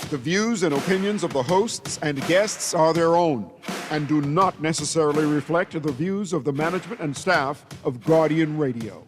The views and opinions of the hosts and guests are their own and do not necessarily reflect the views of the management and staff of Guardian Radio.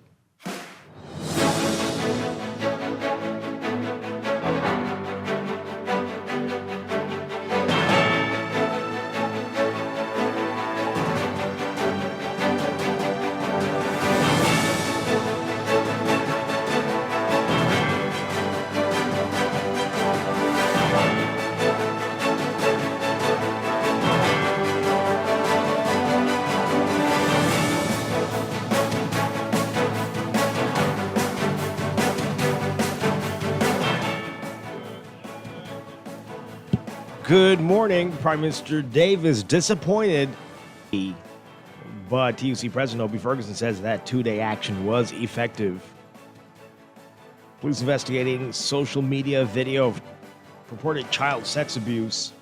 Good morning. Prime Minister Dave is disappointed, but TUC President Obie Ferguson says that two-day action was effective. Police investigating social media video of purported child sex abuse.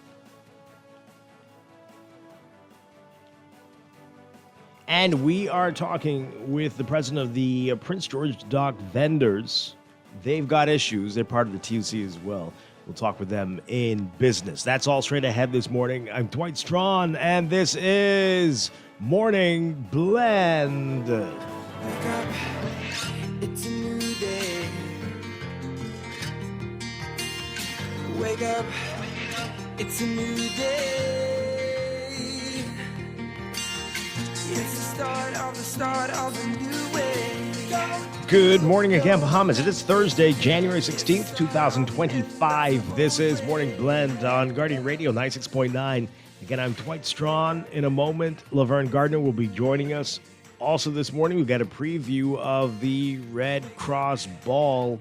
And we are talking with the president of the Prince George Dock vendors. They've got issues. They're part of the TUC as well. We'll talk with them in business. That's all straight ahead this morning. I'm Dwight Strachan, and this is Morning Blend. Wake up, it's a new day. Wake up, it's a new day. It's the start of a new way. Good morning again, Bahamas. It is Thursday, January 16th, 2025. This is Morning Blend on Guardian Radio 96.9. Again, I'm Dwight Strachan. In a moment, Laverne Gardner will be joining us. Also this morning, we've got a preview of the Red Cross Ball.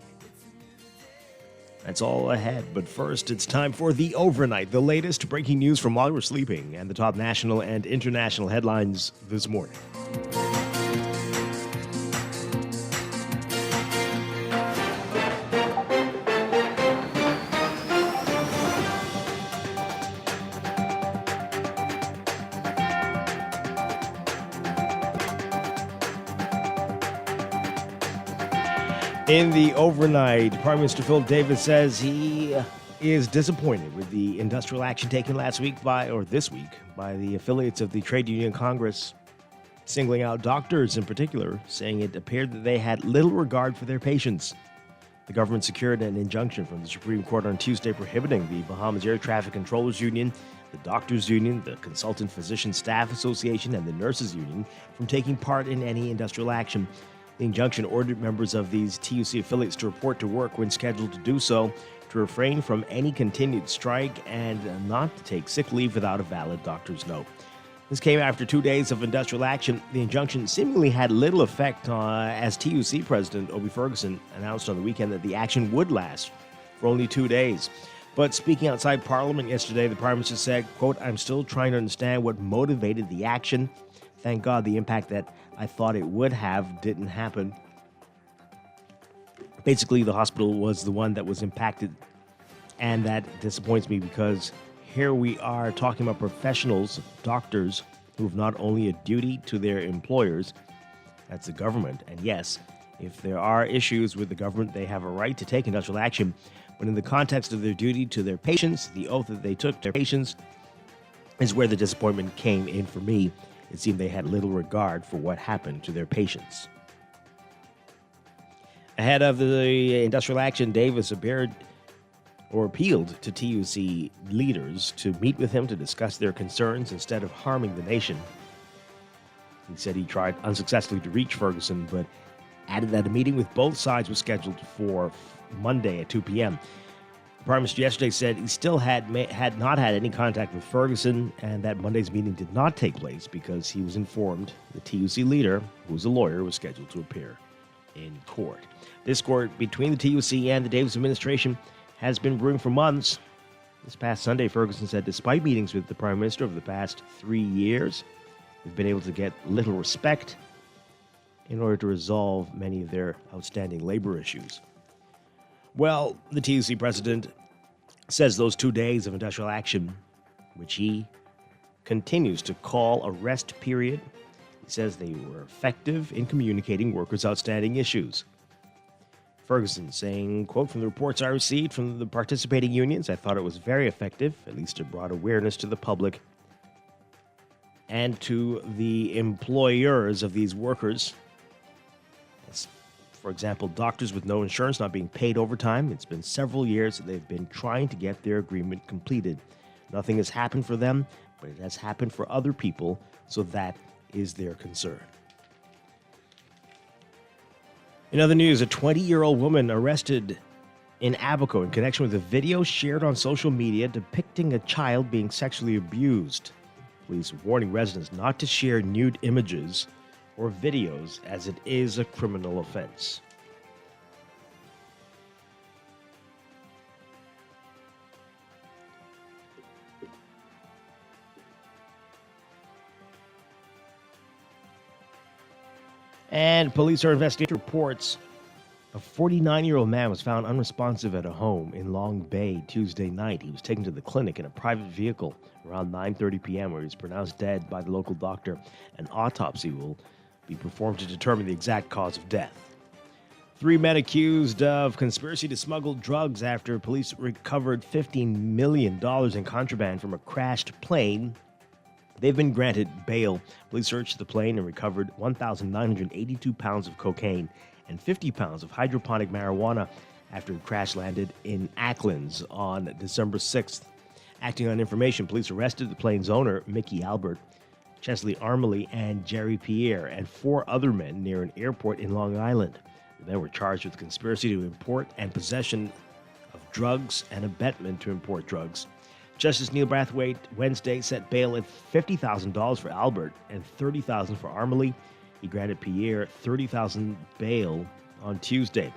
That's all ahead. But first, it's time for the Overnight, the latest breaking news from while we're sleeping, and the top national and international headlines this morning. In the overnight, Prime Minister Phil Davis says he is disappointed with the industrial action taken this week by the affiliates of the Trade Union Congress, singling out doctors in particular, saying it appeared that they had little regard for their patients. The government secured an injunction from the Supreme Court on Tuesday prohibiting the Bahamas Air Traffic Controllers Union, the Doctors Union, the Consultant Physician Staff Association, and the Nurses Union from taking part in any industrial action. The injunction ordered members of these TUC affiliates to report to work when scheduled to do so, to refrain from any continued strike, and not to take sick leave without a valid doctor's note. This came after 2 days of industrial action. The injunction seemingly had little effect as TUC President Obie Ferguson announced on the weekend that the action would last for only 2 days. But speaking outside Parliament yesterday, the Prime Minister said, quote, "I'm still trying to understand what motivated the action. Thank God the impact that I thought it would have didn't happen." Basically, the hospital was the one that was impacted, and that disappoints me because here we are talking about professionals, doctors, who have not only a duty to their employers, that's the government, and yes, if there are issues with the government, they have a right to take industrial action, but in the context of their duty to their patients, the oath that they took to their patients, is where the disappointment came in for me. It seemed they had little regard for what happened to their patients. Ahead of the industrial action, Davis appealed to TUC leaders to meet with him to discuss their concerns instead of harming the nation. He said he tried unsuccessfully to reach Ferguson, but added that a meeting with both sides was scheduled for Monday at 2 p.m. The Prime Minister yesterday said he still had not had any contact with Ferguson, and that Monday's meeting did not take place because he was informed the TUC leader, who was a lawyer, was scheduled to appear in court. Discord between the TUC and the Davis administration has been brewing for months. This past Sunday, Ferguson said despite meetings with the Prime Minister over the past 3 years, they've been able to get little respect in order to resolve many of their outstanding labor issues. Well, the TUC president says those 2 days of industrial action, which he continues to call a rest period, he says they were effective in communicating workers' outstanding issues. Ferguson saying, quote, "From the reports I received from the participating unions, I thought it was very effective. At least it brought awareness to the public and to the employers of these workers. As, for example, doctors with no insurance not being paid overtime. It's been several years that they've been trying to get their agreement completed. Nothing has happened for them, but it has happened for other people, so that is their concern." In other news, a 20-year-old woman arrested in Abaco in connection with a video shared on social media depicting a child being sexually abused. Police warning residents not to share nude images or videos as it is a criminal offense. And police are investigating reports a 49-year-old man was found unresponsive at a home in Long Bay Tuesday night. He was taken to the clinic in a private vehicle around 9:30 p.m. where he was pronounced dead by the local doctor. An autopsy will be performed to determine the exact cause of death. 3 men accused of conspiracy to smuggle drugs after police recovered $15 million in contraband from a crashed plane. They've been granted bail. Police searched the plane and recovered 1,982 pounds of cocaine and 50 pounds of hydroponic marijuana after it crash landed in Acklands on December 6th. Acting on information, police arrested the plane's owner, Mickey Albert, Chesley Armley, and Jerry Pierre, and 4 other men near an airport in Long Island. The men were charged with conspiracy to import and possession of drugs and abetment to import drugs. Justice Neil Brathwaite Wednesday set bail at $50,000 for Albert and $30,000 for Armley. He granted Pierre $30,000 bail on Tuesday.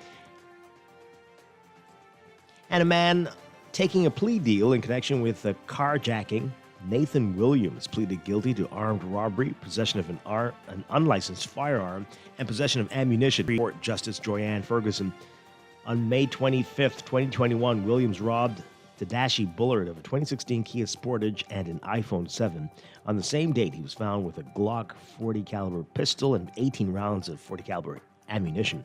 And a man taking a plea deal in connection with a carjacking, Nathan Williams, pleaded guilty to armed robbery, possession of an unlicensed firearm, and possession of ammunition. Report Justice Joyanne Ferguson. On May 25th, 2021, Williams robbed Tadashi Bullard of a 2016 Kia Sportage and an iPhone 7. On the same date, he was found with a Glock 40 caliber pistol and 18 rounds of 40 caliber ammunition.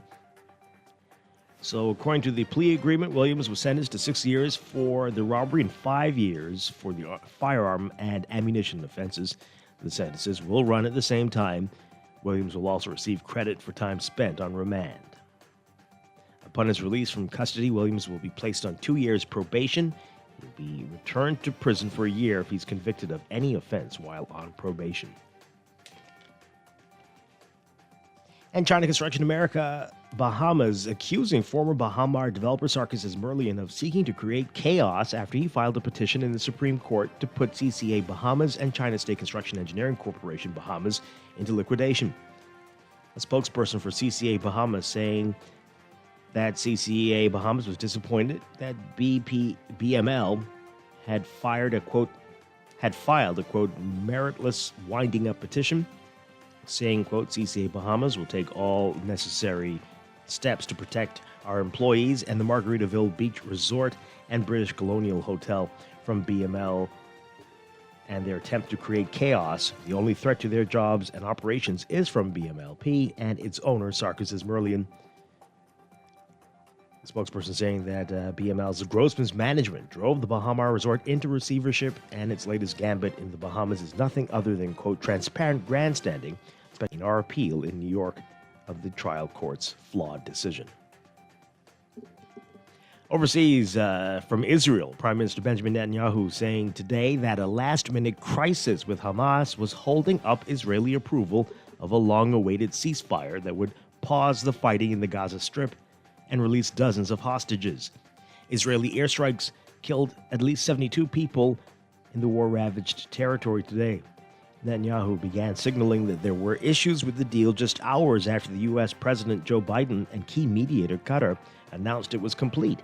So, according to the plea agreement, Williams was sentenced to 6 years for the robbery and 5 years for the firearm and ammunition offenses. The sentences will run at the same time. Williams will also receive credit for time spent on remand. Upon his release from custody, Williams will be placed on 2 years probation. He will be returned to prison for a year if he's convicted of any offense while on probation. And China Construction America Bahamas accusing former Bahamar developer Sarkis Merlion of seeking to create chaos after he filed a petition in the Supreme Court to put CCA Bahamas and China State Construction Engineering Corporation Bahamas into liquidation. A spokesperson for CCA Bahamas saying that CCA Bahamas was disappointed that BML had filed a quote meritless winding up petition, saying, quote, CCA Bahamas will take all necessary steps to protect our employees and the Margaritaville Beach Resort and British Colonial Hotel from BML and their attempt to create chaos. The only threat to their jobs and operations is from BMLP and its owner, Sarkis Merlion. The spokesperson saying that BML's Grossman's management drove the Bahamar Resort into receivership, and its latest gambit in the Bahamas is nothing other than, quote, transparent grandstanding, especially in our appeal in New York of the trial court's flawed decision. Overseas, from Israel, Prime Minister Benjamin Netanyahu saying today that a last-minute crisis with Hamas was holding up Israeli approval of a long-awaited ceasefire that would pause the fighting in the Gaza Strip and release dozens of hostages. Israeli airstrikes killed at least 72 people in the war-ravaged territory today. Netanyahu began signaling that there were issues with the deal just hours after the U.S. President Joe Biden and key mediator Qatar announced it was complete.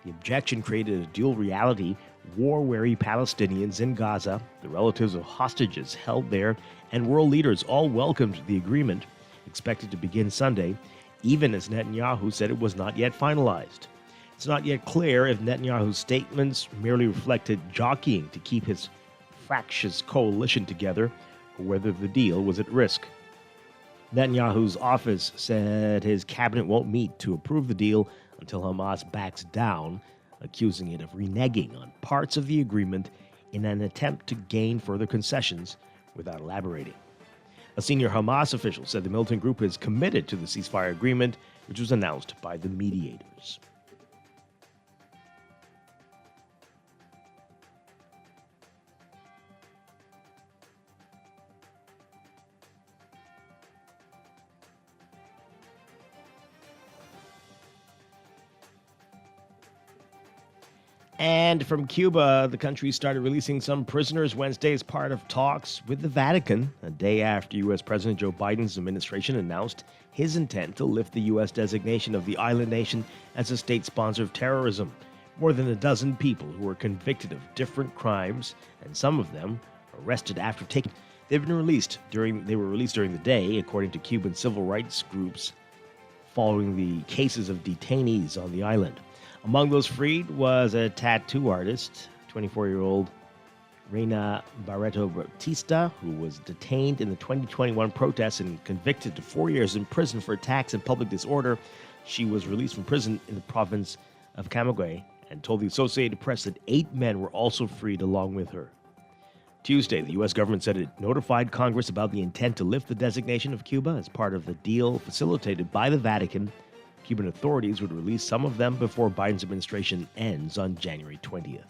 The objection created a dual reality: war-weary Palestinians in Gaza, the relatives of hostages held there, and world leaders all welcomed the agreement, expected to begin Sunday, even as Netanyahu said it was not yet finalized. It's not yet clear if Netanyahu's statements merely reflected jockeying to keep his fractious coalition together, or whether the deal was at risk. Netanyahu's office said his cabinet won't meet to approve the deal until Hamas backs down, accusing it of reneging on parts of the agreement in an attempt to gain further concessions without elaborating. A senior Hamas official said the militant group is committed to the ceasefire agreement, which was announced by the mediators. And from Cuba, the country started releasing some prisoners Wednesday as part of talks with the Vatican, a day after U.S. President Joe Biden's administration announced his intent to lift the U.S. designation of the island nation as a state sponsor of terrorism. More than a dozen people who were convicted of different crimes, and some of them arrested after taking. They were released during the day, according to Cuban civil rights groups, following the cases of detainees on the island. Among those freed was a tattoo artist, 24-year-old Reina Barreto Bautista, who was detained in the 2021 protests and convicted to 4 years in prison for attacks and public disorder. She was released from prison in the province of Camagüey and told the Associated Press that 8 men were also freed along with her. Tuesday, the U.S. government said it notified Congress about the intent to lift the designation of Cuba as part of the deal facilitated by the Vatican. Cuban authorities would release some of them before Biden's administration ends on January 20th.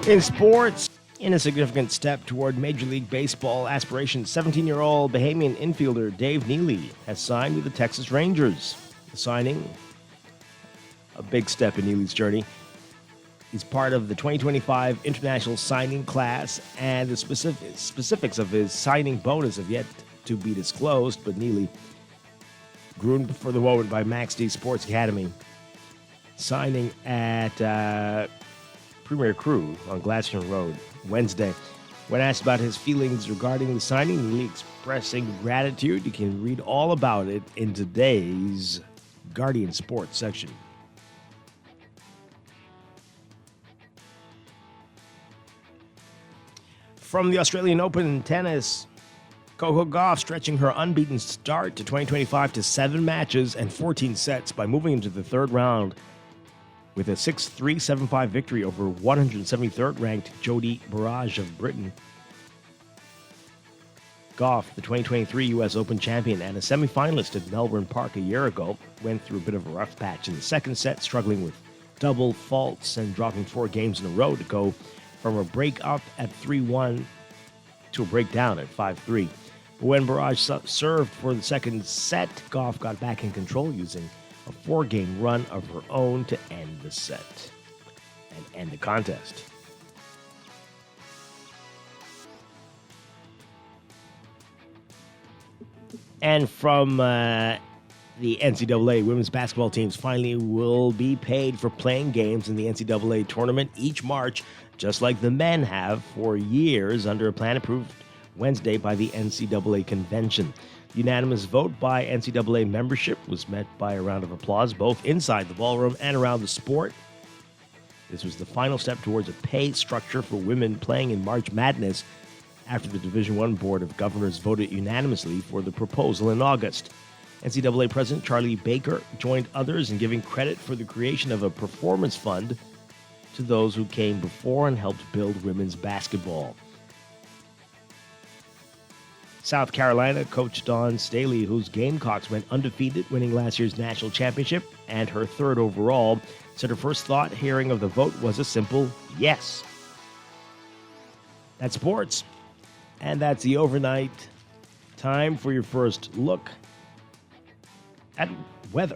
In sports, in a significant step toward Major League Baseball aspirations, 17-year-old Bahamian infielder Dave Neely has signed with the Texas Rangers. The signing, a big step in Neely's journey. He's part of the 2025 international signing class, and the specifics of his signing bonus have yet to be disclosed, but Neely, groomed for the moment by Max D Sports Academy, signing at Premier Crew on Glacier Road Wednesday. When asked about his feelings regarding the signing, Neely expressing gratitude. You can read all about it in today's Guardian Sports section. From the Australian Open tennis, Coco Gauff stretching her unbeaten start to 2025 to 7 matches and 14 sets by moving into the third round with a 6-3, 7-5 victory over 173rd-ranked Jodie Barrage of Britain. Gauff, the 2023 U.S. Open champion and a semifinalist at Melbourne Park a year ago, went through a bit of a rough patch in the second set, struggling with double faults and dropping 4 games in a row to go from a break up at 3-1 to a breakdown at 5-3. But when Barrage served for the second set, Gauff got back in control using a 4-game run of her own to end the set and end the contest. And from the NCAA, women's basketball teams finally will be paid for playing games in the NCAA tournament each March, just like the men have for years under a plan approved Wednesday by the NCAA convention. The unanimous vote by NCAA membership was met by a round of applause, both inside the ballroom and around the sport. This was the final step towards a pay structure for women playing in March Madness after the Division I Board of Governors voted unanimously for the proposal in August. NCAA President Charlie Baker joined others in giving credit for the creation of a performance fund to those who came before and helped build women's basketball. South Carolina coach Dawn Staley, whose Gamecocks went undefeated, winning last year's national championship and her third overall, said her first thought hearing of the vote was a simple yes. That's sports. And that's the overnight. Time for your first look at weather.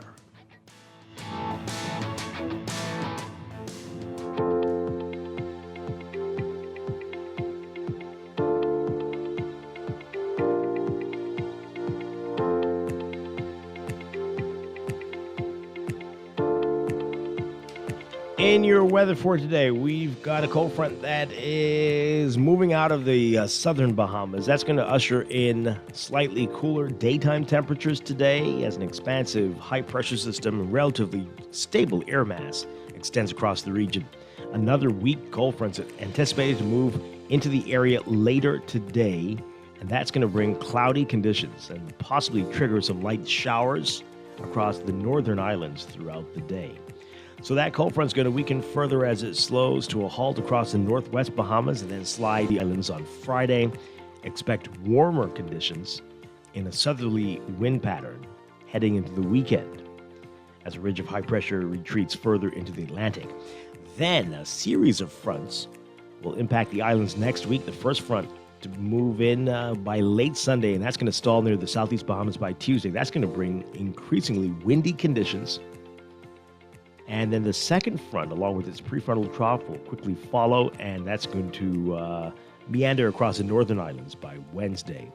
In your weather for today, we've got a cold front that is moving out of the southern Bahamas. That's going to usher in slightly cooler daytime temperatures today as an expansive high-pressure system and relatively stable air mass extends across the region. Another weak cold front is anticipated to move into the area later today, and that's going to bring cloudy conditions and possibly trigger some light showers across the northern islands throughout the day. So that cold front is going to weaken further as it slows to a halt across the northwest Bahamas and then slide the islands on Friday. Expect warmer conditions in a southerly wind pattern heading into the weekend as a ridge of high pressure retreats further into the Atlantic. Then a series of fronts will impact the islands next week. The first front to move in by late Sunday, and that's going to stall near the southeast Bahamas by Tuesday. That's going to bring increasingly windy conditions. And then the second front, along with its prefrontal trough, will quickly follow, and that's going to meander across the northern islands by Wednesday.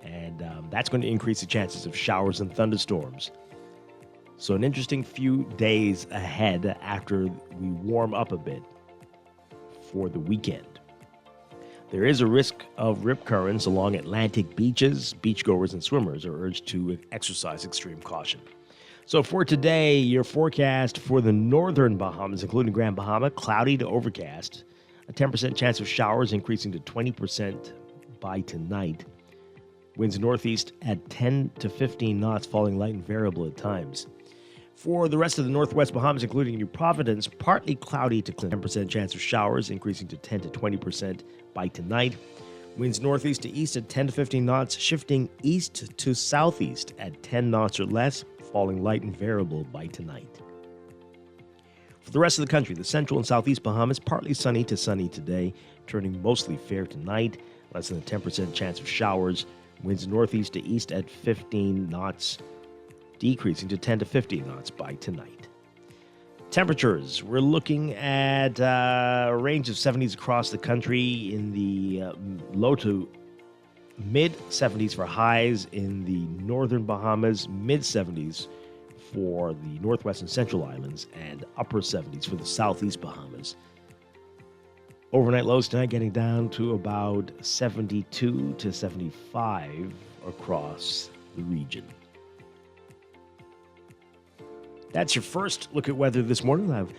And that's going to increase the chances of showers and thunderstorms. So an interesting few days ahead after we warm up a bit for the weekend. There is a risk of rip currents along Atlantic beaches. Beachgoers and swimmers are urged to exercise extreme caution. So for today, your forecast for the northern Bahamas, including Grand Bahama, cloudy to overcast. A 10% chance of showers increasing to 20% by tonight. Winds northeast at 10 to 15 knots, falling light and variable at times. For the rest of the northwest Bahamas, including New Providence, partly cloudy to 10% chance of showers, increasing to 10 to 20% by tonight. Winds northeast to east at 10 to 15 knots, shifting east to southeast at 10 knots or less, falling light and variable by tonight. For the rest of the country, the central and southeast Bahamas, partly sunny to sunny today, turning mostly fair tonight, less than a 10% chance of showers. Winds northeast to east at 15 knots, decreasing to 10 to 15 knots by tonight. Temperatures, we're looking at a range of 70s across the country in the low to mid-70s for highs in the northern Bahamas, mid-70s for the northwest and central islands, and upper 70s for the southeast Bahamas. Overnight lows tonight getting down to about 72 to 75 across the region. That's your first look at weather this morning. I'll have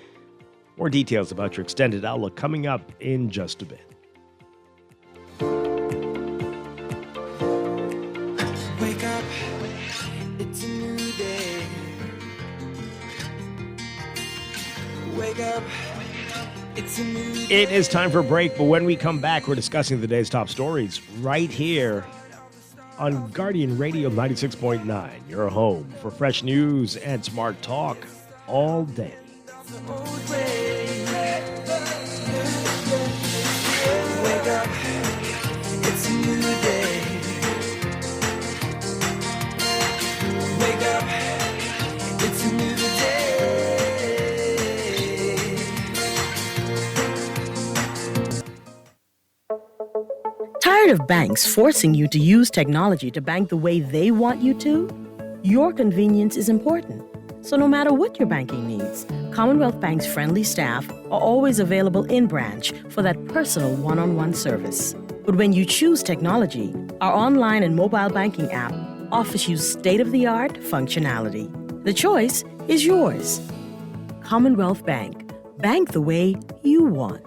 more details about your extended outlook coming up in just a bit. Wake up, it's a new day. Wake up, it's a new day. It is time for a break, but when we come back, we're discussing the day's top stories right here on Guardian Radio 96.9, your home for fresh news and smart talk all day. The old way. Wake up, it's a new day. Wake up, it's a new day. Tired of banks forcing you to use technology to bank the way they want you to? Your convenience is important. So no matter what your banking needs, Commonwealth Bank's friendly staff are always available in branch for that personal one-on-one service. But when you choose technology, our online and mobile banking app offers you state-of-the-art functionality. The choice is yours. Commonwealth Bank. Bank the way you want.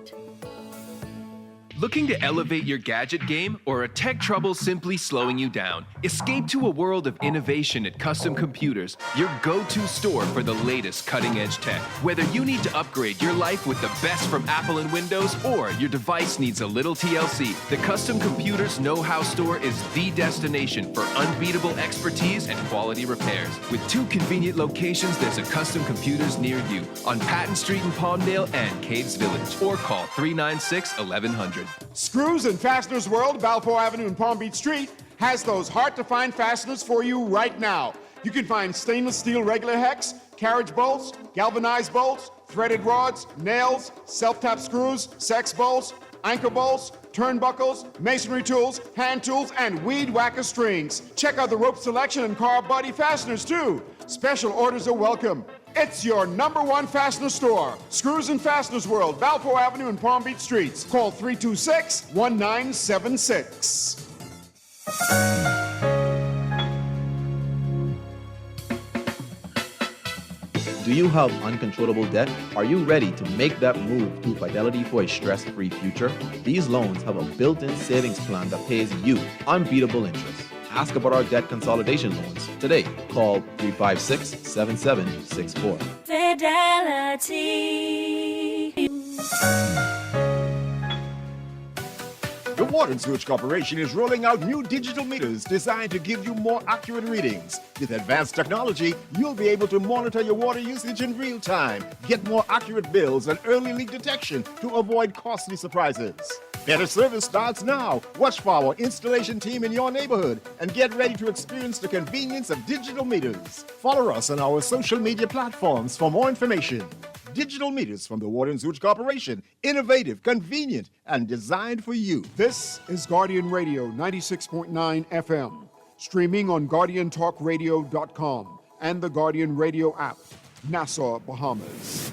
Looking to elevate your gadget game, or are tech troubles simply slowing you down? Escape to a world of innovation at Custom Computers, your go-to store for the latest cutting-edge tech. Whether you need to upgrade your life with the best from Apple and Windows, or your device needs a little TLC, the Custom Computers Know-How Store is the destination for unbeatable expertise and quality repairs. With 2 convenient locations, there's a Custom Computers near you on Patton Street in Palmdale and Caves Village, or call 396-1100. Screws and Fasteners World, Balfour Avenue and Palm Beach Street, has those hard-to-find fasteners for you right now. You can find stainless steel regular hex, carriage bolts, galvanized bolts, threaded rods, nails, self-tap screws, sex bolts, anchor bolts, turnbuckles, masonry tools, hand tools, and weed whacker strings. Check out the rope selection and car body fasteners, too. Special orders are welcome. It's your #1 fastener store. Screws and Fasteners World, Balfour Avenue and Palm Beach Streets. Call 326-1976. Do you have uncontrollable debt? Are you ready to make that move to Fidelity for a stress-free future? These loans have a built-in savings plan that pays you unbeatable interest. Ask about our debt consolidation loans today. Call 356-7764. Fidelity. The Water and Sewage Corporation is rolling out new digital meters designed to give you more accurate readings. With advanced technology, you'll be able to monitor your water usage in real time, get more accurate bills and early leak detection to avoid costly surprises. Better service starts now. Watch for our installation team in your neighborhood and get ready to experience the convenience of digital meters. Follow us on our social media platforms for more information. Digital meters from the Water and Sewage Corporation. Innovative, convenient, and designed for you. This is Guardian Radio 96.9 FM, streaming on GuardianTalkRadio.com and the Guardian Radio app, Nassau, Bahamas.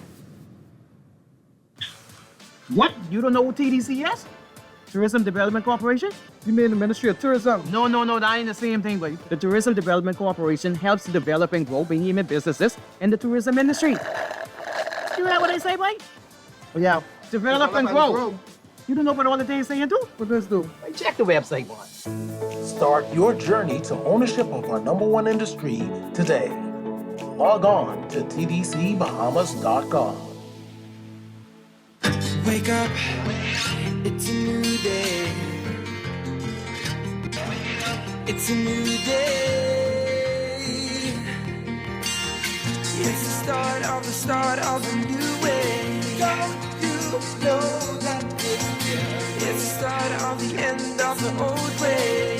What? You don't know what TDC is? Tourism Development Corporation? You mean the Ministry of Tourism? No, that ain't the same thing, buddy. The Tourism Development Corporation helps to develop and grow behemoth businesses in the tourism industry. You hear what they say, boy? Oh, yeah. Develop and grow. You don't know what all the things they do? What does do? Check the website once. Start your journey to ownership of our #1 industry today. Log on to tdcbahamas.com. Wake up, it's a new day. It's a new day. It's the start of a new way. Don't you know that it's the start of the end of the old way.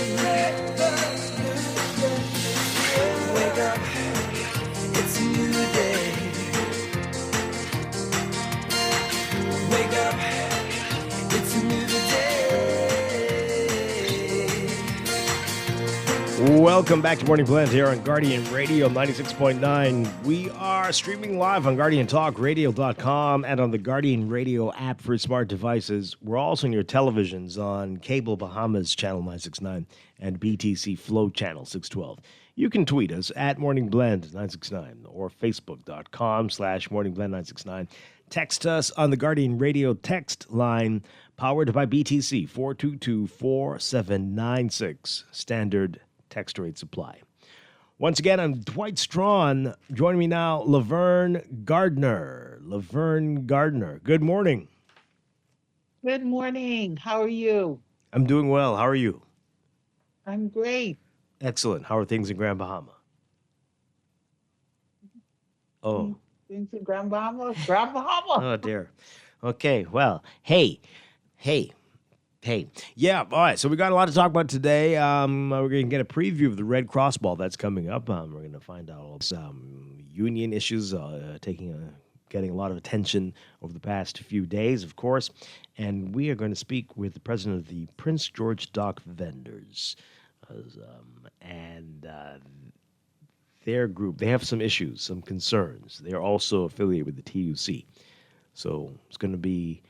Wake up, it's a new day. Wake up, it's a new day. Welcome back to Morning Blend here on Guardian Radio 96.9. We are streaming live on GuardianTalkRadio.com and on the Guardian Radio app for smart devices. We're also on your televisions on Cable Bahamas Channel 969 and BTC Flow Channel 612. You can tweet us at Morning Blend 969 or Facebook.com/Morning Blend 969. Text us on the Guardian Radio text line, powered by BTC 422-4796. Standard text rate supply. Once again, I'm Dwight Strachan. Joining me now, Laverne Gardner. Good morning. Good morning. How are you? I'm doing well. How are you? I'm great. Excellent. How are things in Grand Bahama? Oh. Things in Grand Bahama? Grand Bahama. Oh, dear. Okay, well, hey. Yeah, all right, so we got a lot to talk about today. We're going to get a preview of the Red Cross Ball that's coming up. We're going to find out some union issues getting a lot of attention over the past few days, of course. And we are going to speak with the president of the Prince George Dock Vendors. Their group, they have some issues, some concerns. They're also affiliated with the TUC. So it's going to be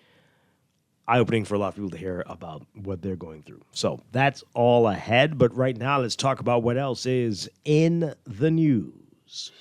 eye-opening for a lot of people to hear about what they're going through. So that's all ahead. But right now, let's talk about what else is in the news.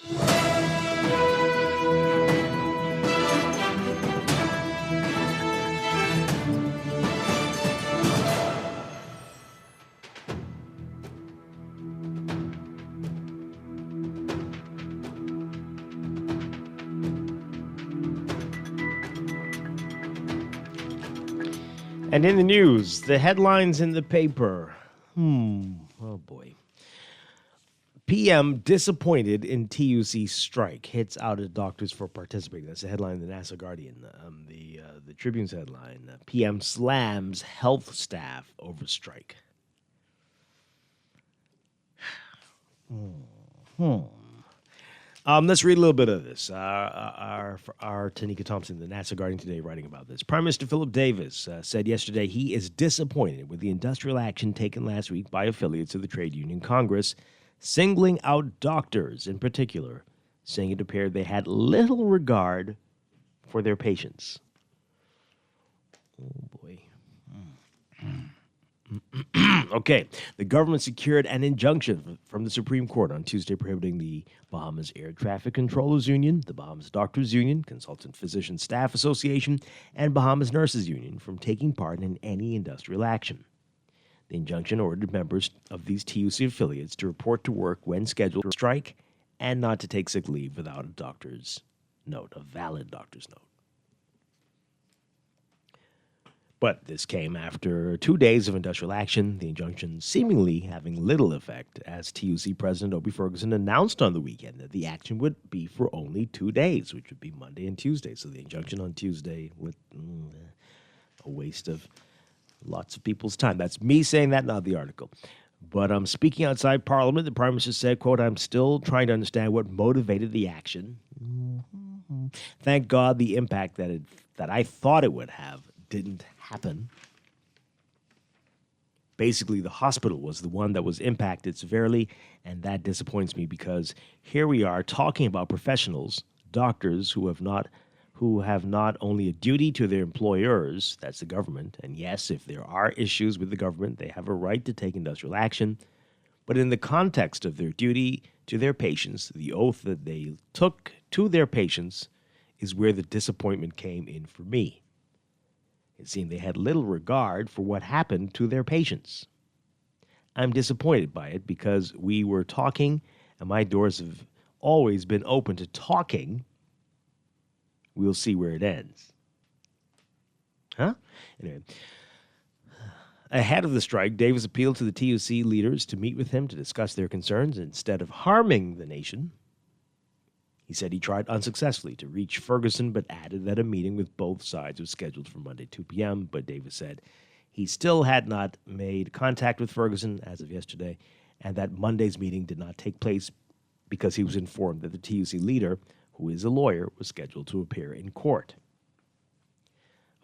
And in the news, the headlines in the paper. Oh boy. PM disappointed in TUC strike, hits out at doctors for participating. That's the headline in the Nassau Guardian. The Tribune's headline, PM slams health staff over strike. Let's read a little bit of this. Our Tanika Thompson, the Nassau Guardian today, writing about this. Prime Minister Philip Davis said yesterday he is disappointed with the industrial action taken last week by affiliates of the Trade Union Congress, singling out doctors in particular saying it appeared they had little regard for their patients. Oh, boy. Okay, the government secured an injunction from the Supreme Court on Tuesday prohibiting the Bahamas Air Traffic Controllers Union, the Bahamas Doctors Union, Consultant Physician Staff Association, and Bahamas Nurses Union from taking part in any industrial action. The injunction ordered members of these TUC affiliates to report to work when scheduled to strike and not to take sick leave without a doctor's note, a valid doctor's note. But this came after 2 days of industrial action, the injunction seemingly having little effect, as TUC President Obie Ferguson announced on the weekend that the action would be for only 2 days, which would be Monday and Tuesday. So the injunction on Tuesday was a waste of lots of people's time. That's me saying that, not the article. But speaking outside Parliament, the Prime Minister said, quote, "I'm still trying to understand what motivated the action. Thank God the impact that I thought it would have didn't happen." Basically, the hospital was the one that was impacted severely, and that disappoints me because here we are talking about professionals, doctors who have not only a duty to their employers, that's the government, and yes, if there are issues with the government, they have a right to take industrial action, but in the context of their duty to their patients, the oath that they took to their patients is where the disappointment came in for me. It seemed they had little regard for what happened to their patients. I'm disappointed by it because we were talking, and my doors have always been open to talking. We'll see where it ends. Huh? Anyway, ahead of the strike, Davis appealed to the TUC leaders to meet with him to discuss their concerns instead of harming the nation. He said he tried unsuccessfully to reach Ferguson, but added that a meeting with both sides was scheduled for Monday, 2 p.m., but Davis said he still had not made contact with Ferguson as of yesterday, and that Monday's meeting did not take place because he was informed that the TUC leader, who is a lawyer, was scheduled to appear in court.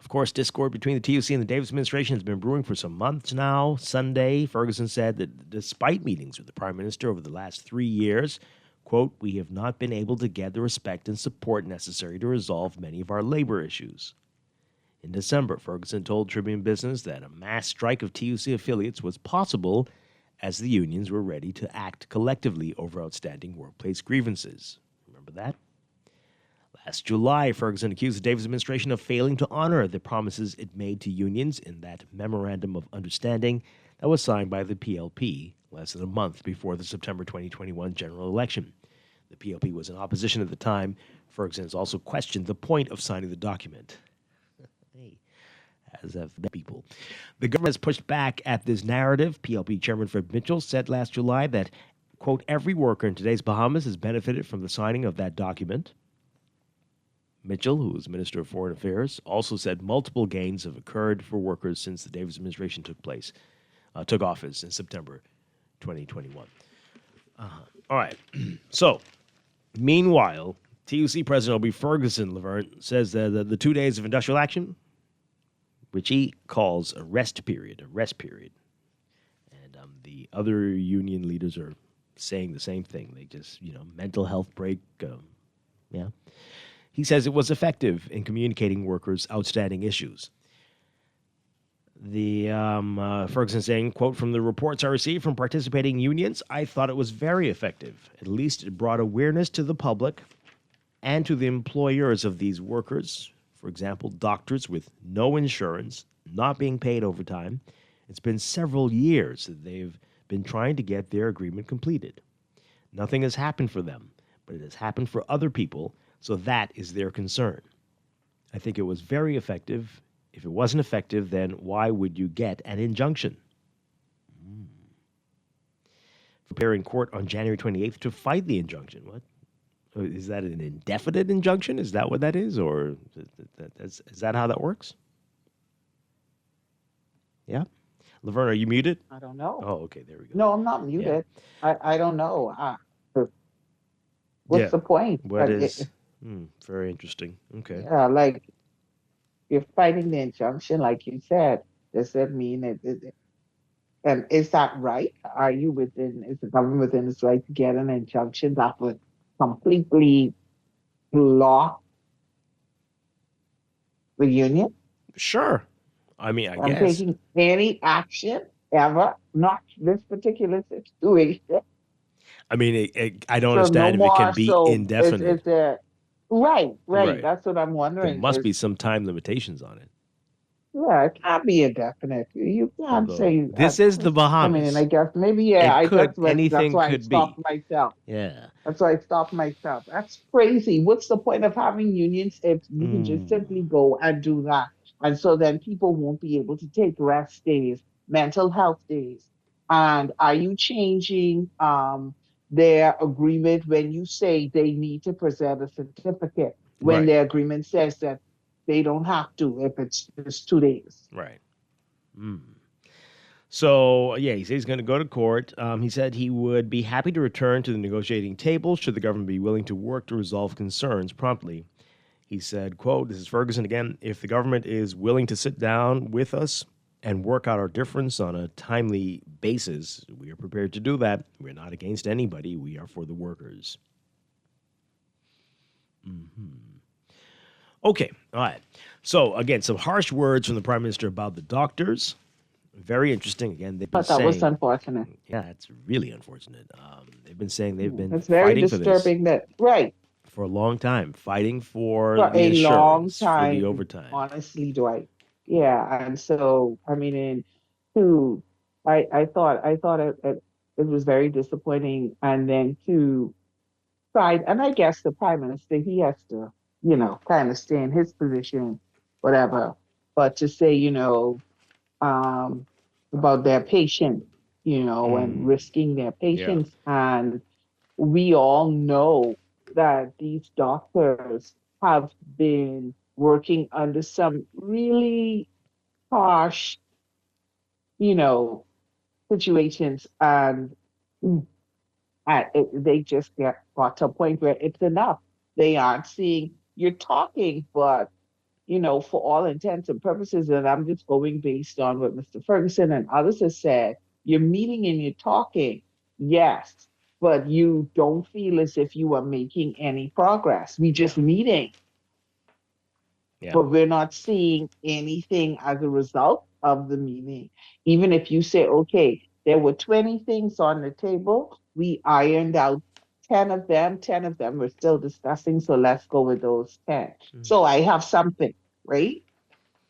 Of course, discord between the TUC and the Davis administration has been brewing for some months now. Sunday, Ferguson said that despite meetings with the Prime Minister over the last 3 years, quote, "we have not been able to get the respect and support necessary to resolve many of our labor issues." In December, Ferguson told Tribune Business that a mass strike of TUC affiliates was possible as the unions were ready to act collectively over outstanding workplace grievances. Remember that? Last July, Ferguson accused the Davis administration of failing to honor the promises it made to unions in that Memorandum of Understanding that was signed by the PLP less than a month before the September 2021 general election. The PLP was in opposition at the time. Ferguson has also questioned the point of signing the document. As have the people. The government has pushed back at this narrative. PLP Chairman Fred Mitchell said last July that, quote, "every worker in today's Bahamas has benefited from the signing of that document." Mitchell, who was Minister of Foreign Affairs, also said multiple gains have occurred for workers since the Davis administration took office in September 2021. All right. So, meanwhile, TUC President Obie Ferguson, Laverne, says that the 2 days of industrial action, which he calls a rest period. And the other union leaders are saying the same thing. They just, mental health break. He says it was effective in communicating workers' outstanding issues. The Ferguson saying, quote, "from the reports I received from participating unions, I thought it was very effective. At least it brought awareness to the public and to the employers of these workers. For example, doctors with no insurance, not being paid overtime. It's been several years that they've been trying to get their agreement completed. Nothing has happened for them, but it has happened for other people, so that is their concern. I think it was very effective. If it wasn't effective, then why would you get an injunction?" Prepare in court on January 28th to fight the injunction. What? Is that an indefinite injunction? Is that what that is? Or is that how that works? Yeah? Laverne, are you muted? I don't know. Oh, okay, there we go. No, I'm not muted. I don't know. What's the point? What is... very interesting. Okay. Yeah, like, you're fighting the injunction, like you said. Does that mean it? And is that right? Is the government within its right to get an injunction that would completely block the union Sure. I mean, I from guess. taking any action ever, not this particular situation. I mean, I don't So no understand if it can more. be So is indefinite. there right, right. Right. That's what I'm There wondering. must Is be some time limitations on it. yeah, it can't be indefinite. You can't Although say. this is the I mean, and I Bahamas. guess maybe yeah. It I could, that's anything why I could be. stopped myself. Yeah. That's why I stopped myself. That's crazy. What's the point of having unions if you can just Mm, simply go and do that? And so then people won't be able to take rest days, mental health days. And are you changing their agreement when you say they need to present a certificate when right. their agreement says that they don't have to if it's just 2 days? Right. Mm. So, yeah, he said he's going to go to court. He said he would be happy to return to the negotiating table should the government be willing to work to resolve concerns promptly. He said, quote, this is Ferguson again, if the government is willing to sit down with us and work out our difference on a timely basis, we are prepared to do that. We're not against anybody. We are for the workers. Okay, all right. So, again, some harsh words from the Prime Minister about the doctors. Very interesting. Again, they've been But that was saying, unfortunate. yeah, it's really unfortunate. They've been saying they've been It's very fighting for this disturbing that, right, for a long time, fighting for for the a long insurance, for the time, overtime. honestly, Dwight. Yeah, and so I mean, and to I thought it was very disappointing, and then to try, and I guess the prime minister he has to, kind of stay in his position, whatever. But to say, um, about their patience, and Mm, risking their yeah. patience, and we all know that these doctors have been working under some really harsh, you know, situations, and they just got to a point where it's enough. They aren't seeing you're talking, but for all intents and purposes, and I'm just going based on what Mr. Ferguson and others have said, you're meeting and you're talking, yes, but you don't feel as if you are making any progress. We just meeting, Yeah. but we're not seeing anything as a result of the meeting. Even if you say, okay, there were 20 things on the table, we ironed out 10 of them we're still discussing, so let's go with those 10. So I have something, right?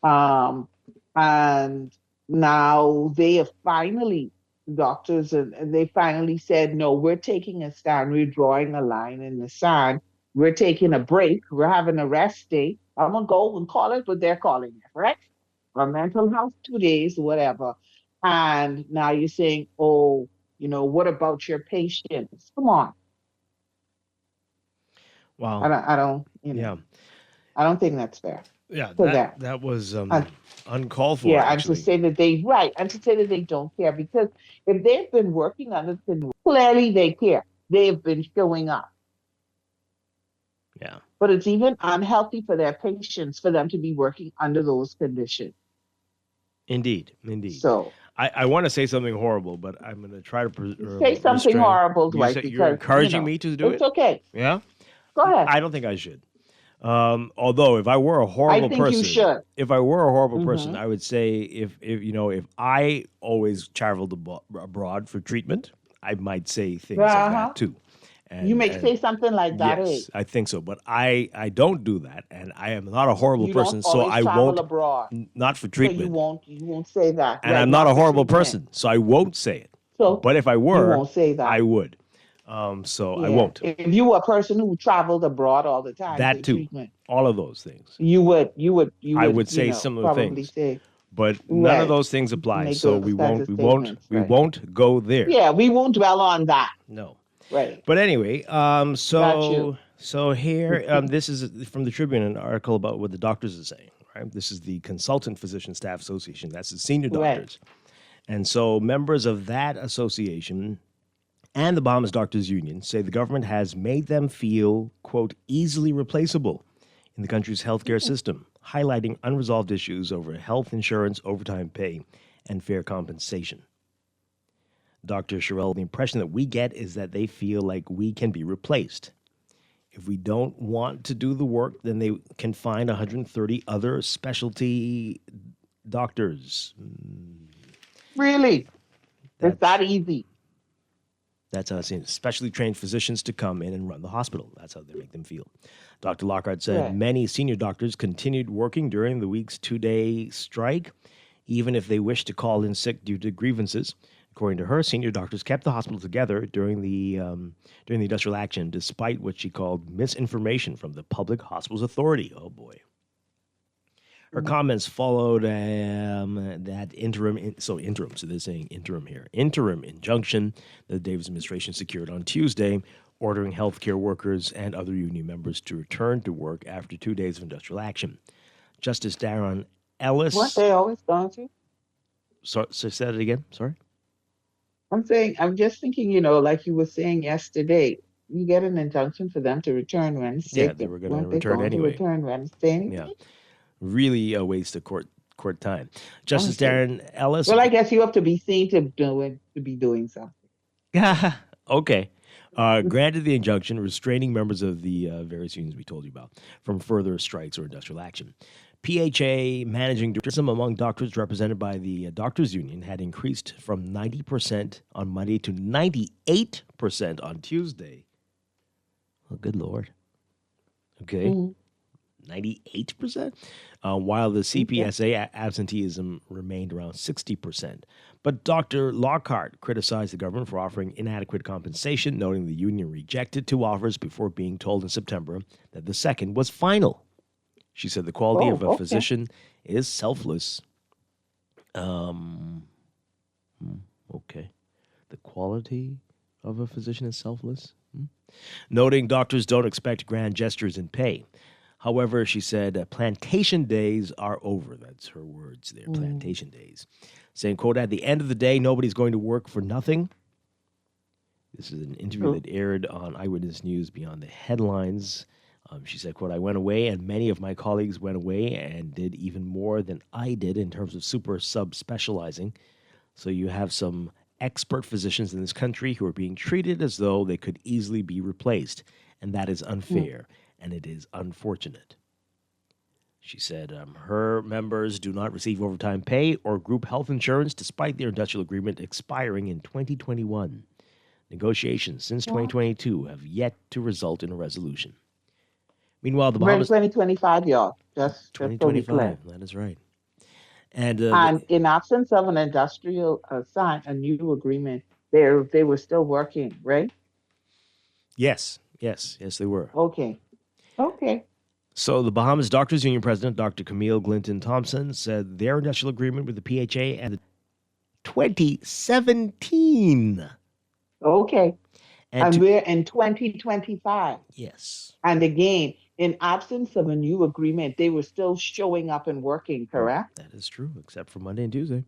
Um, and now they have finally, doctors, and they finally said, no, we're taking a stand. We're drawing a line in the sand. We're taking a break. We're having a rest day. I'm going to go and call it what they're calling it, right? Or mental health 2 days, whatever. And now you're saying, oh, what about your patients? Come on. Wow. I don't, Yeah. I don't think that's fair Yeah. for them. That was And uncalled for, yeah, and to actually. say that and to say that they don't care, because if they've been working on it, clearly they care. They've been showing up. Yeah. But it's even unhealthy for their patients for them to be working under those conditions. Indeed. Indeed. So I want to say something horrible, but I'm going to try to say something restrain. horrible, You Dwight, say you're because encouraging me to do it's it? okay. Yeah? Go ahead. I don't think I should. Although if I were a I horrible think you person, should. if I were a horrible person, Hmm. I would say if I always traveled abroad for treatment, I might say things like Uh-huh. that too. You may And say something like that, yes, I think so. But I don't do that, and I am not a horrible You don't person, so always I travel won't. abroad. Not for So treatment, you won't say that. and Right, I'm not a for horrible treatment. person, so I won't say it. So But if I you were, won't say that. I would. So I Yeah. won't. If you were a person who traveled abroad all the time That for too. treatment, All of those things. you I would, would say similar probably things. say, But none of right, those things apply, make so those kinds of statements, we right? won't go there. Yeah, we won't dwell on that. No. Right. But anyway, Got you. so here, this is from the Tribune, an article about what the doctors are saying. Right, this is the Consultant Physician Staff Association. That's the senior Right. doctors, and so members of that association and the Bahamas Doctors Union say the government has made them feel, quote, easily replaceable in the country's healthcare system, highlighting unresolved issues over health insurance, overtime pay, and fair compensation. Dr. Sherrill, the impression that we get is that they feel like we can be replaced. If we don't want to do the work, then they can find 130 other specialty doctors. Really? It's That's that easy. That's how it's seen. Specially trained physicians to come in and run the hospital. That's how they make them feel. Dr. Lockhart said Right. many senior doctors continued working during the week's 2-day strike, even if they wished to call in sick due to grievances. According to her, senior doctors kept the hospital together during the industrial action, despite what she called misinformation from the Public Hospitals Authority. Oh boy. Her comments followed that interim, so they're saying interim here, interim injunction that the Davis administration secured on Tuesday, ordering healthcare workers and other union members to return to work after 2 days of industrial action. Justice Darren Ellis. Weren't they always going to? So say that again. Sorry. I'm just thinking, like you were saying yesterday, you get an injunction for them to return Wednesday. Yeah, they were going to Weren't they return going anyway. to return Wednesday anyway? Yeah, really a waste of court time. Justice Honestly. Darren Ellis. Well, I guess you have to be seen to be doing something. Okay. Granted the injunction restraining members of the various unions we told you about from further strikes or industrial action. PHA managing director among doctors represented by the doctors union had increased from 90% on Monday to 98% on Tuesday. Oh, good Lord. Okay. 98%? While the CPSA absenteeism remained around 60%. But Dr. Lockhart criticized the government for offering inadequate compensation, noting the union rejected 2 offers before being told in September that the second was final. She said the quality of a physician is selfless. Okay. The quality of a physician is selfless? Noting doctors don't expect grand gestures in pay. However, she said, plantation days are over. That's her words there, plantation days. Saying, quote, at the end of the day, nobody's going to work for nothing. This is an interview that aired on Eyewitness News Beyond the Headlines. She said, quote, I went away and many of my colleagues went away and did even more than I did in terms of super sub-specializing. So you have some expert physicians in this country who are being treated as though they could easily be replaced. And that is unfair. And it is unfortunate. She said her members do not receive overtime pay or group health insurance despite their industrial agreement expiring in 2021. Negotiations since 2022 have yet to result in a resolution. Meanwhile, the We're in Bahamas... 2025, y'all. Just 2025, that is right. And in absence of an industrial a new agreement, they were still working, right? Yes, they were. Okay. So the Bahamas Doctors Union President, Dr. Camille Glinton Thompson, said their industrial agreement with the PHA ended 2017. Okay. And to, we're in 2025. Yes. And again, in absence of a new agreement, they were still showing up and working, correct? That is true, except for Monday and Tuesday.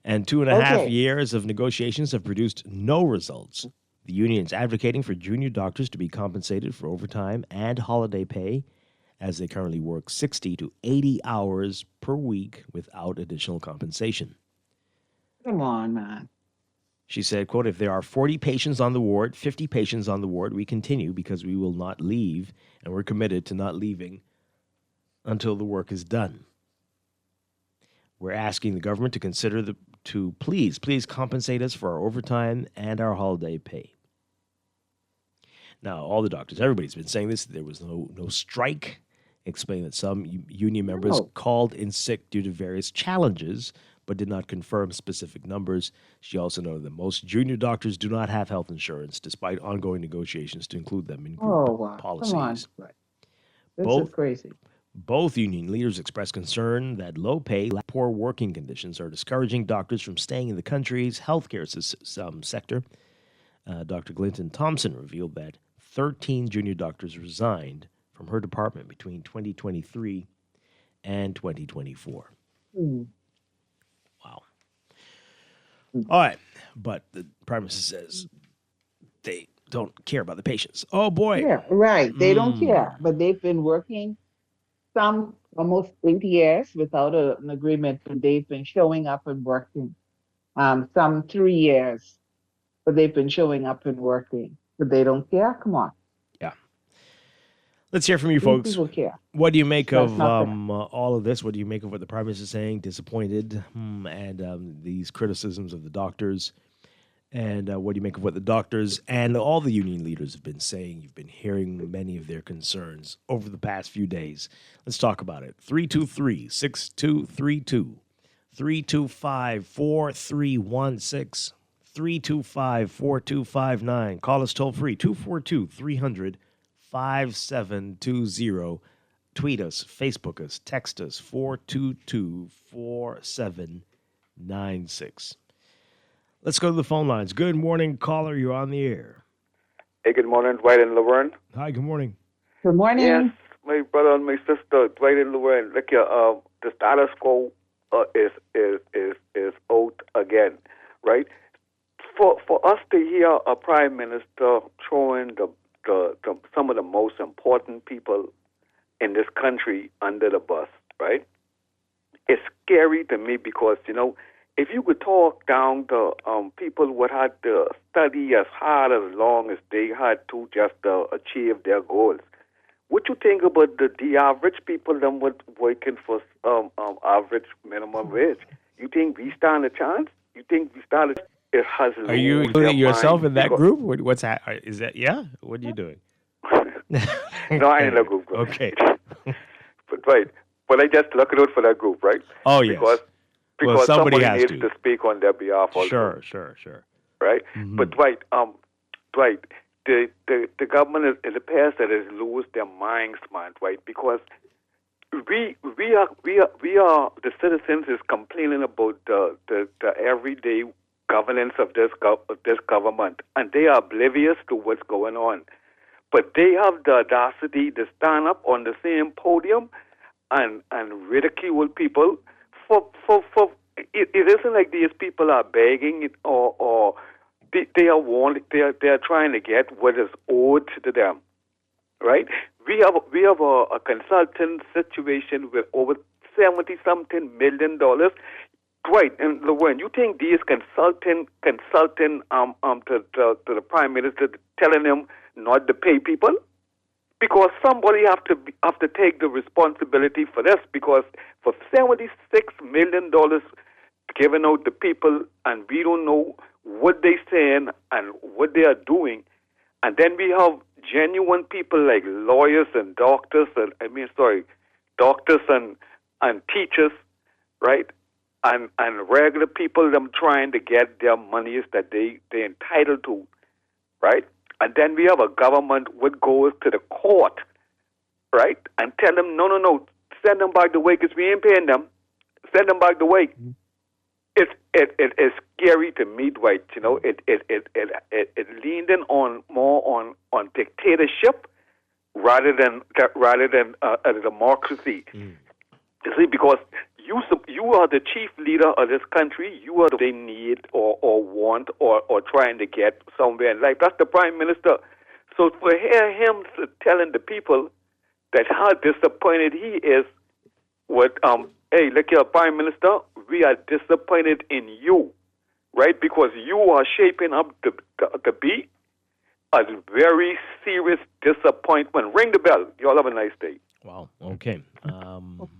And 2.5 years of negotiations have produced no results. The union is advocating for junior doctors to be compensated for overtime and holiday pay, as they currently work 60 to 80 hours per week without additional compensation. Come on, man. She said, quote, if there are 40 patients on the ward, 50 patients on the ward, we continue because we will not leave, and we're committed to not leaving until the work is done. We're asking the government to consider to please compensate us for our overtime and our holiday pay. Now, all the doctors, everybody's been saying this. There was no strike. Explained that some union members called in sick due to various challenges, but did not confirm specific numbers. She also noted that most junior doctors do not have health insurance, despite ongoing negotiations to include them in group policies. Come on. This is crazy. Both union leaders expressed concern that low pay, poor working conditions are discouraging doctors from staying in the country's healthcare sector. Dr. Glinton Thompson revealed that 13 junior doctors resigned from her department between 2023 and 2024. Wow. All right. But the Prime Minister says they don't care about the patients. Oh, boy. Yeah, right. They don't care. But they've been working some almost 8 years without an agreement, and they've been showing up and working. Some 3 years, but they've been showing up and working. But they don't care? Come on. Yeah. Let's hear from you, These folks. people care. What do you make That's of not fair. all of this? What do you make of what the Prime Minister is saying? Disappointed, and these criticisms of the doctors. And what do you make of what the doctors and all the union leaders have been saying? You've been hearing many of their concerns over the past few days. Let's talk about it. 323-6232, 325-4316, 325-4259. Call us toll free, 242-300-5720. Tweet us, Facebook us, text us, 422-4796. Let's go to the phone lines. Good morning, caller. You're on the air. Hey, good morning, Dwight and Laverne. Hi, good morning. Good morning. Yes, my brother and my sister, Dwight and Laverne. Look here, the status quo is out again, right? For us to hear a prime minister throwing some of the most important people in this country under the bus, right? It's scary to me because, if you could talk down to people who had to study as hard as long as they had to just achieve their goals, what you think about the average people that were working for average minimum wage? You think we stand a chance? You think we stand a chance? It has. Are you including yourself in that group? What's that? Is that, yeah? What are you doing? No, I ain't in that group. Okay. But right. But I just looking out for that group, right? Oh, yes. Because somebody needs has to speak on their behalf also. Sure. Right? Mm-hmm. But Dwight, the government is, in the past that has lost their minds, man, right? Because we are the citizens is complaining about the everyday governance of this government, and they are oblivious to what's going on. But they have the audacity to stand up on the same podium and ridicule people for it isn't like these people are begging or they are trying to get what is owed to them, right? We have a consultant situation with over $70-something million. Dwight and Laverne, you think these consulting to the prime minister telling him not to pay people? Because somebody have to take the responsibility for this. Because for $76 million given out to people, and we don't know what they're saying and what they are doing, and then we have genuine people like lawyers and doctors, doctors and teachers, right? And regular people them trying to get their monies that they're entitled to, right? And then we have a government which goes to the court, right? And tell them, no, send them back the way because we ain't paying them. Send them back the way. Mm-hmm. It is scary to me, Dwight. It leaned in more on dictatorship rather than a democracy. Mm. You see, because you are the chief leader of this country. You are the they need or want or trying to get somewhere in life. That's the prime minister. So to hear him telling the people that how disappointed he is with, hey, look here, prime minister, we are disappointed in you, right? Because you are shaping up to be a very serious disappointment. Ring the bell. You all have a nice day. Wow. Okay.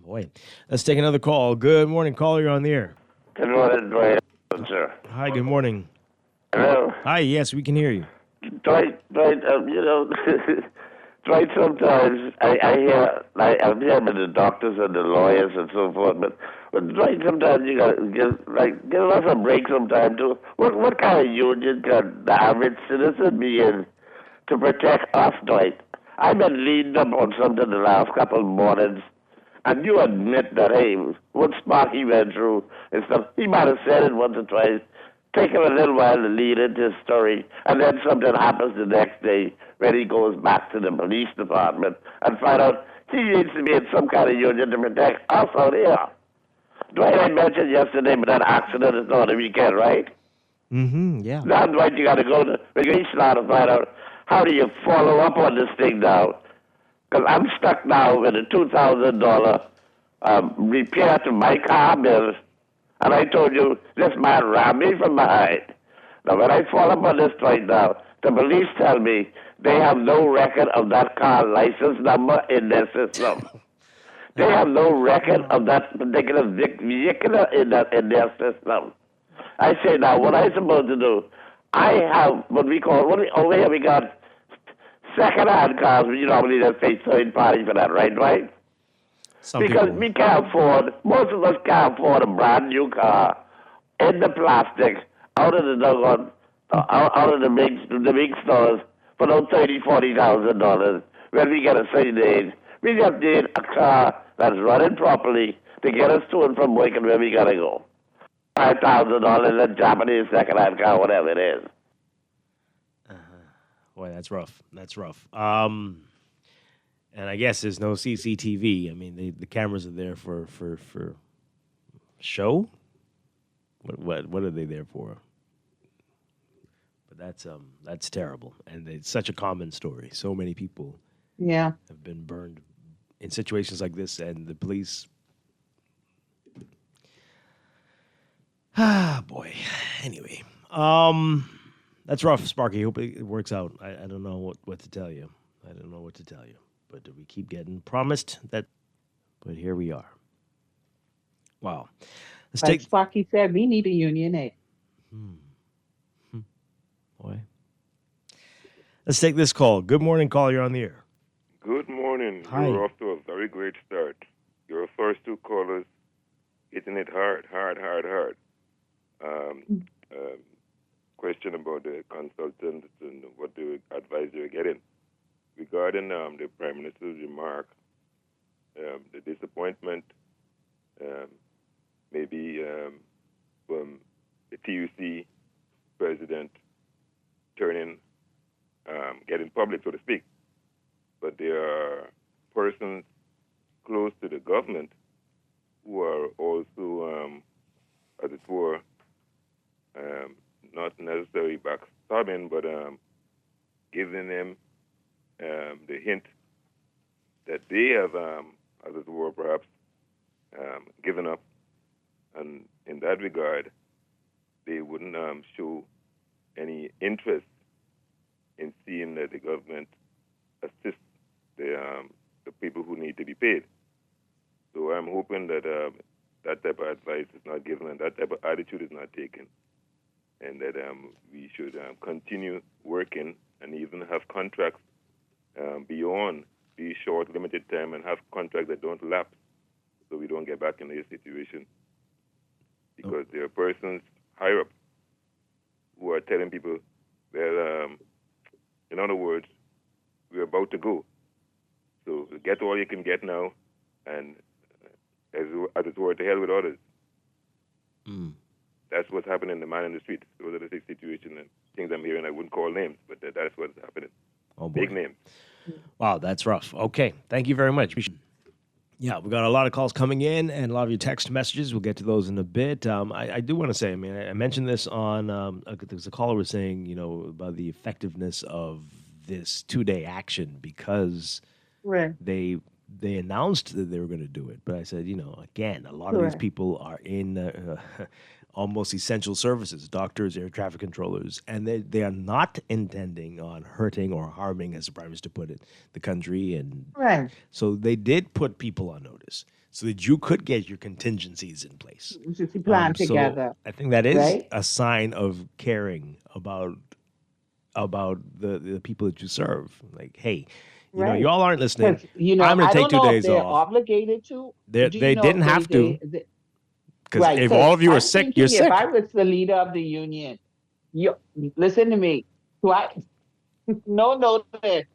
Boy, let's take another call. Good morning, caller. You're on the air. Good morning, Dwight, sir. Hi. Good morning. Hello. Hi. Yes, we can hear you. Dwight. Dwight. Sometimes I'm here with the doctors and the lawyers and so forth, but Dwight, sometimes you gotta give us a break sometime too. What kind of union can the average citizen be in to protect us, Dwight? I've been leading up on something the last couple of mornings, and you admit that, hey, what spot he went through and stuff, he might have said it once or twice. Take him a little while to lead into his story, and then something happens the next day when he goes back to the police department and find out he needs to be in some kind of union to protect us out here. Dwight, I mentioned yesterday about that accident is on the weekend, right? Mm-hmm, yeah. Now, Dwight, you got to go to Strachan to find out how do you follow up on this thing now? Because I'm stuck now with a $2,000 repair to my car bill. And I told you, this man rammed me from behind. Now, when I follow up on this right now, The police tell me they have no record of that car license number in their system. They have no record of that particular vehicle in their system. I say, now, what am I supposed to do? I have what we call, over here we got second-hand cars, but you normally just pay third party for that, right, Dwight? Because we can't afford, most of us can't afford a brand new car in the plastic out of the doggone, out of the big stores for those $30,000-$40,000 when we get a certain age. We just need a car that's running properly to get us to and from work and where we gotta go. $5,000 a Japanese second-hand car, whatever it is. Boy, that's rough. That's rough. And I guess there's no CCTV. I mean, the cameras are there for show. What are they there for? But that's terrible, and it's such a common story. So many people have been burned in situations like this, and the police. Ah, boy. Anyway, that's rough, Sparky. Hope it works out. I don't know what to tell you. I don't know what to tell you. But we keep getting promised that. But here we are. Wow. Like Sparky said, we need a union aid. Boy. Let's take this call. Good morning, call. You're on the air. Good morning. Hi. You're off to a very great start. Your first two callers hitting it hard. Question about the consultants and what the advice you're getting. Regarding the Prime Minister's remark, the disappointment maybe from the TUC president turning, getting public, so to speak. But there are persons close to the government who are also, as it were, not necessarily backstabbing, but giving them the hint that they have, as it were, perhaps given up. And in that regard, they wouldn't show any interest in seeing that the government assists the people who need to be paid. So I'm hoping that that type of advice is not given and that type of attitude is not taken, and that we should continue working and even have contracts beyond the short, limited time, and have contracts that don't lapse, so we don't get back in this situation. Because there are persons higher up who are telling people, well, in other words, we're about to go. So get all you can get now, and as it were, to hell with others. That's what's happening in the man in the street. Those are the situations and things I'm hearing. I wouldn't call names, but that's what's happening. Oh, boy. Big names. Wow, that's rough. Okay, thank you very much. Yeah, we got a lot of calls coming in and a lot of your text messages. We'll get to those in a bit. I do want to say, I mean, I mentioned this on, there's a caller was saying, you know, about the effectiveness of this 2-day action because they announced that they were going to do it. But I said, you know, again, a lot of these people are in almost essential services, doctors, air traffic controllers, and they are not intending on hurting or harming, as the Prime Minister put it, the country. And so they did put people on notice so that you could get your contingencies in place. Plan together. I think that is a sign of caring about the people that you serve. Like, hey, you know, you all aren't listening. You know, I'm going to take 2 days they're off. Obligated to. They didn't have to. Because if all of you are sick, you're sick. If I was the leader of the union, listen to me. No notice.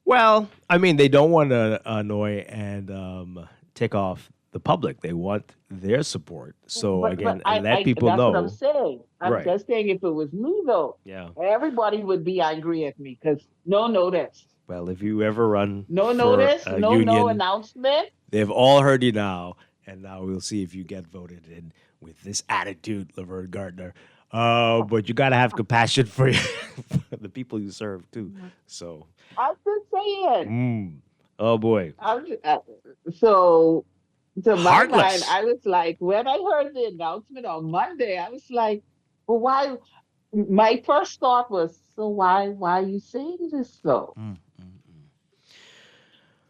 Well, I mean, they don't want to annoy and tick off the public. They want their support. So, let people know. That's what I'm saying. I'm just saying if it was me, though, everybody would be angry at me because no notice. Well, if you ever run no notice, no union, announcement. They've all heard you now. And now we'll see if you get voted in with this attitude, Laverne Gardner. But you got to have compassion for the people you serve, too. So I'm just saying. Oh, boy. So, to my mind, I was like, when I heard the announcement on Monday, I was like, well, why? My first thought was, so why are you saying this though?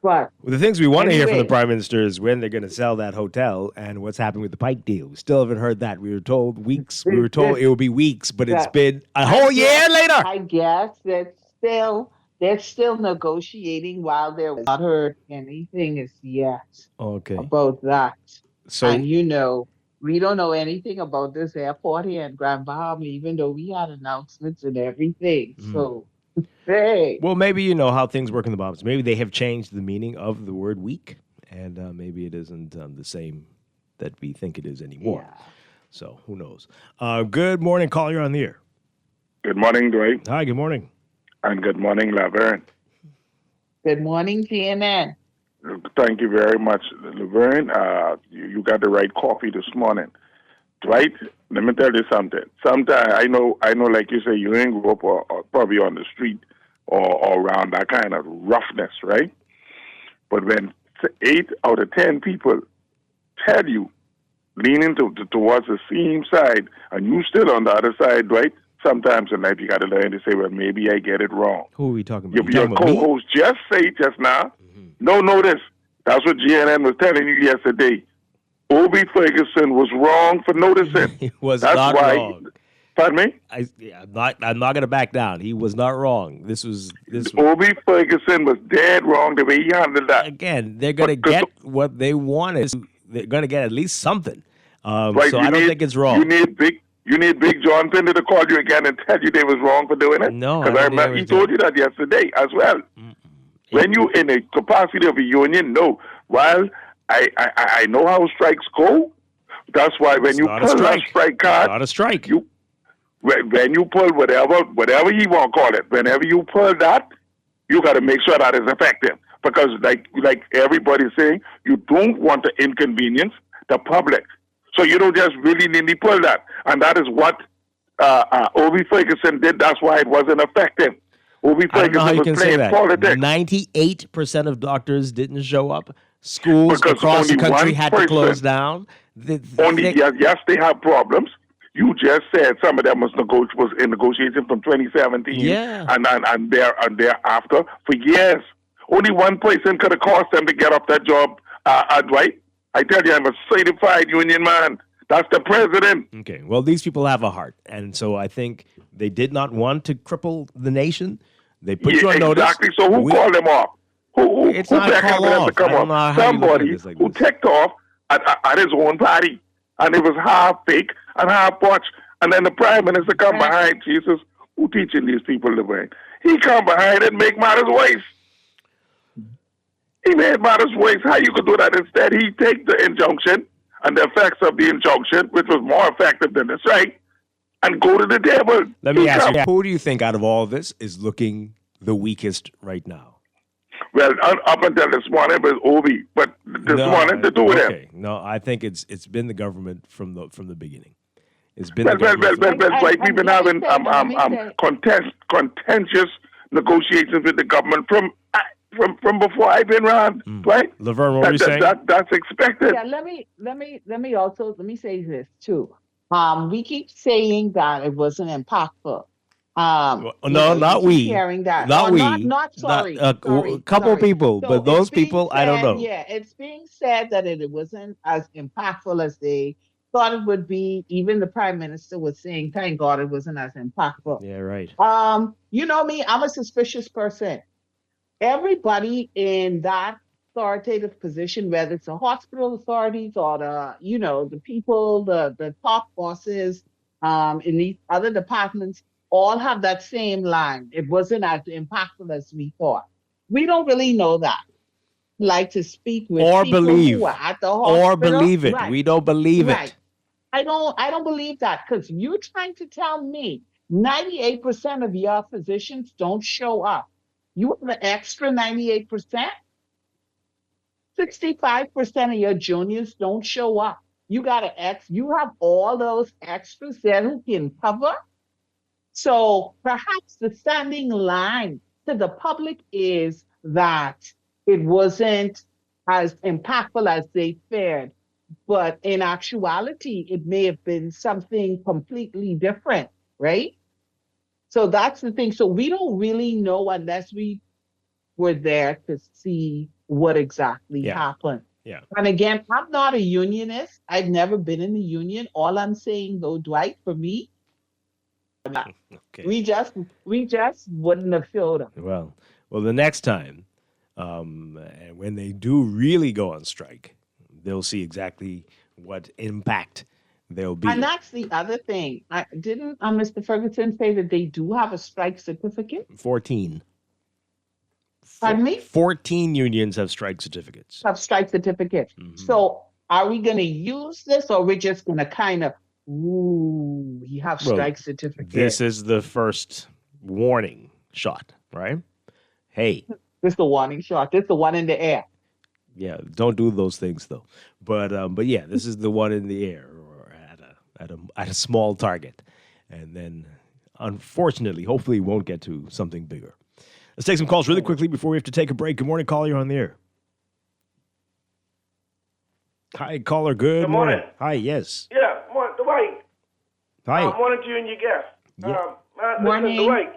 But Well, the things we want to hear from the anyway, prime minister is when they're going to sell that hotel and what's happening with the Pike deal. We still haven't heard that. We were told weeks. We were told it would be weeks, but it's that been a whole year later. I guess that they're still negotiating while they're not heard anything as yet Okay. about that. So And we don't know anything about this airport here in Grand Bahama, even though we had announcements and everything. So hey. well, maybe you know how things work in the Bahamas. Maybe they have changed the meaning of the word week, and maybe it isn't the same that we think it is anymore. Yeah. So who knows? Good morning, caller. You're on the air. Good morning, Dwight. Hi, good morning. And good morning, Laverne. Good morning, GNN. Thank you very much, Laverne. You got the right coffee this morning. Dwight, let me tell you something. Sometimes I know, like you say, you ain't grow up or probably on the street or around that kind of roughness, right? But when 8 out of 10 people tell you, leaning towards the same side, and you still on the other side, Dwight, sometimes in life you got to learn to say, well, maybe I get it wrong. Who are we talking about? Your co-host just now, no, notice. That's what GNN was telling you yesterday. Obie Ferguson was wrong for noticing. He was That's not why, wrong. Pardon me? I'm not going to back down. He was not wrong. This was Obie Ferguson was dead wrong the way he handled that. Again, they're going to get what they wanted. They're going to get at least something. Right, so I don't think it's wrong. You need Big John Pinder to call you again and tell you they was wrong for doing it. No, because I remember he told you that yesterday as well. When you in a capacity of a union, no. While I know how strikes go, that's why when you pull that strike card, not a strike. When you pull whatever you want to call it, whenever you pull that, you got to make sure that is effective. Because like everybody's saying, you don't want to inconvenience the public. So you don't just really nearly pull that. And that is what Obie Ferguson did. That's why it wasn't effective. Obie Ferguson was playing politics. 98% of doctors didn't show up. Schools across the country had to close down. Yes, they have problems. You just said some of them was in negotiation from 2017 and thereafter for years. Only one person could have caused them to get off that job, Dwight. I tell you, I'm a certified union man. That's the president. Okay, well, these people have a heart. And so I think they did not want to cripple the nation. They put you on notice. Exactly. So who called them off? Who beckoned them to come off? Somebody who ticked off at his own party. And it was half fake and half botch. And then the prime minister come behind. Jesus, who teaching these people the way? He come behind and make matters worse. He made matters worse. How you could do that? Instead, he take the injunction and the effects of the injunction, which was more effective than the strike, and go to the table. Let me ask you, who do you think out of all this is looking the weakest right now? Well, up until this morning, it was Obie, but this morning, the two of them. No, I think it's been the government from the beginning. It's been we've been having contentious negotiations with the government from before I've been around, right? Laverne, what were you saying? That's expected. Yeah, let me say this too. We keep saying that it wasn't impactful. No, not we. That. Not we. Sorry. A couple people, So but those people, said, I don't know. Yeah, it's being said that it wasn't as impactful as they thought it would be. Even the prime minister was saying, "Thank God it wasn't as impactful." Yeah, right. You know me, I'm a suspicious person. Everybody in that authoritative position, whether it's the hospital authorities or the people, the top bosses in these other departments, all have that same line. It wasn't as impactful as we thought. We don't really know that. Like to speak with or people believe who are at the hospital. Or believe it. Right. We don't believe it. I don't believe that, because you're trying to tell me 98% of your physicians don't show up. You have an extra 98%? 65% of your juniors don't show up. You have all those extras there who can cover. So perhaps the standing line to the public is that it wasn't as impactful as they feared. But in actuality, it may have been something completely different, right? So that's the thing. So we don't really know unless we were there to see what exactly happened. Yeah. And again, I'm not a unionist. I've never been in the union. All I'm saying though, Dwight, for me, Okay. we just wouldn't have showed up. Well, the next time, and when they do really go on strike, they'll see exactly what impact there'll be. And that's the other thing. Didn't Mr. Ferguson say that they do have a strike certificate? 14. Pardon me? 14 unions have strike certificates. Have strike certificates. So are we going to use this, or we're just going to kind of, we have strike certificates? This is the first warning shot, right? Hey. This is the warning shot. This is the one in the air. Yeah, don't do those things though. But yeah, this is the one in the air or at a small target, and then unfortunately, hopefully, it won't get to something bigger. Let's take some calls really quickly before we have to take a break. Good morning, caller. You're on the air. Hi, caller. Good morning. Hi, yes. Yeah, Dwight. Hi. Morning to you and your guest. Yeah. Morning. Listen, Dwight,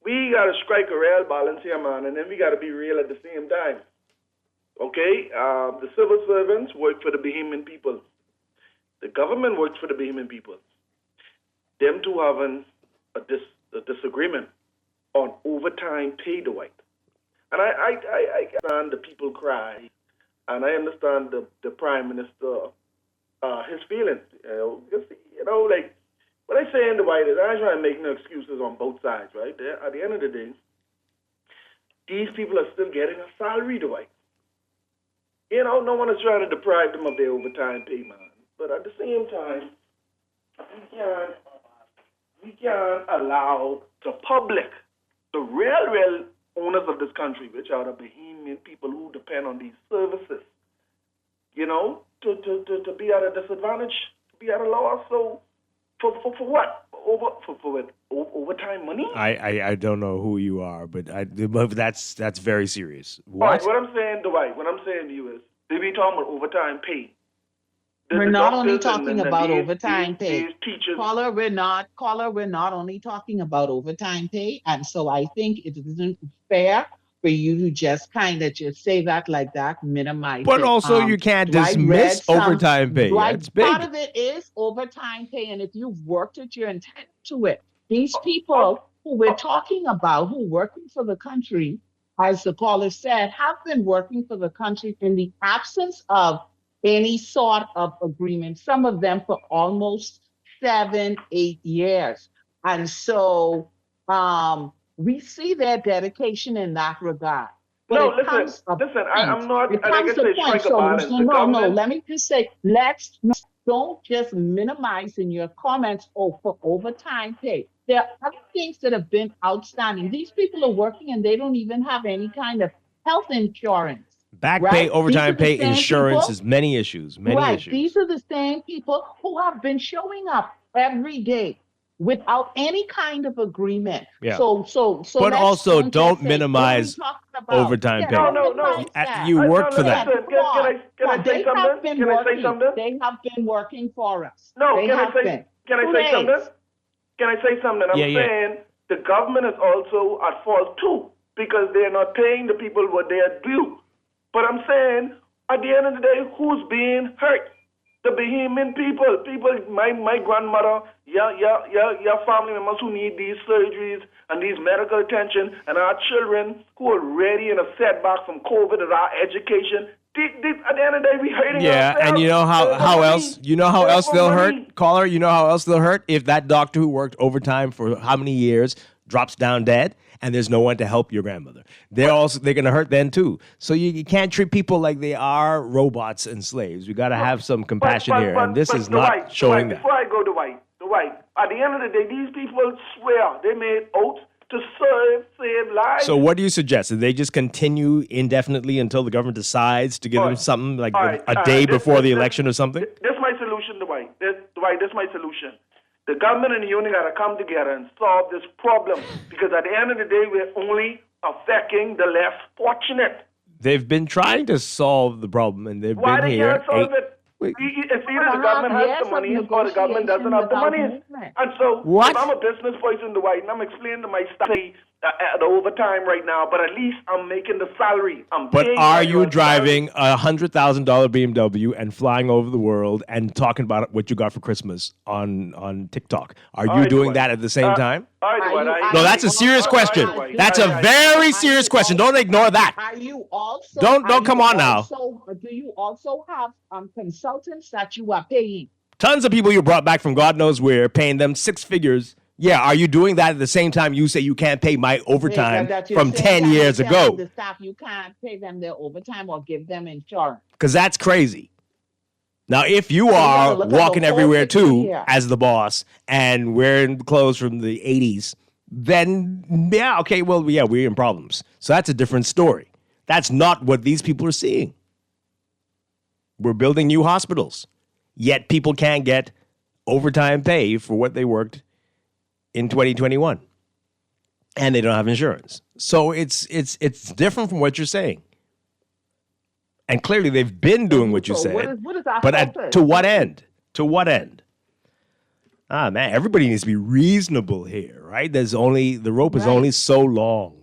we got to strike a real balance here, man, and then we got to be real at the same time. Okay? The civil servants work for the Bahamian people. The government works for the Bahamian people. Them two having a disagreement on overtime pay, Dwight. And I understand the people cry, and I understand the Prime Minister, his feelings. Like, what I say in Dwight is I try to make no excuses on both sides, right? At the end of the day, these people are still getting a salary, Dwight. No one is trying to deprive them of their overtime pay, man. But at the same time, we can't allow the public, the real owners of this country, which are the Bahamian people who depend on these services, to be at a disadvantage, to be at a loss. So for what? For overtime money? I don't know who you are, but that's very serious. What? All right, what I'm saying, Dwight, what I'm saying to you is, they be talking about overtime pay. We're not only talking about overtime pay. Caller, we're not only talking about overtime pay. And so I think it isn't fair for you to just kind of just say that like that, minimize But it. also you can't dismiss overtime pay. It's big. Part of it is overtime pay. And if you've worked it, you're entitled to it. These people who we're talking about, who are working for the country, as the caller said, have been working for the country in the absence of any sort of agreement, some of them for almost 7-8 years. And so we see their dedication in that regard. But no, listen, I'm not, like I say, strike a balance. No, let me just say, don't just minimize in your comments for overtime pay. There are other things that have been outstanding. These people are working and they don't even have any kind of health insurance. Back pay, overtime pay, insurance is many issues. These are the same people who have been showing up every day without any kind of agreement. Yeah. So but also don't minimize overtime pay. No. You worked for that. Can I say something? Can I say something? They have been working for us. No, can I say something? Can I say something? I'm saying the government is also at fault too, because they're not paying the people what they are due. But I'm saying, at the end of the day, who's being hurt? The Bahamian people. My grandmother, your family members who need these surgeries and these medical attention, and our children who are already in a setback from COVID and our education. At the end of the day, we hurting ourselves. Yeah, and you know how else? You know how else they'll hurt, caller? You know how else they'll hurt? If that doctor who worked overtime for how many years drops down dead, and there's no one to help your grandmother. They're going to hurt then too. So you can't treat people like they are robots and slaves. We got to have some compassion here, and this is not showing that. Before I go to Dwight, at the end of the day, these people swear they made oaths to save lives. So what do you suggest? That they just continue indefinitely until the government decides to give them something like a day before the election or something? This is my solution, Dwight. This is my solution. The government and the union got to come together and solve this problem, because at the end of the day, we're only affecting the less fortunate. They've been trying to solve the problem, and they've Why been they here. can't solve it? It's either the government has the money or the government doesn't have the money. And so, if I'm a business person, Dwight, and I'm explaining to my staff the overtime right now, but at least I'm making the salary. But are you driving a $100,000 BMW and flying over the world and talking about what you got for Christmas on TikTok? Are you doing that at the same time? No, that's a serious question. That's a very serious question. Don't ignore that. Are you also? Don't come on now. Do you also have consultants that you are paying? Tons of people you brought back from God knows where, paying them six figures. Yeah, are you doing that at the same time you say you can't pay my overtime from 10 years ago? The staff, you can't pay them their overtime or give them insurance. Because that's crazy. Now, if you are walking everywhere too as the boss and wearing clothes from the 80s, then yeah, okay, well, yeah, we're in problems. So that's a different story. That's not what these people are seeing. We're building new hospitals, yet people can't get overtime pay for what they worked in 2021, and they don't have insurance. So it's different from what you're saying. And clearly they've been doing what you said. But to what end? To what end? Ah, man, everybody needs to be reasonable here, right? The rope is only so long.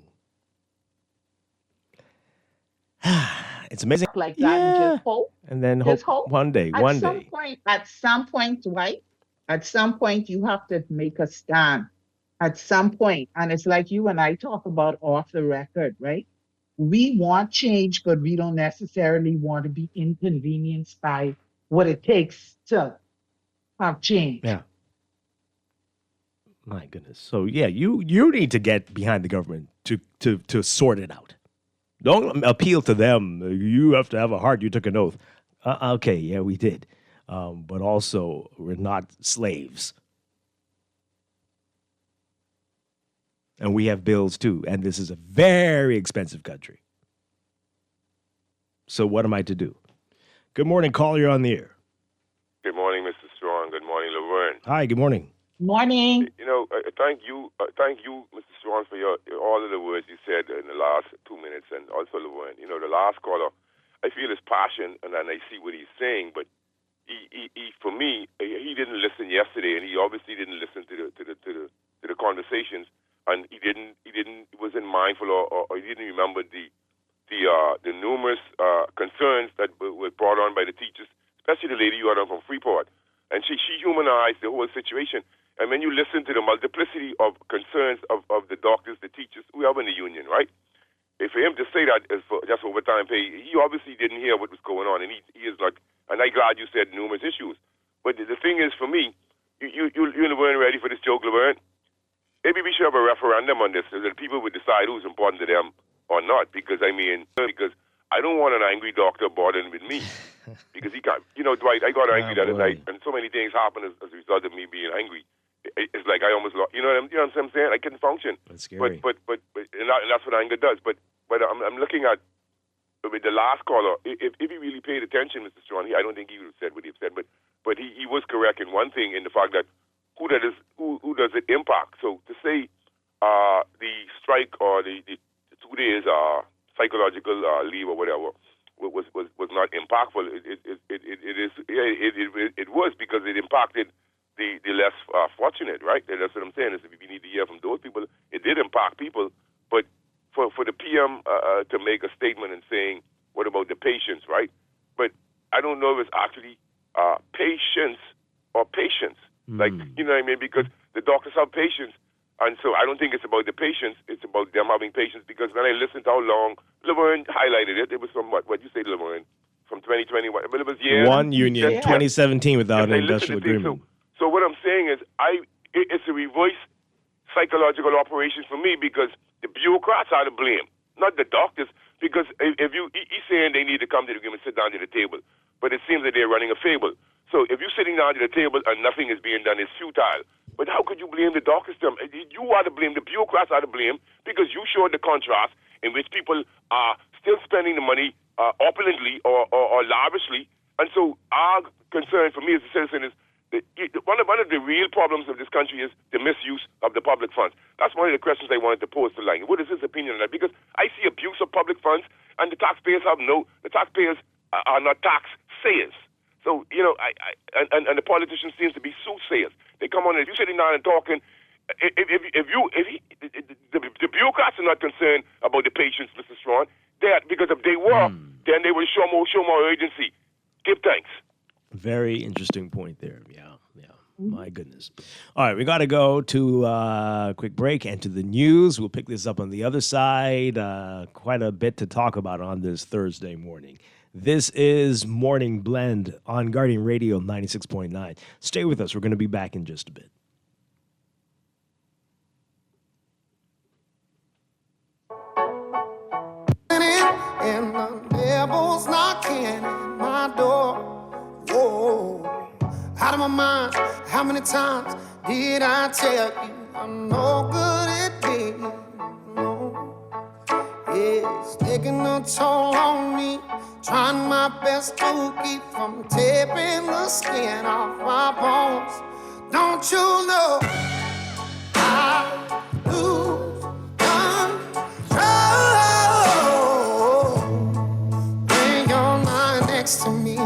It's amazing. Like that and just hope. And then hope one day. At some point, Dwight, at some point, you have to make a stand. At some point, and it's like you and I talk about off the record, right? We want change, but we don't necessarily want to be inconvenienced by what it takes to have change. Yeah. My goodness. So yeah, you need to get behind the government to sort it out. Don't appeal to them. You have to have a heart. You took an oath. Okay, yeah, we did. But also, we're not slaves. And we have bills too. And this is a very expensive country. So what am I to do? Good morning, caller. You're on the air. Good morning, Mr. Strong. Good morning, Laverne. Hi, good morning. Morning. You know, thank you, Mr. Strong, for all of the words you said in the last 2 minutes, and also Laverne. You know, the last caller, I feel his passion, and then I see what he's saying, but he for me, he didn't listen yesterday, and he obviously didn't listen to the conversations, and he wasn't mindful, or he didn't remember the numerous concerns that were brought on by the teachers, especially the lady you had on from Freeport, and she humanized the whole situation. And when you listen to the multiplicity of concerns of the doctors, the teachers, we are in the union, right? For him to say that is for just overtime pay, he obviously didn't hear what was going on, and he is like, and I'm glad you said numerous issues. But the thing is, for me, you weren't ready for this joke, Laverne. Maybe we should have a referendum on this so that people would decide who's important to them or not. Because I don't want an angry doctor bothering with me. Because he can't, Dwight, I got angry the other night, and so many things happened as a result of me being angry. It's like I almost lost, you know what I'm saying? I couldn't function. That's scary. But and that's what anger does. But I'm looking at with the last caller. If he really paid attention, Mr. Strong, I don't think he would have said what he said. But he was correct in one thing, in the fact that who does it impact? So to say the strike or the 2 days psychological leave or whatever was not impactful. It was, because it impacted the less fortunate, right? And that's what I'm saying, is we need to hear from those people. It did impact people, but for the PM to make a statement and saying, what about the patients, right? But I don't know if it's actually patience or patience. Like, you know what I mean? Because the doctors have patience, and so I don't think it's about the patients, it's about them having patience, because when I listened to how long Laverne highlighted it was from what you say, Laverne, from 2020, but it was one union, 2017 without an industrial agreement. So what I'm saying is, it's a reverse psychological operation for me, because the bureaucrats are to blame, not the doctors. Because he's saying they need to come to the agreement, sit down to the table, but it seems that they're running a fable. So if you're sitting down to the table and nothing is being done, it's futile. But how could you blame the doctors? You are to blame. The bureaucrats are to blame, because you showed the contrast in which people are still spending the money opulently or lavishly. And so our concern for me as a citizen is one of the real problems of this country is the misuse of the public funds. That's one of the questions I wanted to pose to Lang. What is his opinion on that? Because I see abuse of public funds, and the taxpayers are not tax sayers. So you and the politician seems to be soothsayers. They come on, if you're sitting down and talking, the bureaucrats are not concerned about the patients, Mr. Strachan. Because if they were, then they would show more urgency. Give thanks. Very interesting point there. Yeah. My goodness. All right, we got to go to a quick break and to the news. We'll pick this up on the other side. Quite a bit to talk about on this Thursday morning. This is Morning Blend on Guardian Radio 96.9. Stay with us. We're going to be back in just a bit. And the devil's knocking at my door. Whoa, out of my mind. How many times did I tell you I'm no good at being alone? It's taking a toll on me, trying my best to keep from tearing the skin off my bones. Don't you know I lose control when you're lying next to me?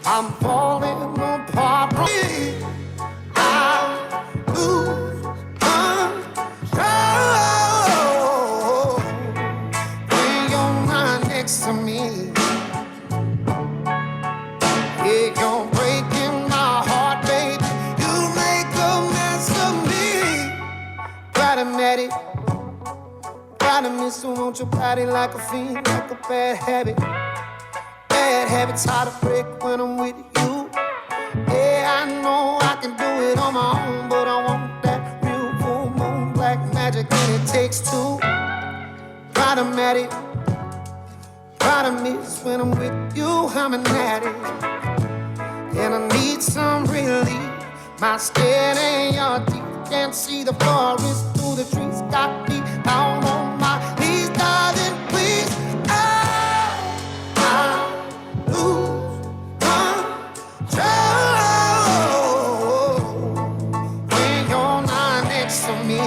I'm falling apart. I lose control when you're not next to me. Yeah, you're breaking my heart, baby. You make a mess of me. Problematic. Problem is, want your body like a fiend, like a bad habit. Bad habits hard to break when I'm with you. Yeah, I know I can do it on my own, but I want that real full moon black magic, and it takes two. Problematic. Problem is when I'm with you, I'm an addict, and I need some relief. My skin and your teeth can't see the forest through the trees. Got me down on my knees, darling, please. Lose control when you're not next to me.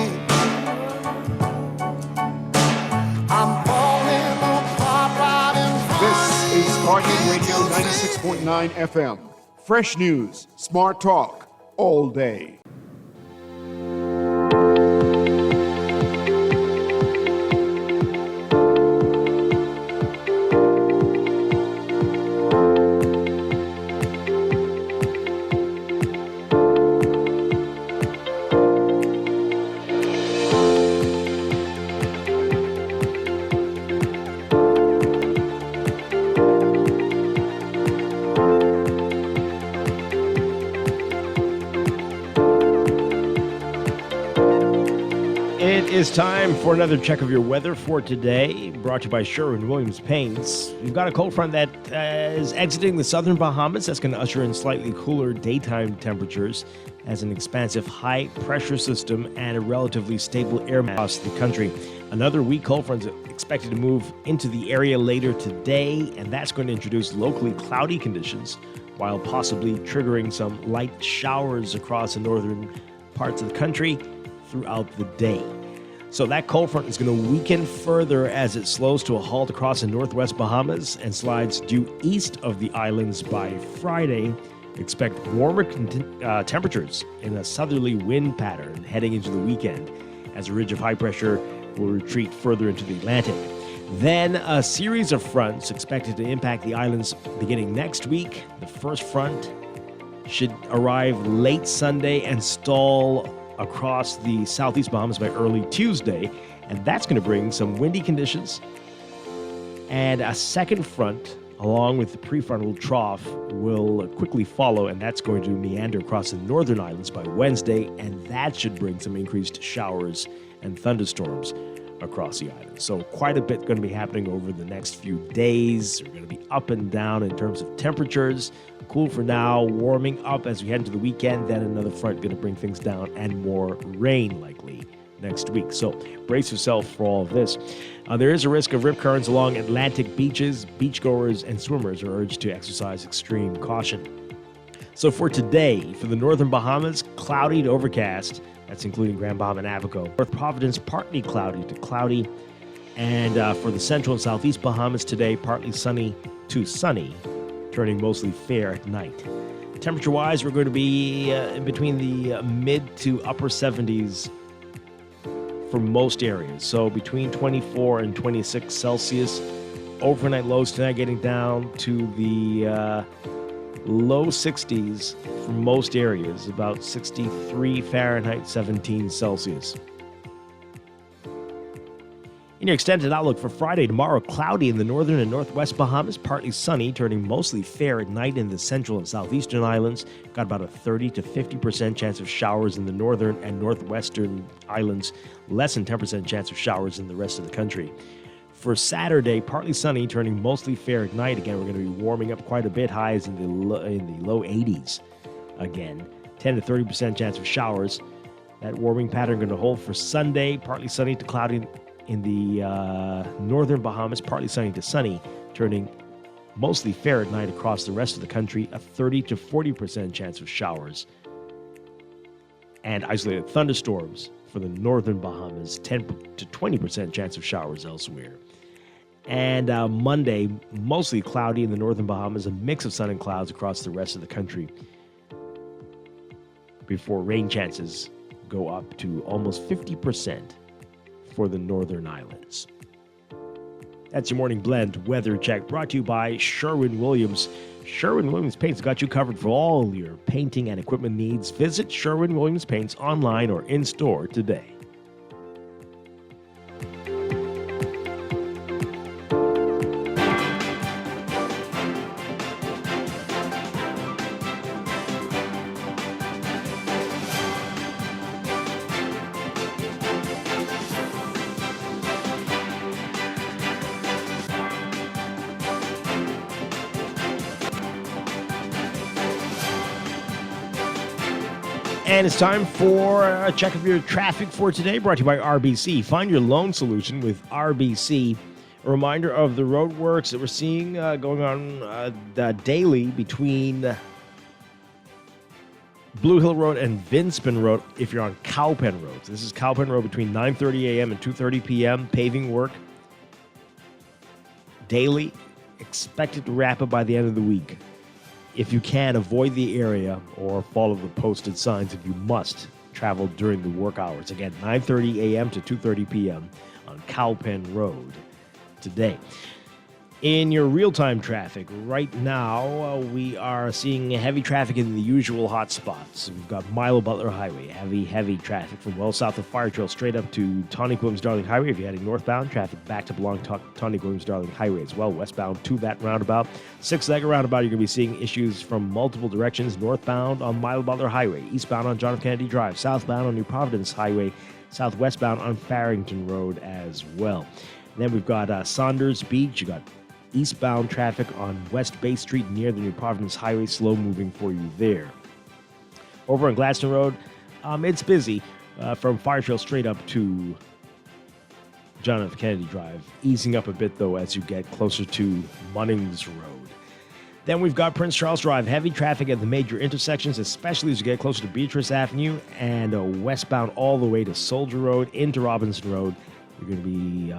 I'm falling apart right in front of you. This is Guardian Radio 96.9 FM. Fresh news, smart talk, all day. It's time for another check of your weather for today, brought to you by Sherwin-Williams Paints. We've got a cold front that is exiting the southern Bahamas. That's going to usher in slightly cooler daytime temperatures as an expansive high-pressure system and a relatively stable air mass across the country. Another weak cold front is expected to move into the area later today, and that's going to introduce locally cloudy conditions while possibly triggering some light showers across the northern parts of the country throughout the day. So that cold front is going to weaken further as it slows to a halt across the northwest Bahamas and slides due east of the islands by Friday. Expect warmer temperatures in a southerly wind pattern heading into the weekend as a ridge of high pressure will retreat further into the Atlantic. Then a series of fronts expected to impact the islands beginning next week. The first front should arrive late Sunday and stall across the southeast Bahamas by early Tuesday, and that's going to bring some windy conditions. And a second front, along with the prefrontal trough, will quickly follow, and that's going to meander across the northern islands by Wednesday, and that should bring some increased showers and thunderstorms across the island. So quite a bit going to be happening over the next few days. We're going to be up and down in terms of temperatures. Cool for now, warming up as we head into the weekend. Then another front going to bring things down and more rain likely next week. So brace yourself for all of this. There is a risk of rip currents along Atlantic beaches. Beachgoers and swimmers are urged to exercise extreme caution. So for today, for the northern Bahamas, cloudy to overcast. That's including Grand Bahama and Abaco. North Providence, partly cloudy to cloudy. And for the central and southeast Bahamas today, partly sunny to sunny, turning mostly fair at night. Temperature-wise, we're going to be in between the mid to upper 70s for most areas. So between 24 and 26 Celsius. Overnight lows tonight getting down to the low 60s for most areas, about 63 Fahrenheit, 17 Celsius. In your extended outlook for Friday, tomorrow, cloudy in the northern and northwest Bahamas, partly sunny, turning mostly fair at night in the central and southeastern islands. Got about a 30 to 50% chance of showers in the northern and northwestern islands, less than 10% chance of showers in the rest of the country. For Saturday, partly sunny, turning mostly fair at night. Again, we're going to be warming up quite a bit, highs in the low 80s again. 10 to 30% chance of showers. That warming pattern going to hold for Sunday, partly sunny to cloudy in the northern Bahamas, partly sunny to sunny, turning mostly fair at night across the rest of the country, a 30 to 40% chance of showers. And isolated thunderstorms for the northern Bahamas, 10 to 20% chance of showers elsewhere. And Monday, mostly cloudy in the northern Bahamas, a mix of sun and clouds across the rest of the country, before rain chances go up to almost 50% for the northern islands. That's your morning blend weather check, brought to you by Sherwin-Williams. Sherwin-Williams Paints got you covered for all your painting and equipment needs. Visit Sherwin-Williams Paints online or in-store today. And it's time for a check of your traffic for today, brought to you by RBC. Find your loan solution with RBC. A reminder of the roadworks that we're seeing going on daily between Blue Hill Road and Vinspen Road if you're on Cowpen Road. So this is Cowpen Road between 9:30 a.m. and 2:30 p.m. Paving work daily, expected to wrap up by the end of the week. If you can, avoid the area or follow the posted signs if you must travel during the work hours. Again, 9:30 a.m. to 2:30 p.m. on Cowpen Road today. In your real-time traffic, right now, we are seeing heavy traffic in the usual hot spots. We've got Milo Butler Highway, heavy traffic from well south of Fire Trail straight up to Tawny Williams Darling Highway. If you're heading northbound, traffic backed up along Tawny Williams Darling Highway as well, westbound to that roundabout. Six-legger roundabout, you're going to be seeing issues from multiple directions. Northbound on Milo Butler Highway, eastbound on John F. Kennedy Drive, southbound on New Providence Highway, southwestbound on Farrington Road as well. Then we've got Saunders Beach. You got eastbound traffic on West Bay Street near the New Providence Highway, slow moving for you there. Over on Gladstone Road, it's busy from Fire Trail straight up to John F. Kennedy Drive, easing up a bit though as you get closer to Munnings Road. Then we've got Prince Charles Drive, heavy traffic at the major intersections, especially as you get closer to Beatrice Avenue and westbound all the way to Soldier Road into Robinson Road. You're going to be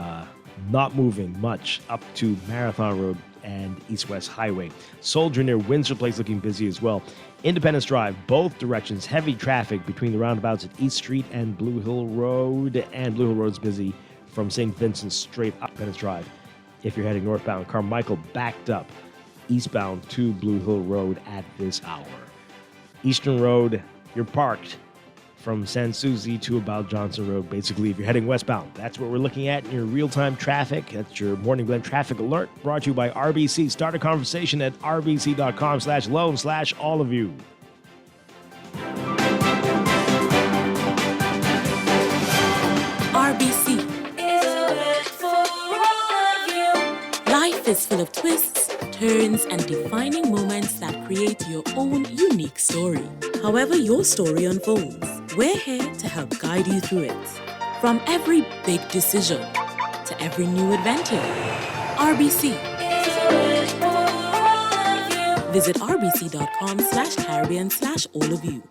not moving much up to Marathon Road and East-West Highway. Soldier near Windsor Place looking busy as well. Independence Drive, both directions, heavy traffic between the roundabouts at East Street and Blue Hill Road. And Blue Hill Road's busy from St. Vincent straight up Independence Drive. If you're heading northbound, Carmichael backed up eastbound to Blue Hill Road at this hour. Eastern Road, you're parked from Sans Souci to about Johnson Road. Basically, if you're heading westbound, that's what we're looking at in your real-time traffic. That's your Morning Blend Traffic Alert, brought to you by RBC. Start a conversation at rbc.com/loan/all of you. RBC. Life is full of twists, turns, and defining moments that create your own unique story. However your story unfolds, we're here to help guide you through it. From every big decision to every new adventure, RBC. Visit rbc.com/Caribbean/all of you.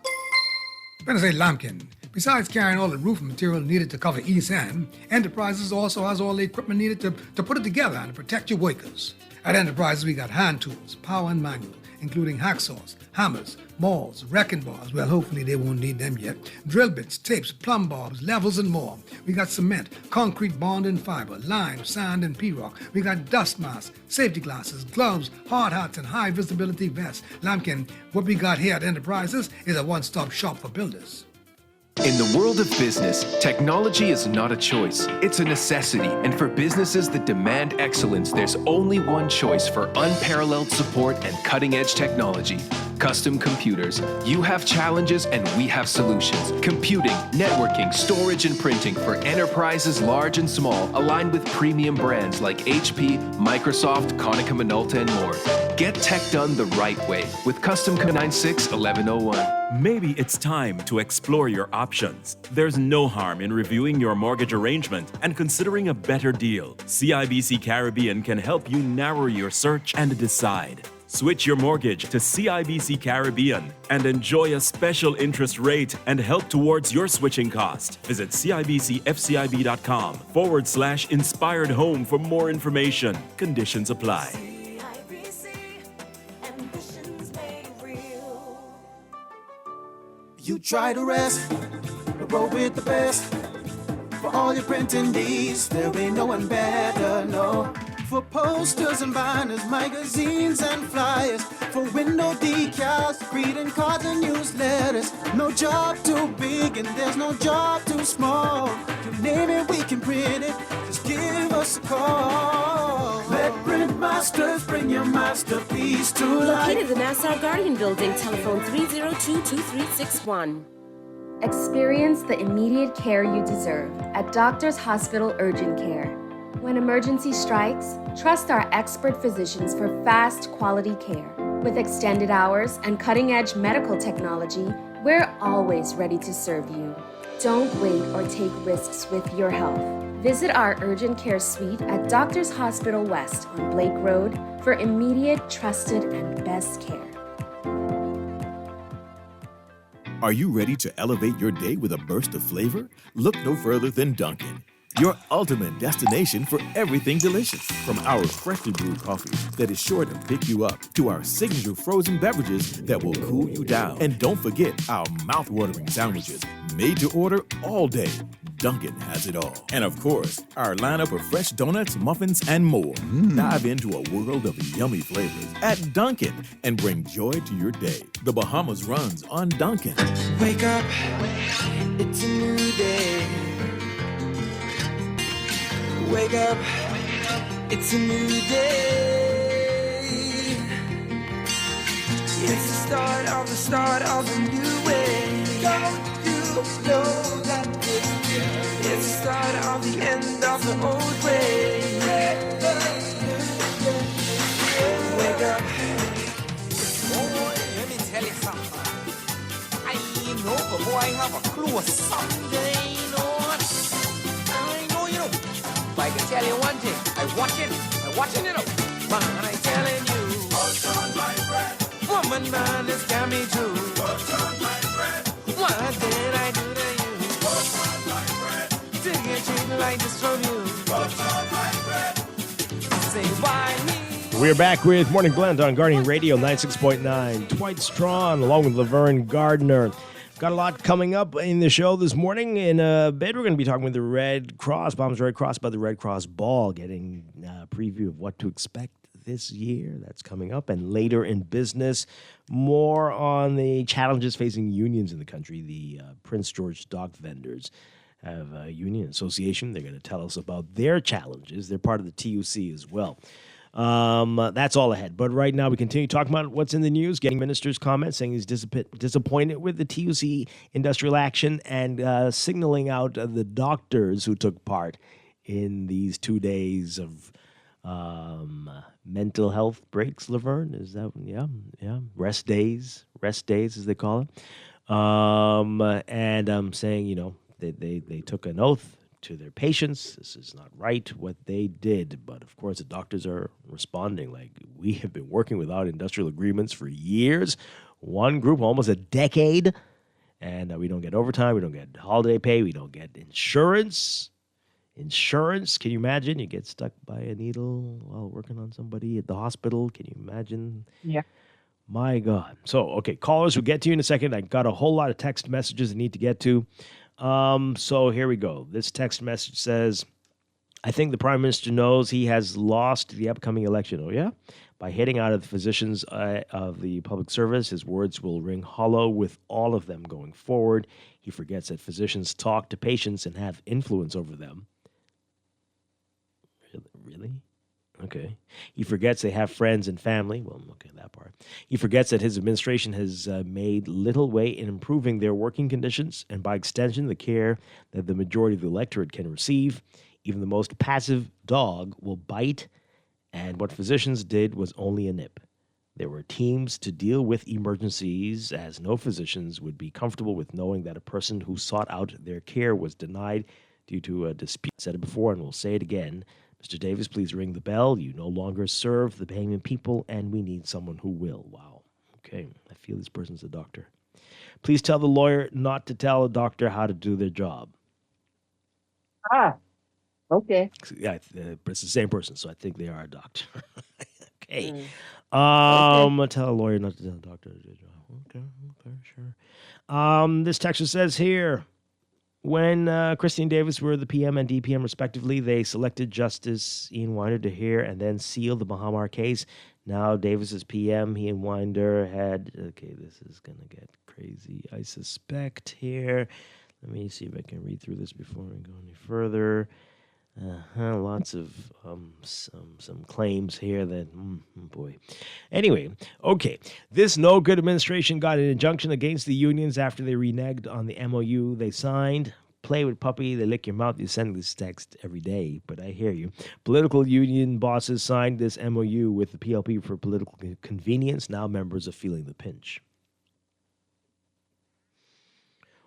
When I say lambkin, Besides carrying all the roofing material needed to cover East End, Enterprises also has all the equipment needed to put it together and to protect your workers. At Enterprises, we got hand tools, power and manual, including hacksaws, hammers, mauls, wrecking bars, well, hopefully they won't need them yet, drill bits, tapes, plumb bobs, levels, and more. We got cement, concrete bond and fiber, lime, sand, and P-rock. We got dust masks, safety glasses, gloves, hard hats, and high visibility vests. Lampkin, what we got here at Enterprises is a one-stop shop for builders. In the world of business, technology is not a choice, it's a necessity. And for businesses that demand excellence, there's only one choice for unparalleled support and cutting-edge technology. Custom Computers. You have challenges and we have solutions. Computing, networking, storage, and printing for enterprises large and small, aligned with premium brands like HP, Microsoft, Konica Minolta, and more. Get tech done the right way with Custom 96-1101. Maybe it's time to explore your options. There's no harm in reviewing your mortgage arrangement and considering a better deal. CIBC Caribbean can help you narrow your search and decide. Switch your mortgage to CIBC Caribbean and enjoy a special interest rate and help towards your switching cost. Visit CIBCFCIB.com/inspired home for more information. Conditions apply. You try to rest, roll with the best. For all your printing needs, there ain't no one better, no. For posters and banners, magazines and flyers. For window decals, greeting cards and newsletters. No job too big and there's no job too small. You name it, we can print it. Just give us a call. Let Print Masters bring your masterpiece to life. Located in the Nassau Guardian Building, telephone 302-2361. Experience the immediate care you deserve at Doctors Hospital Urgent Care. When emergency strikes, trust our expert physicians for fast, quality care. With extended hours and cutting-edge medical technology, we're always ready to serve you. Don't wait or take risks with your health. Visit our urgent care suite at Doctors Hospital West on Blake Road for immediate, trusted, and best care. Are you ready to elevate your day with a burst of flavor? Look no further than Dunkin', your ultimate destination for everything delicious. From our freshly brewed coffee that is sure to pick you up, to our signature frozen beverages that will cool you down. And don't forget our mouth-watering sandwiches, made to order all day. Dunkin' has it all. And of course, our lineup of fresh donuts, muffins, and more. Dive into a world of yummy flavors at Dunkin' and bring joy to your day. The Bahamas runs on Dunkin'. Wake up, it's a new day. Wake up, it's a new day. It's the start of a new way. Don't you know that it's the start of the end of the old way. Wake up. Boy, let me tell you something. I know, but boy, I have a clue of someday, you know what? I know, you know. But I can tell you one thing. I'm watching, you know. Man, I'm telling you. What's on my bread? Woman, man, this got me too. What's on my bread? What did I do to you? What's on my bread? To get treated like this from you. What's on my bread? Say why me? We're back with Morning Blend on Guardian Radio 96.9. Dwight Strachan along with Laverne Gardner. Got a lot coming up in the show this morning. In a bit, we're going to be talking with the Red Cross, Bahamas Red Cross, about the Red Cross Ball, getting a preview of what to expect this year. That's coming up. And later in business, more on the challenges facing unions in the country. The Prince George Dock Vendors have a union association. They're going to tell us about their challenges. They're part of the TUC as well. That's all ahead. But right now, we continue talking about what's in the news, getting minister's comments, saying he's disappointed with the TUC industrial action and signaling out the doctors who took part in these 2 days of mental health breaks, Laverne. Is that, yeah. Rest days as they call it. And saying, you know, they took an oath to their patients. This is not right what they did. But of course, the doctors are responding like, we have been working without industrial agreements for years. One group, almost a decade. And we don't get overtime. We don't get holiday pay. We don't get insurance. Insurance. Can you imagine? You get stuck by a needle while working on somebody at the hospital. Can you imagine? Yeah. My God. So, okay, callers, we'll get to you in a second. I got a whole lot of text messages I need to get to. So here we go. This text message says, I think the Prime Minister knows he has lost the upcoming election. Oh, yeah? By hitting out of the physicians of the public service, his words will ring hollow with all of them going forward. He forgets that physicians talk to patients and have influence over them. Really? Okay. He forgets they have friends and family. Well, okay, that part. He forgets that his administration has made little way in improving their working conditions and, by extension, the care that the majority of the electorate can receive. Even the most passive dog will bite, and what physicians did was only a nip. There were teams to deal with emergencies, as no physicians would be comfortable with knowing that a person who sought out their care was denied due to a dispute. I said it before, and we'll say it again. Mr. Davis, please ring the bell. You no longer serve the payment people, and we need someone who will. Wow. Okay. I feel this person's a doctor. Please tell the lawyer not to tell a doctor how to do their job. Okay. Yeah, it's the same person, so I think they are a doctor. Okay. Okay. Tell a lawyer not to tell a doctor to do their job. Okay, sure. This texture says here, when Christine Davis were the PM and DPM respectively, they selected Justice Ian Winder to hear and then seal the Bahamar case. Now Davis is PM. He and Winder had... Okay, this is going to get crazy, I suspect here. Let me see if I can read through this before we go any further. Lots of some claims here that, boy. Anyway, okay. This no-good administration got an injunction against the unions after they reneged on the MOU they signed. Play with puppy, they lick your mouth. You send this text every day, but I hear you. Political union bosses signed this MOU with the PLP for political convenience. Now members are feeling the pinch.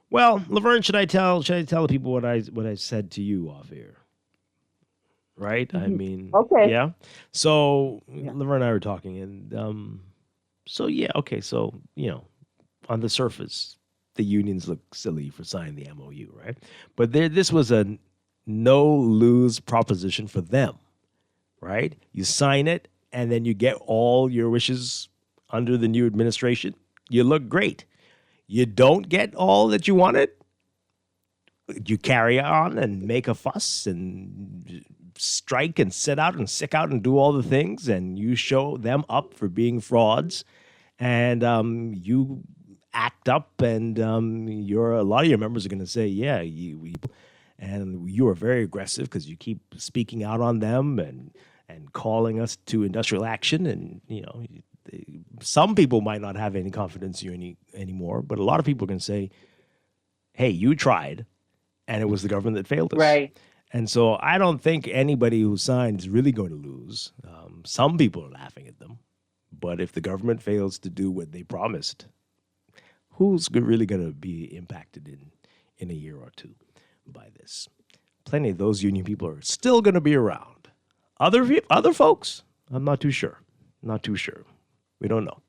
Well, Laverne, should I tell the people what I said to you off air? Right? I mean, okay. Yeah. So Laverne and I were talking, and so okay. So on the surface, the unions look silly for signing the MOU, right? But this was a no-lose proposition for them, right? You sign it, and then you get all your wishes under the new administration. You look great. You don't get all that you wanted. You carry on and make a fuss and strike and sit out and sick out and do all the things, and you show them up for being frauds, and you act up, and a lot of your members are going to say, yeah, and you are very aggressive because you keep speaking out on them and calling us to industrial action, and some people might not have any confidence in you anymore, but a lot of people are going to say, hey, you tried, and it was the government that failed us. Right. And so I don't think anybody who signed is really going to lose. Some people are laughing at them. But if the government fails to do what they promised, who's really going to be impacted in a year or two by this? Plenty of those union people are still going to be around. Other folks, I'm not too sure. Not too sure. We don't know.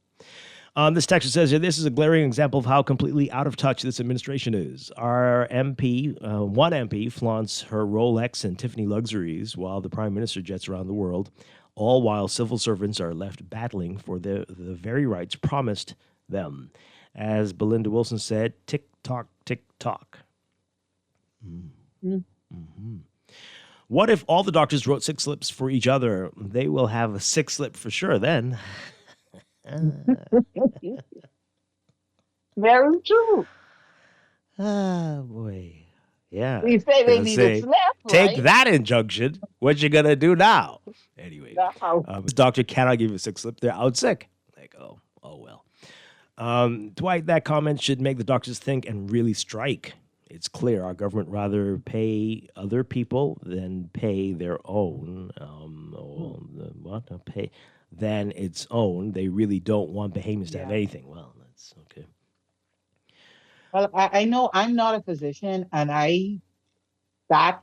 This text says here, this is a glaring example of how completely out of touch this administration is. Our MP, one MP, flaunts her Rolex and Tiffany luxuries while the Prime Minister jets around the world, all while civil servants are left battling for the very rights promised them. As Belinda Wilson said, tick tock, tick tock. Mm-hmm. What if all the doctors wrote sick slips for each other? They will have a sick slip for sure then. Very true. Ah, boy. Yeah. We say they need a slip, take right? that injunction. What you gonna do now? Anyway, Wow. this doctor cannot give you a sick slip. They're out sick. Like, oh well. Dwight, that comment should make the doctors think and really strike. It's clear our government rather pay other people than pay their own. Pay than its own. They really don't want behemoths to have anything. Well, that's okay. Well, I know I'm not a physician, and that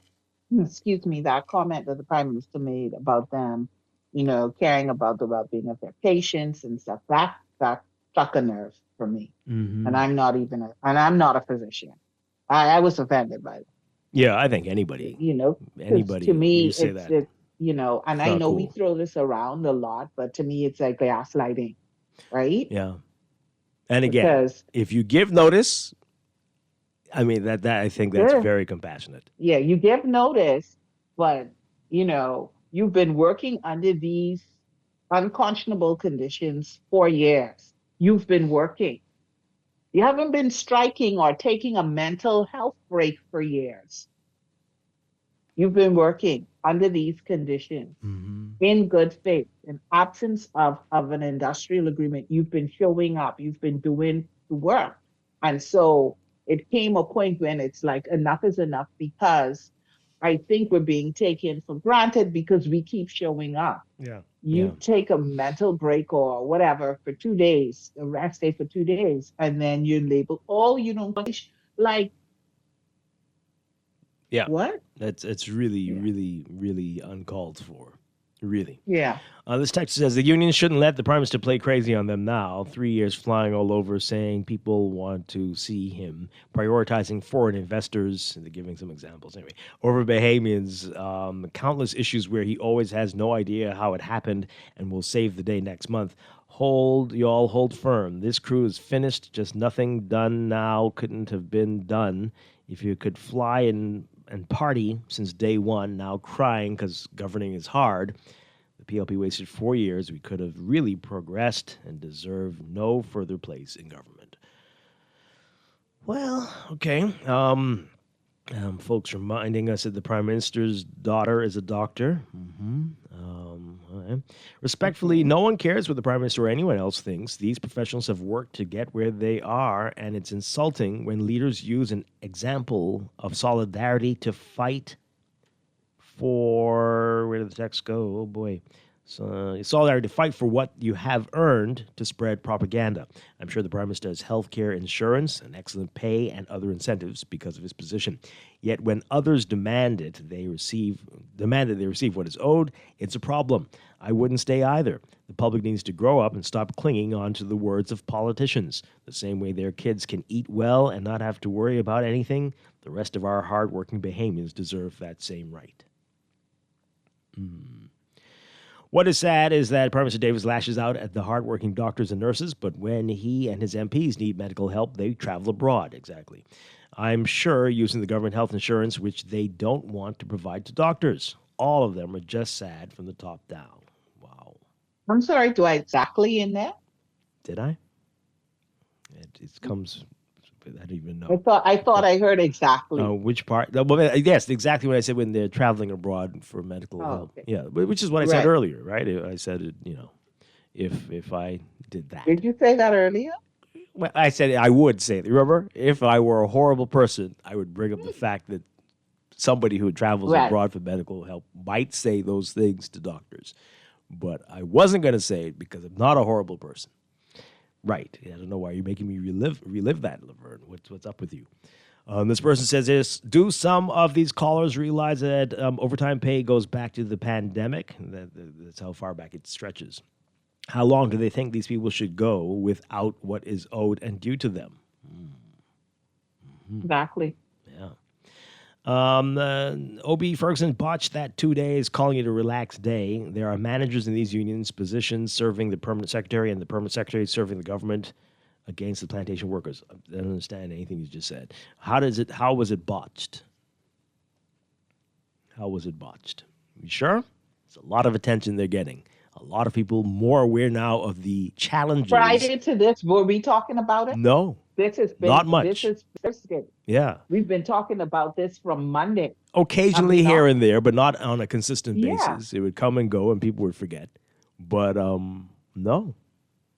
comment that the Prime Minister made about them, caring about the well-being of their patients and stuff, that struck a nerve. for me. Mhm. And I'm not a physician. I was offended by that. Yeah, I think anybody, You know, because anybody, to me, you say that, it's and it's I not know we cool. throw this around a lot, but to me, it's like gaslighting, right? Yeah. And again, Because if you give notice, I mean that I think that's sure, very compassionate. yeah, you give notice, but you've been working under these unconscionable conditions for years. You've been working. You haven't been striking or taking a mental health break for years. You've been working under these conditions in good faith, in absence of an industrial agreement. You've been showing up, you've been doing the work. And so it came a point when it's like enough is enough because I think we're being taken for granted because we keep showing up. Yeah. You take a mental break or whatever for 2 days, a rest day for 2 days, and then you're labeled, oh, you don't like Yeah. what? It's really, really, really uncalled for. Really. Yeah. This text says the union shouldn't let the Prime Minister play crazy on them now. 3 years flying all over saying people want to see him prioritizing foreign investors. And they're giving some examples anyway. Over Bahamians, countless issues where he always has no idea how it happened and will save the day next month. Hold firm. This crew is finished. Just nothing done now. Couldn't have been done. If you could fly and party since day one, now crying because governing is hard. The PLP wasted 4 years. We could have really progressed and deserve no further place in government. Well, okay. Folks reminding us that the Prime Minister's daughter is a doctor. Okay. Respectfully, no one cares what the Prime Minister or anyone else thinks. These professionals have worked to get where they are, and it's insulting when leaders use an example of solidarity to fight for, where did the text go? Oh boy. So, solidarity to fight for what you have earned to spread propaganda. I'm sure the Prime Minister has health care insurance and excellent pay and other incentives because of his position. Yet when others demanded they receive what is owed, it's a problem. I wouldn't stay either. The public needs to grow up and stop clinging on to the words of politicians. The same way their kids can eat well and not have to worry about anything, the rest of our hardworking Bahamians deserve that same right. What is sad is that Prime Minister Davis lashes out at the hardworking doctors and nurses, but when he and his MPs need medical help, they travel abroad. Exactly. I'm sure using the government health insurance, which they don't want to provide to doctors. All of them are just sad from the top down. Wow. I'm sorry, do I exactly in there? Did I? It comes... I don't even know. I thought I heard exactly. Which part? Well, yes, exactly what I said when they're traveling abroad for medical help. Okay. Yeah, which is what I said earlier, right? I said, if I did that. Did you say that earlier? Well, I said I would say it. Remember, if I were a horrible person, I would bring up the fact that somebody who travels abroad for medical help might say those things to doctors. But I wasn't going to say it because I'm not a horrible person. Right. I don't know why you're making me relive that, Laverne. What's up with you? This person says this. Do some of these callers realize that overtime pay goes back to the pandemic? That's how far back it stretches. How long do they think these people should go without what is owed and due to them? Exactly. Yeah. O.B. Ferguson botched that 2 days, calling it a relaxed day. There are managers in these unions, positions serving the permanent secretary and the permanent secretary serving the government against the plantation workers. I don't understand anything you just said. How was it botched? How was it botched? You sure? It's a lot of attention they're getting. A lot of people more aware now of the challenges. Prior to this, were we talking about it? No. This has been Not much. This is Yeah. We've been talking about this from Monday. Occasionally here and there, but not on a consistent Yeah. basis. It would come and go and people would forget. But no.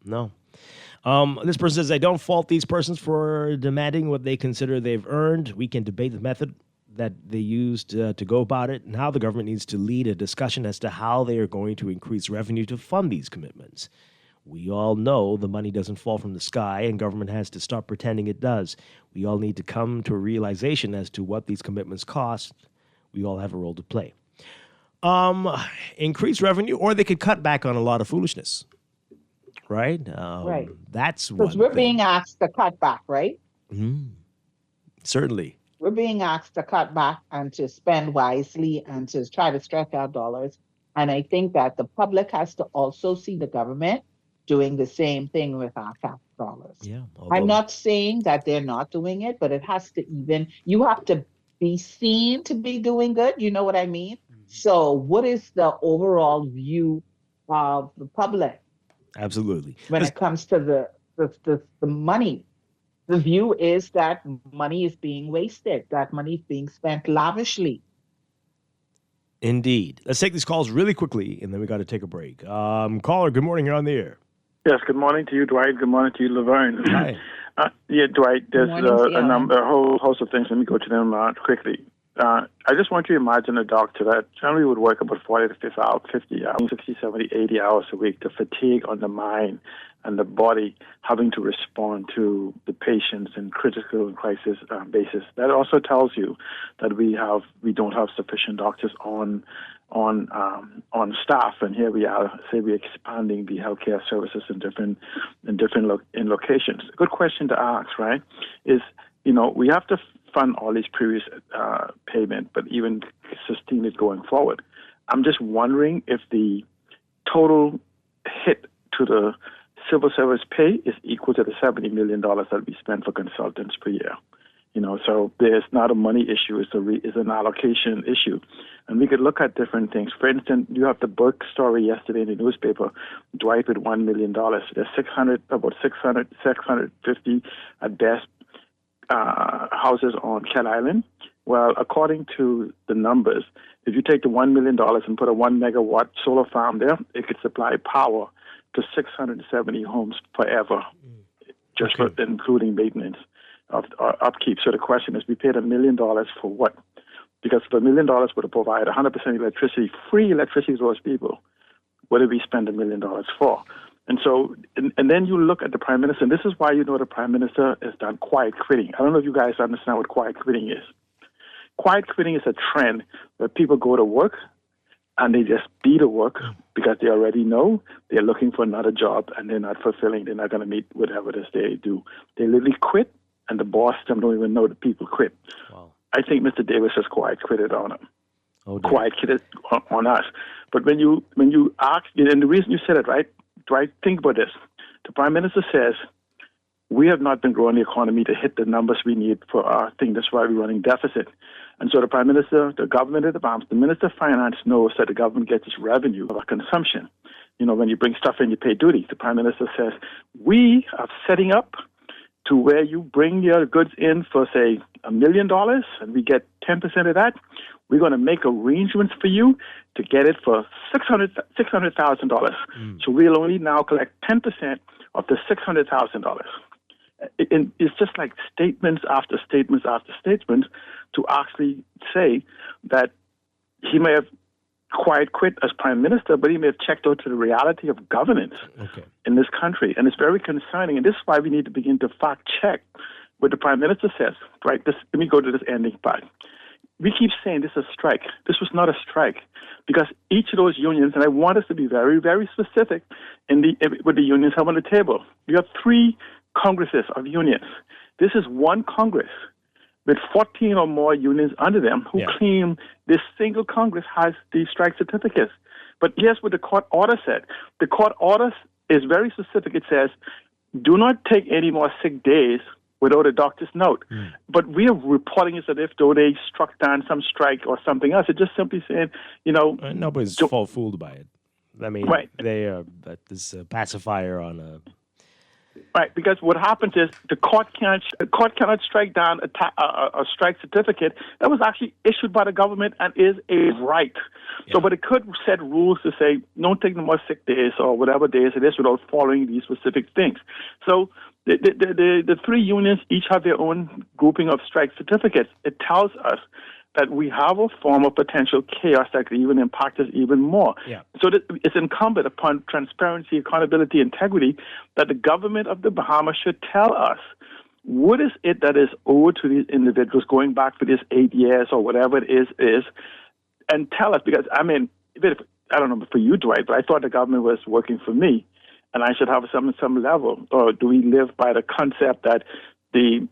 This person says, I don't fault these persons for demanding what they consider they've earned. We can debate the method that they used to go about it, and how the government needs to lead a discussion as to how they are going to increase revenue to fund these commitments. We all know the money doesn't fall from the sky, and government has to stop pretending it does. We all need to come to a realization as to what these commitments cost. We all have a role to play. Increase revenue, or they could cut back on a lot of foolishness. right? Right. That's Because one we're thing. being asked to cut back, right? Certainly. We're being asked to cut back and to spend wisely and to try to stretch our dollars. And I think that the public has to also see the government doing the same thing with our tax dollars. Yeah. I'm not saying that they're not doing it, but it has to you have to be seen to be doing good. You know what I mean? So, what is the overall view of the public Absolutely. when it comes to the money? The view is that money is being wasted, that money is being spent lavishly. Indeed. Let's take these calls really quickly, and then we got to take a break. Caller, good morning. You're on the air. Yes, good morning to you, Dwight. Good morning to you, Laverne. Hi. Dwight, there's morning, Fiona. a whole host of things. Let me go to them quickly. I just want you to imagine a doctor that generally would work about 40 to 50 hours, 60, 70, 80 hours a week. The fatigue on the mind and the body having to respond to the patients in critical and crisis basis. That also tells you that we don't have sufficient doctors on staff, and here we are. Say we're expanding the healthcare services in different locations. A good question to ask, right? Is we have to fund all these previous payment, but even sustain it going forward. I'm just wondering if the total hit to the civil service pay is equal to the $70 million that we spend for consultants per year. So there's not a money issue; it's an allocation issue, and we could look at different things. For instance, you have the Burke story yesterday in the newspaper. Dwight with $1 million. There's 650 at best houses on Cat Island. Well, according to the numbers, if you take the $1 million and put a 1 megawatt solar farm there, it could supply power to 670 homes forever, just for including maintenance of upkeep. So the question is, we paid $1 million for what? Because if $1 million would provide 100% electricity, free electricity to those people, what did we spend $1 million for? And so, and then you look at the Prime Minister, and this is why the Prime Minister has done quiet quitting. I don't know if you guys understand what quiet quitting is. Quiet quitting is a trend where people go to work and they just be to work because they already know they're looking for another job and they're not fulfilling, they're not going to meet whatever it is they do. They literally quit, and the boss them don't even know the people quit. Wow. I think Mr. Davis has quiet quitted on him. Quiet quitted on us. But when you ask, and the reason you said it, right, Dwight, think about this. The Prime Minister says, we have not been growing the economy to hit the numbers we need for our thing. That's why we're running deficit. And so the Prime Minister, the government at the Bahamas, the Minister of Finance knows that the government gets its revenue of our consumption. When you bring stuff in, you pay duty. The Prime Minister says, we are setting up to where you bring your goods in for, say, $1 million, and we get 10% of that. We're going to make arrangements for you to get it for $600,000. So we'll only now collect 10% of the $600,000. It's just like statements after statements after statements to actually say that he may have quiet quit as Prime Minister, but he may have checked out to the reality of governance in this country. And it's very concerning. And this is why we need to begin to fact check what the Prime Minister says. Right? Let me go to this ending part. We keep saying this is a strike. This was not a strike because each of those unions, and I want us to be very, very specific what the unions have on the table. You have 3 congresses of unions. This is one Congress with 14 or more unions under them who claim this single Congress has these strike certificates. But here's what the court order said. The court order is very specific. It says, do not take any more sick days without a doctor's note. But we are reporting it as if though they struck down some strike or something else. It's just simply saying, nobody's fooled by it. I mean, they are this pacifier on a... Right, because what happens is the court cannot strike down a strike certificate that was actually issued by the government and is a right. So, but it could set rules to say, don't take no more sick days or whatever days it is without following these specific things. So the 3 unions each have their own grouping of strike certificates. It tells us that we have a form of potential chaos that could even impact us even more. So it's incumbent upon transparency, accountability, integrity that the government of the Bahamas should tell us what is it that is owed to these individuals going back for this 8 years or whatever it is, and tell us, because, I mean, I don't know for you, Dwight, but I thought the government was working for me. and I should have some level? Or do we live by the concept that the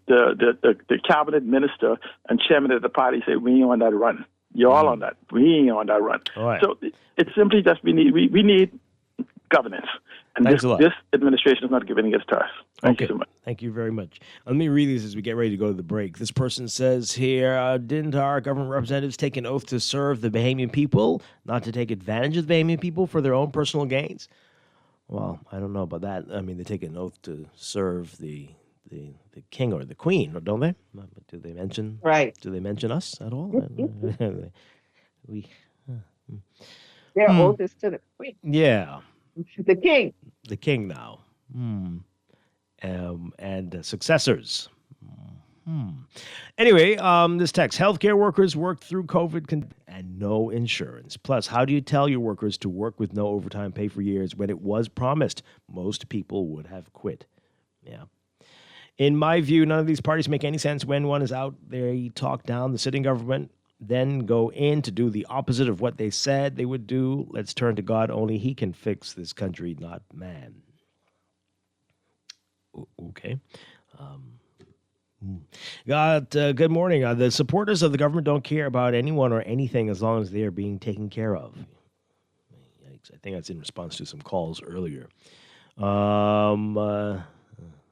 cabinet minister and chairman of the party say, we ain't on that run. You're all on that. We ain't on that run. Right. So it's simply just we need governance. And Thanks a lot. this administration is not giving it to us. Thank you so much. Thank you very much. Let me read these as we get ready to go to the break. This person says here, didn't our government representatives take an oath to serve the Bahamian people, not to take advantage of the Bahamian people for their own personal gains? Well, I don't know about that. I mean, they take an oath to serve the king or the queen, don't they? Do they mention Do they mention us at all? Their oath is to the queen. Yeah. The king. The king now. And successors. Anyway, this text: healthcare workers worked through COVID and no insurance. Plus, how do you tell your workers to work with no overtime pay for years when it was promised most people would have quit? Yeah. In my view, none of these parties make any sense. When one is out, they talk down the sitting government, then go in to do the opposite of what they said they would do. Let's turn to God. Only He can fix this country, not man. Okay. Good morning. The supporters of the government don't care about anyone or anything as long as they are being taken care of. Yikes. I think that's in response to some calls earlier.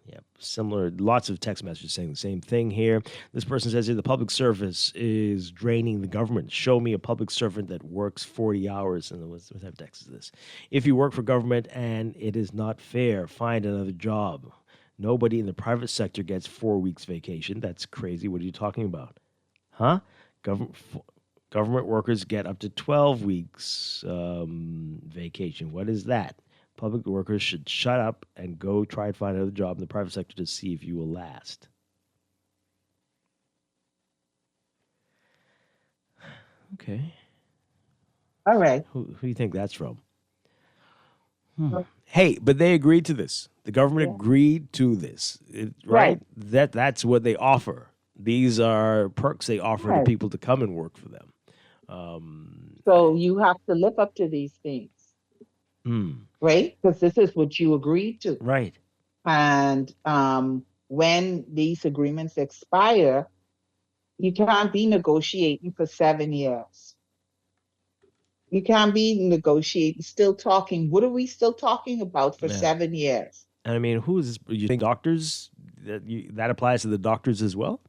Yeah, similar, lots of text messages saying the same thing here. This person says here, the public service is draining the government. Show me a public servant that works 40 hours. And what type of text is this? If you work for government and it is not fair, find another job. Nobody in the private sector gets 4 weeks vacation. That's crazy. What are you talking about? Huh? Government workers get up to 12 weeks vacation. What is that? Public workers should shut up and go try and find another job in the private sector to see if you will last. Okay. All right. Who do you think that's from? Hey, but they agreed to this. The government agreed to this, right? That's what they offer. These are perks they offer to people to come and work for them. So you have to live up to these things. Right? Because this is what you agreed to. Right. And when these agreements expire, you can't be negotiating for 7 years. You can't be negotiating, still talking. What are we still talking about for 7 years? And I mean, who is this? You think doctors, that applies to the doctors as well?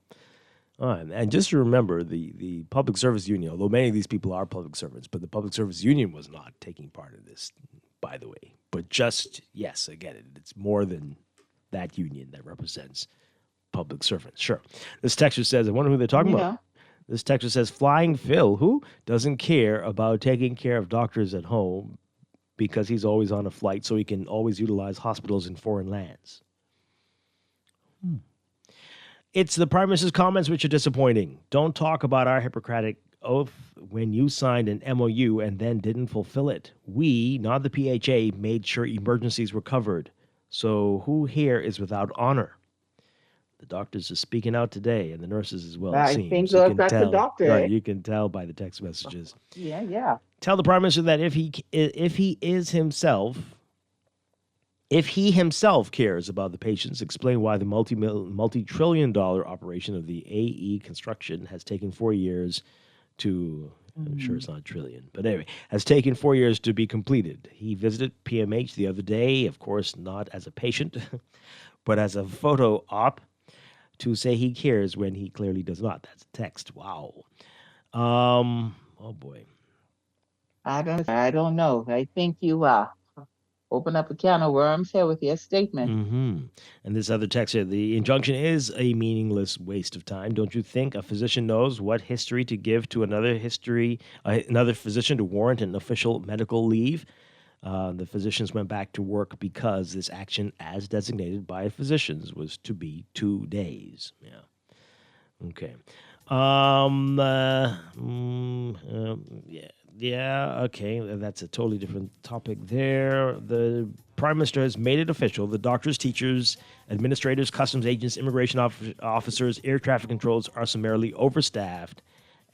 And just to remember, the public service union, although many of these people are public servants, but the public service union was not taking part in this, by the way. But just, yes, I get it. It's more than that union that represents public servants. Sure. This texter says, I wonder who they're talking about. This texter says, Flying Phil, who doesn't care about taking care of doctors at home because he's always on a flight so he can always utilize hospitals in foreign lands. It's the Prime Minister's comments which are disappointing. Don't talk about our Hippocratic oath when you signed an MOU and then didn't fulfill it. We, not the PHA, made sure emergencies were covered. So who here is without honor? The doctors are speaking out today, and the nurses as well. I think that's the doctor. Right, you can tell by the text messages. Yeah. Tell the Prime Minister that if he himself cares about the patients, explain why the multi-trillion-dollar operation of the AE construction has taken 4 years to, I'm sure it's not a trillion, but anyway, has taken 4 years to be completed. He visited PMH the other day, of course, not as a patient, but as a photo op to say he cares when he clearly does not. That's a text. Wow. Oh boy. I don't know. I think you open up a can of worms here with your statement. And this other text here, the injunction is a meaningless waste of time. Don't you think a physician knows what history to give to another physician to warrant an official medical leave? The physicians went back to work because this action, as designated by physicians, was to be 2 days. Yeah. Okay. Okay. That's a totally different topic there. The Prime Minister has made it official. The doctors, teachers, administrators, customs agents, immigration officers, air traffic controls are summarily overstaffed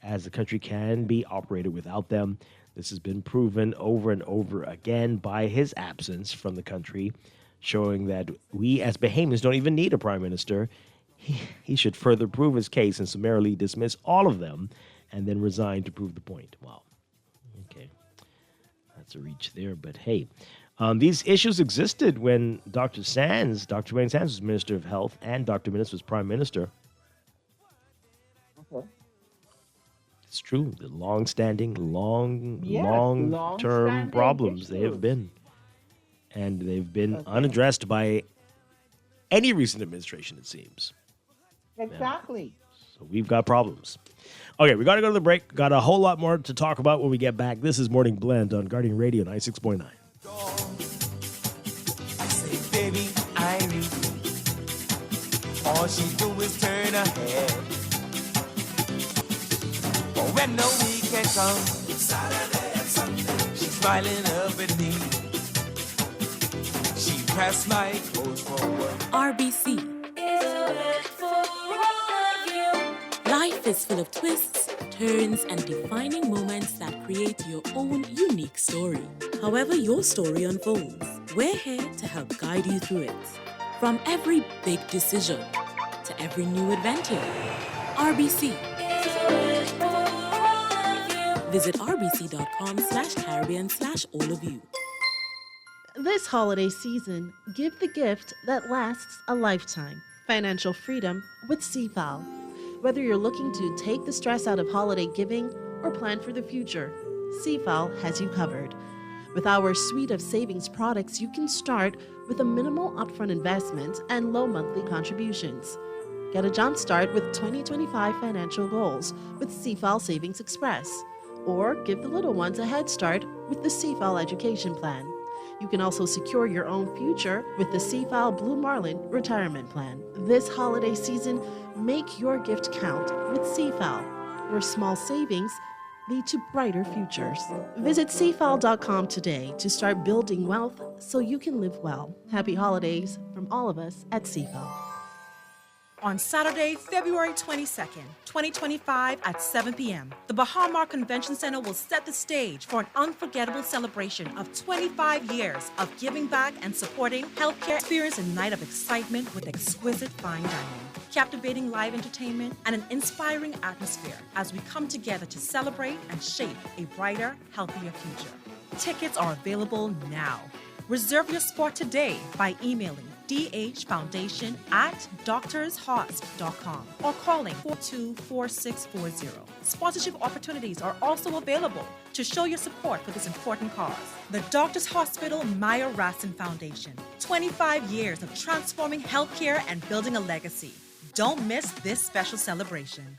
as the country can be operated without them. This has been proven over and over again by his absence from the country, showing that we as Bahamians don't even need a prime minister. He should further prove his case and summarily dismiss all of them and then resign to prove the point. Wow. Okay. That's a reach there, but hey. These issues existed when Dr. Wayne Sands was Minister of Health and Dr. Minnis was Prime Minister. Okay. It's true. The long-standing, long-term long-standing problems they have issues. been. And they've been unaddressed by any recent administration, it seems. Exactly. So we've got problems. Okay, we got to go to the break. Got a whole lot more to talk about when we get back. This is Morning Blend on Guardian Radio 96.9. I say, baby, Irene, all she do is turn her head. But when the weekend comes, Saturday and Sunday, she's smiling up at me. She pressed my clothes for work. RBC. Life is full of twists, turns, and defining moments that create your own unique story. However your story unfolds, we're here to help guide you through it. From every big decision to every new adventure, RBC. Visit rbc.com/Caribbean/all of you. This holiday season, give the gift that lasts a lifetime. Financial freedom with CFAL. Whether you're looking to take the stress out of holiday giving or plan for the future, CFAL has you covered. With our suite of savings products, you can start with a minimal upfront investment and low monthly contributions. Get a jump start with 2025 financial goals with CFAL Savings Express. Or give the little ones a head start with the CFAL Education Plan. You can also secure your own future with the CFAL Blue Marlin Retirement Plan. This holiday season, make your gift count with CFAL, where small savings lead to brighter futures. Visit CFAL.com today to start building wealth so you can live well. Happy holidays from all of us at CFAL. On Saturday, February 22nd, 2025 at 7 p.m., the Bahamar Convention Center will set the stage for an unforgettable celebration of 25 years of giving back and supporting healthcare. Experience a night of excitement with exquisite fine dining, captivating live entertainment, and an inspiring atmosphere as we come together to celebrate and shape a brighter, healthier future. Tickets are available now. Reserve your spot today by emailing dhfoundation@doctorshosp.com or calling 424640. Sponsorship opportunities are also available to show your support for this important cause. The Doctors Hospital Maya Rassin Foundation. 25 years of transforming healthcare and building a legacy. Don't miss this special celebration.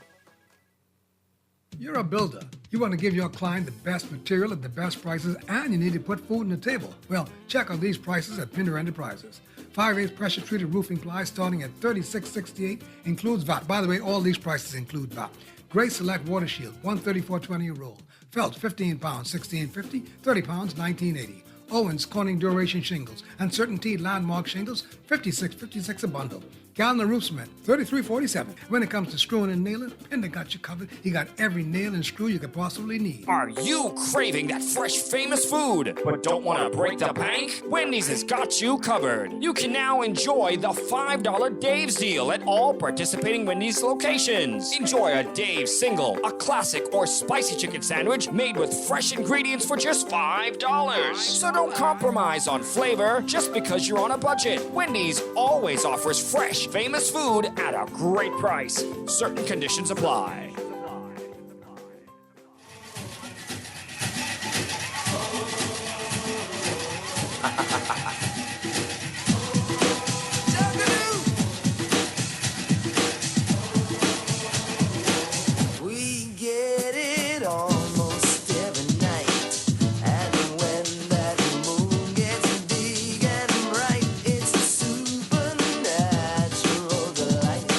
You're a builder. You want to give your client the best material at the best prices, and you need to put food on the table. Well, check out these prices at Pinder Enterprises. 5/8 pressure-treated roofing ply starting at $36.68, includes VAT. By the way, all these prices include VAT. Gray Select Water Shield, $134.20 a roll. Felt, 15 pounds, $16.50, 30 pounds, $19.80. Owens Corning Duration Shingles and Certainty Landmark Shingles, $56.56 a bundle. Gallon Roof Cement, $33.47. When it comes to screwing and nailing, Pinder got you covered. He got every nail and screw you could possibly need. Are you craving that fresh, famous food, but don't want to break the bank? Wendy's has got you covered. You can now enjoy the $5 Dave's deal at all participating Wendy's locations. Enjoy a Dave's single, a classic, or spicy chicken sandwich made with fresh ingredients for just $5. So don't compromise on flavor just because you're on a budget. Wendy's always offers fresh, famous food at a great price. Certain conditions apply. We get it almost every night. And when that moon gets big and bright, it's a supernatural delight.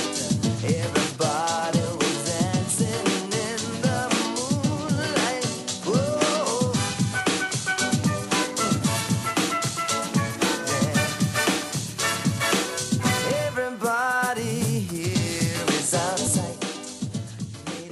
Everybody was dancing in the moonlight. Whoa. Everybody here is out of sight.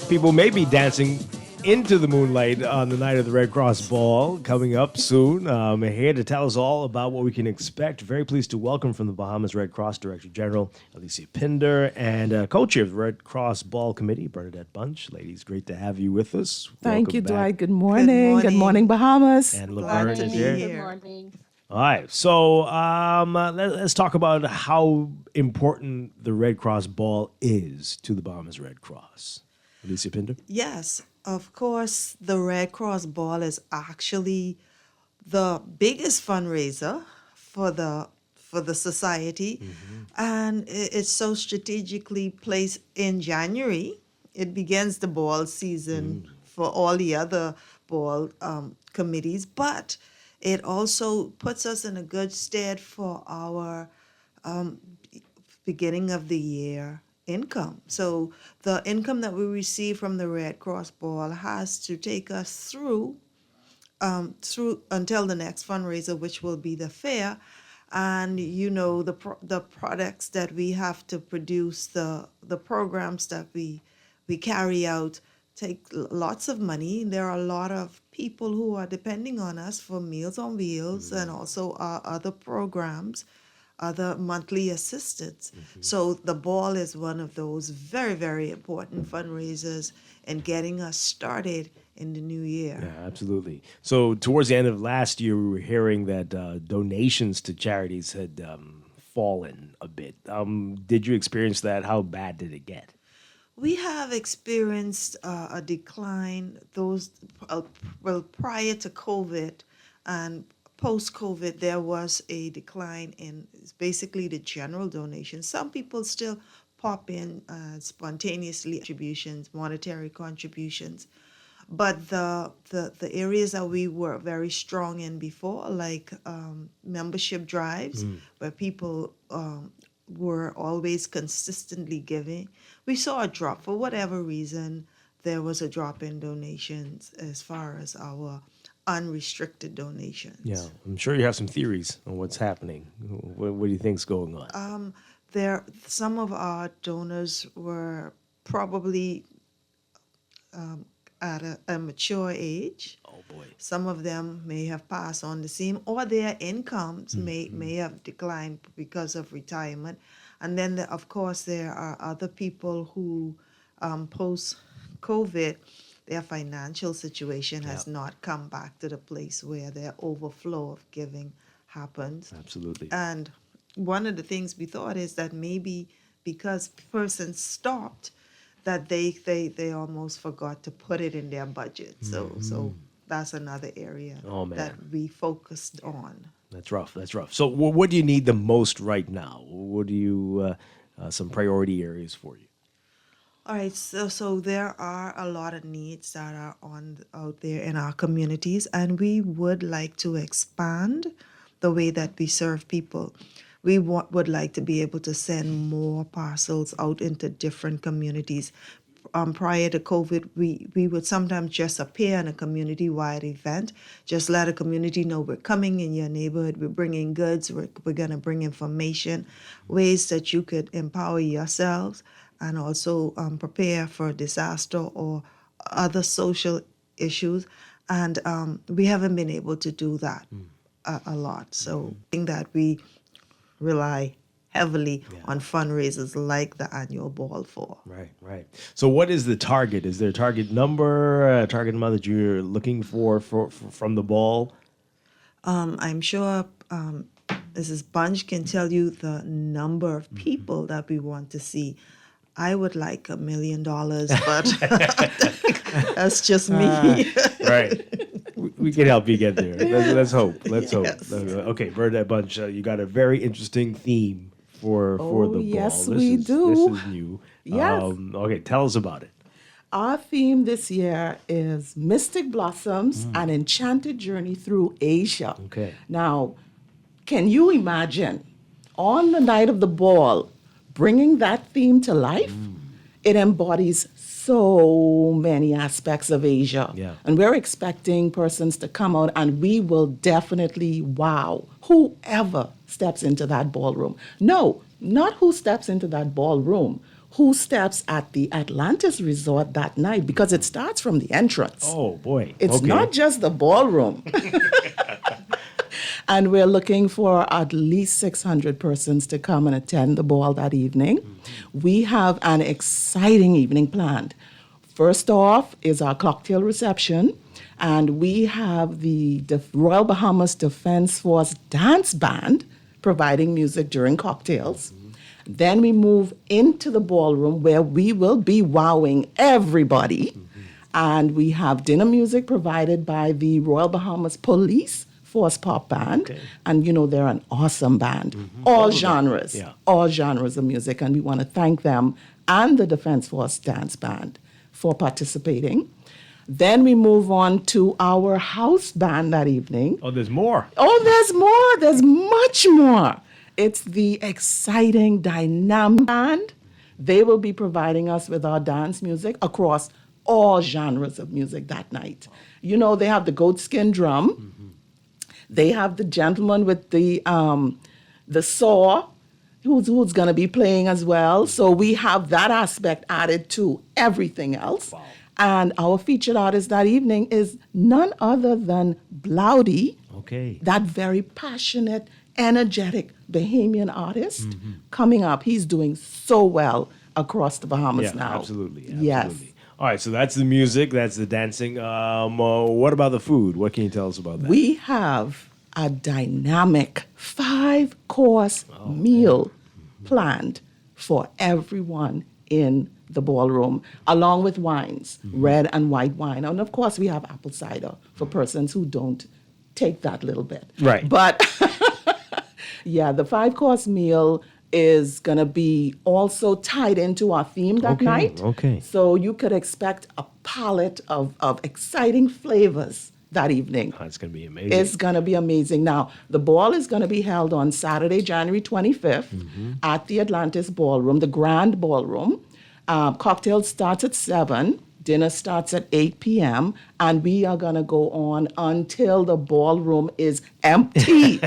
People may be dancing into the moonlight on the night of the Red Cross Ball coming up soon. Here to tell us all about what we can expect. Very pleased to welcome from the Bahamas Red Cross Director General Alicia Pinder and co-chair of the Red Cross Ball Committee, Bernadette Bunch. Ladies, great to have you with us. Thank Welcome you, back. Dwight. Good morning. Good morning, Bahamas. And Laverne is here. Good morning. All right, so let's talk about how important the Red Cross Ball is to the Bahamas Red Cross. Alicia Pinder? Yes, of course, the Red Cross Ball is actually the biggest fundraiser for the society, and it's so strategically placed in January. It begins the ball season for all the other ball committees, but it also puts us in a good stead for our beginning of the year income. So the income that we receive from the Red Cross Ball has to take us through until the next fundraiser, which will be the fair. And you know, the products that we have to produce, the programs that we carry out take lots of money. There are a lot of people who are depending on us for Meals on Wheels and also our other programs, other monthly assistance. So the ball is one of those very, very important fundraisers in getting us started in the new year. Yeah, absolutely. So towards the end of last year, we were hearing that donations to charities had fallen a bit. Did you experience that? How bad did it get? We have experienced a decline. Prior to COVID and post-COVID, there was a decline in basically the general donations. Some people still pop in spontaneously contributions, monetary contributions, but the areas that we were very strong in before, like membership drives, where people were always consistently giving, we saw a drop. For whatever reason, there was a drop in donations as far as our unrestricted donations. Yeah, I'm sure you have some theories on what's happening. What do you think's going on? Some of our donors were probably at a mature age. Oh boy. Some of them may have passed on the same, or their incomes may have declined because of retirement. And then, of course, there are other people who, post-COVID, their financial situation has not come back to the place where their overflow of giving happens. Absolutely. And one of the things we thought is that maybe because persons stopped, that they almost forgot to put it in their budget. So that's another area that we focused on. That's rough. So what do you need the most right now? What do you, some priority areas for you? All right, so there are a lot of needs that are out there in our communities, and we would like to expand the way that we serve people. We would like to be able to send more parcels out into different communities. Prior to COVID, we would sometimes just appear in a community-wide event, just let a community know we're coming in your neighborhood, we're bringing goods, we're going to bring information, ways that you could empower yourselves and also prepare for disaster or other social issues. And we haven't been able to do that a lot. So I think that we rely heavily on fundraisers like the annual ball for. Right. So what is the target? Is there a target number, a target amount that you're looking for from the ball? I'm sure Mrs. Bunch can tell you the number of people that we want to see. I would like $1 million, but that's just me. Right. We can help you get there. Let's hope. Hope. Okay, Bernadette Bunch, you got a very interesting theme for the ball. Yes, we do. This is new. Yes. Okay, tell us about it. Our theme this year is Mystic Blossoms, an Enchanted Journey through Asia. Okay. Now, can you imagine on the night of the ball bringing that theme to life? It embodies so many aspects of Asia. Yeah. And we're expecting persons to come out, and we will definitely wow whoever steps into that ballroom. No, not who steps into that ballroom, who steps at the Atlantis Resort that night, because it starts from the entrance. Oh, boy. It's Okay. not just the ballroom. And we're looking for at least 600 persons to come and attend the ball that evening. We have an exciting evening planned. First off is our cocktail reception, and we have the Royal Bahamas Defense Force Dance Band providing music during cocktails. Then we move into the ballroom where we will be wowing everybody. And we have dinner music provided by the Royal Bahamas Police Force Pop Band. And you know, they're an awesome band. All genres, all genres of music. And we want to thank them and the Defense Force Dance Band for participating. Then we move on to our house band that evening. Oh, there's more. Oh, there's more. There's much more. It's the exciting Dynamic Band. They will be providing us with our dance music across all genres of music that night. You know, they have the goatskin drum. They have the gentleman with the saw, who's going to be playing as well. So we have that aspect added to everything else. Wow. And our featured artist that evening is none other than Blowdy, that very passionate, energetic Bahamian artist coming up. He's doing so well across the Bahamas now. Absolutely. Yes. All right, so that's the music, that's the dancing. What about the food? What can you tell us about that? We have a dynamic 5-course meal planned for everyone in the ballroom, along with wines, red and white wine. And of course, we have apple cider for persons who don't take that little bit. Right. But yeah, the 5-course meal is going to be also tied into our theme that night. Okay. So you could expect a palette of exciting flavors that evening. That's going to be amazing. It's going to be amazing. Now, the ball is going to be held on Saturday, January 25th at the Atlantis Ballroom, the Grand Ballroom. Cocktail starts at 7. Dinner starts at 8 p.m. And we are going to go on until the ballroom is empty.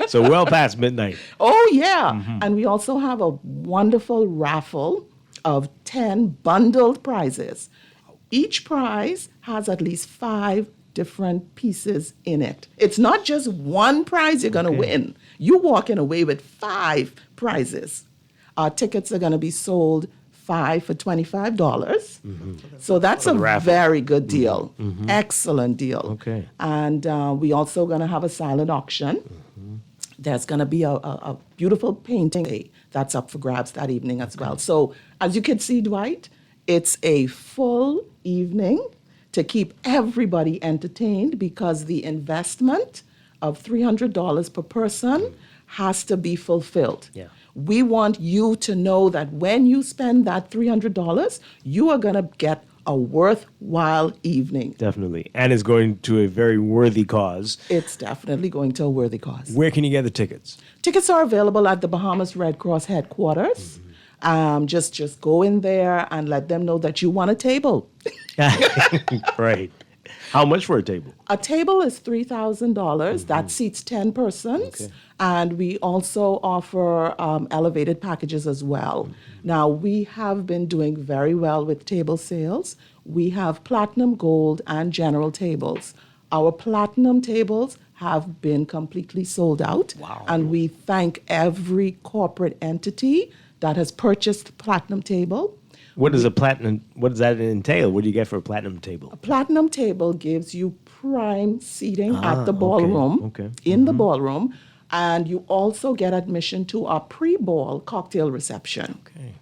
So well past midnight. Oh, yeah. And we also have a wonderful raffle of 10 bundled prizes. Each prize has at least 5 different pieces in it. It's not just one prize you're going to win. You're walking away with 5 prizes. Our tickets are going to be sold 5 for $25. So that's a very good deal. Excellent deal. Okay. And we also going to have a silent auction. There's going to be a beautiful painting that's up for grabs that evening as well. So as you can see, Dwight, it's a full evening to keep everybody entertained, because the investment of $300 per person has to be fulfilled. Yeah. We want you to know that when you spend that $300, you are going to get a worthwhile evening. Definitely. And it's going to a very worthy cause. It's definitely going to a worthy cause. Where can you get the tickets? Tickets are available at the Bahamas Red Cross headquarters. Just go in there and let them know that you want a table. Right. How much for a table? A table is $3,000. That seats 10 persons. Okay. And we also offer elevated packages as well. Now, we have been doing very well with table sales. We have platinum, gold, and general tables. Our platinum tables have been completely sold out. Wow. And we thank every corporate entity that has purchased platinum table. What does that entail? What do you get for a platinum table? A platinum table gives you prime seating at the ballroom, in the ballroom, and you also get admission to our pre-ball cocktail reception. Okay.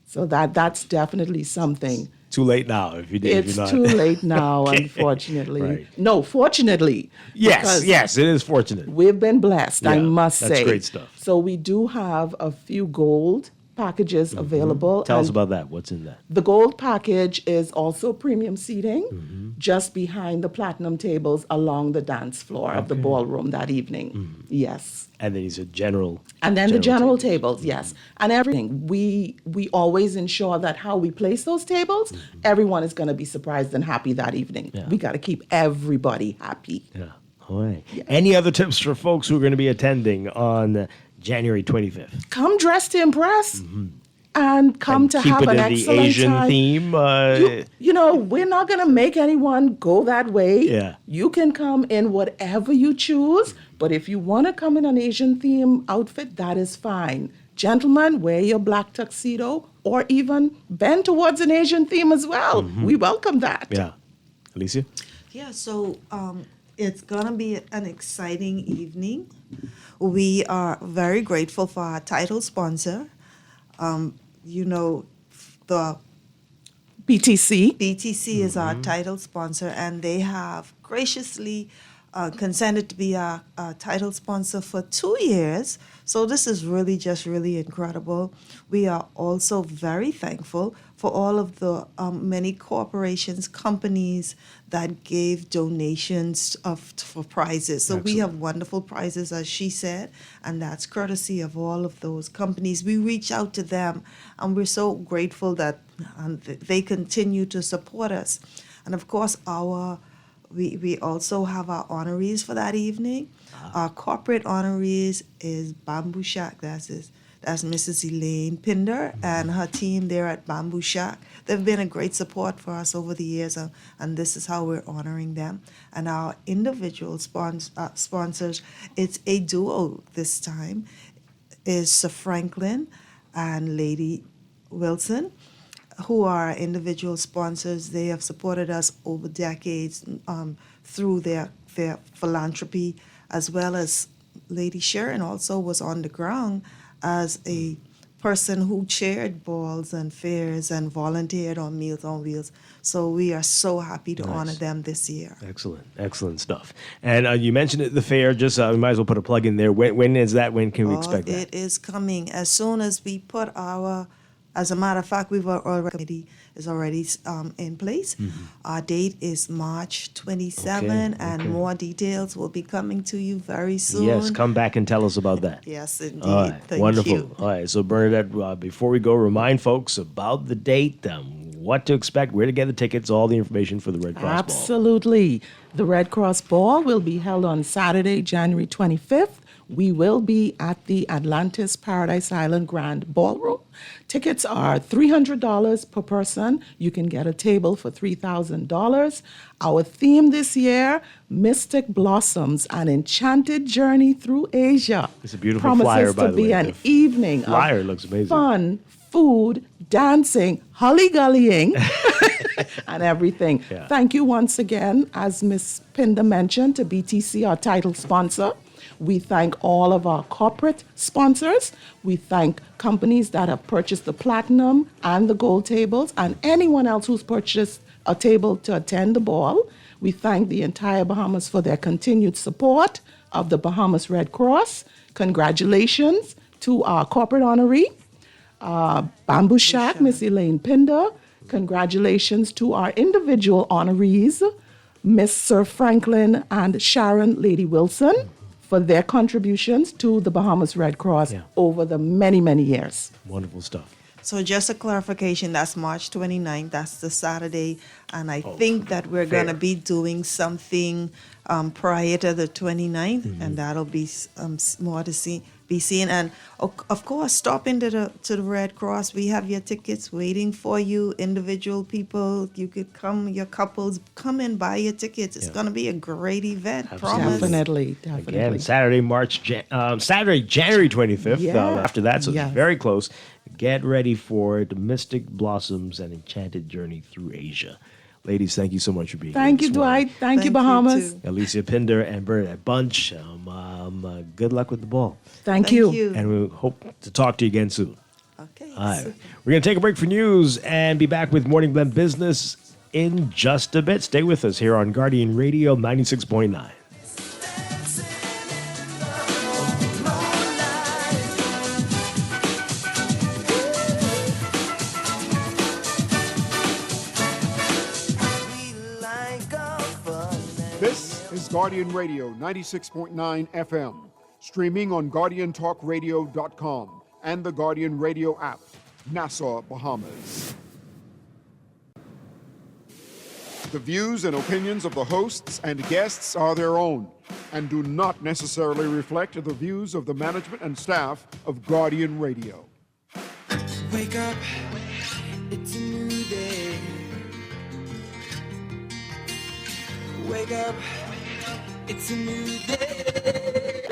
So that's definitely something. Too late now if you did. It's too late now, unfortunately. Right. No, fortunately. Yes, it is fortunate. We've been blessed, I must say. That's great stuff. So we do have a few gold packages available. Tell us about that. What's in that? The gold package is also premium seating just behind the platinum tables along the dance floor of the ballroom that evening. Yes. And then he's a general. And then the general tables, yes. And everything. We always ensure that how we place those tables, everyone is going to be surprised and happy that evening. Yeah. We got to keep everybody happy. Yeah. All right. Any other tips for folks who are going to be attending on January 25th? Come dressed to impress. and come And to keep have it an in the excellent Asian time. theme. You know, we're not going to make anyone go that way. Yeah. You can come in whatever you choose, but if you want to come in an Asian theme outfit, that is fine. Gentlemen, wear your black tuxedo or even bend towards an Asian theme as well. We welcome that. Yeah. Alicia? Yeah, so it's going to be an exciting evening. We are very grateful for our title sponsor. You know, the BTC. BTC is our title sponsor, and they have graciously consented to be our title sponsor for 2 years. So this is really incredible. We are also very thankful for all of the many corporations, companies that gave donations for prizes. So we have wonderful prizes, as she said, and that's courtesy of all of those companies. We reach out to them, and we're so grateful that they continue to support us. And of course, we also have our honorees for that evening. Our corporate honorees is Bamboo Shack. That's Mrs. Elaine Pinder and her team there at Bamboo Shack. They've been a great support for us over the years, and this is how we're honoring them. And our individual sponsors, it's a duo this time, is Sir Franklin and Lady Wilson, who are our individual sponsors. They have supported us over decades through their philanthropy, as well as Lady Sharon also was on the ground as a person who chaired balls and fairs and volunteered on Meals on Wheels. So we are so happy to honor them this year. Excellent stuff. And you mentioned it, the fair. Just we might as well put a plug in there. When is that? When can we expect that? It is coming as soon as we put our. As a matter of fact, we've already is already in place. Our date is March 27, and more details will be coming to you very soon. Yes, come back and tell us about that. Yes, indeed. All right, Thank wonderful. you. All right, so Bernadette, before we go, remind folks about the date, what to expect, where to get the tickets, all the information for the Red Cross Ball. Absolutely. The Red Cross Ball will be held on Saturday, January 25th. We will be at the Atlantis Paradise Island Grand Ballroom. Tickets are $300 per person. You can get a table for $3,000. Our theme this year, Mystic Blossoms, an Enchanted Journey through Asia. It's a beautiful flyer, by the way. Promises to be an evening flyer of looks amazing. Fun, food, dancing, holly-gullying, and everything. Yeah. Thank you once again, as Ms. Pinder mentioned, to BTC, our title sponsor. We thank all of our corporate sponsors. We thank companies that have purchased the platinum and the gold tables, and anyone else who's purchased a table to attend the ball. We thank the entire Bahamas for their continued support of the Bahamas Red Cross. Congratulations to our corporate honoree, Bamboo Shack, Miss Elaine Pinder. Congratulations to our individual honorees, Miss Sir Franklin and Sharon Lady Wilson, for their contributions to the Bahamas Red Cross over the many years. Wonderful stuff. So just a clarification, that's March 29th, that's the Saturday, and I think that we're going to be doing something prior to the 29th, and that'll be more to be seen. And of course, stop into the Red Cross. We have your tickets waiting for you. Individual people, you could come, your couples, come and buy your tickets. It's going to be a great event. Promise. Definitely. Again, Saturday, January 25th. Yeah. After that, so Yeah. it's very close. Get ready for it. Mystic Blossoms, an Enchanted Journey through Asia. Ladies, thank you so much for being here. Thank you, this morning. Dwight. Thank you, Bahamas. Alicia Pinder and Bernadette Bunch. Good luck with the ball. Thank you. And we hope to talk to you again soon. Okay. All right. We're going to take a break for news and be back with Morning Blend Business in just a bit. Stay with us here on Guardian Radio 96.9. This is Guardian Radio 96.9 FM, streaming on GuardianTalkRadio.com and the Guardian Radio app, Nassau, Bahamas. The views and opinions of the hosts and guests are their own and do not necessarily reflect the views of the management and staff of Guardian Radio. Wake up, it's a new day. Wake up, it's a new day.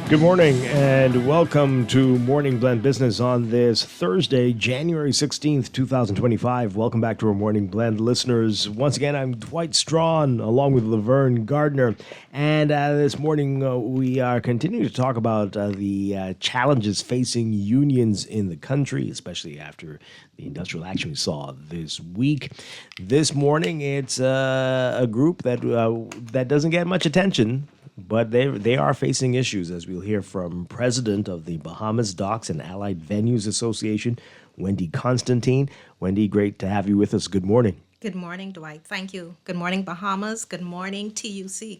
Good morning and welcome to Morning Blend Business on this Thursday, January 16th, 2025. Welcome back to our Morning Blend listeners. Once again, I'm Dwight Strachan along with Laverne Gardner. And this morning we are continuing to talk about the challenges facing unions in the country, especially after the industrial action we saw this week. This morning, it's a group that doesn't get much attention, but they are facing issues, as we'll hear from President of the Bahamas Docks and Allied Venues Association, Wendy Constantine. Wendy, great to have you with us. Good morning. Good morning, Dwight. Thank you. Good morning, Bahamas. Good morning, TUC.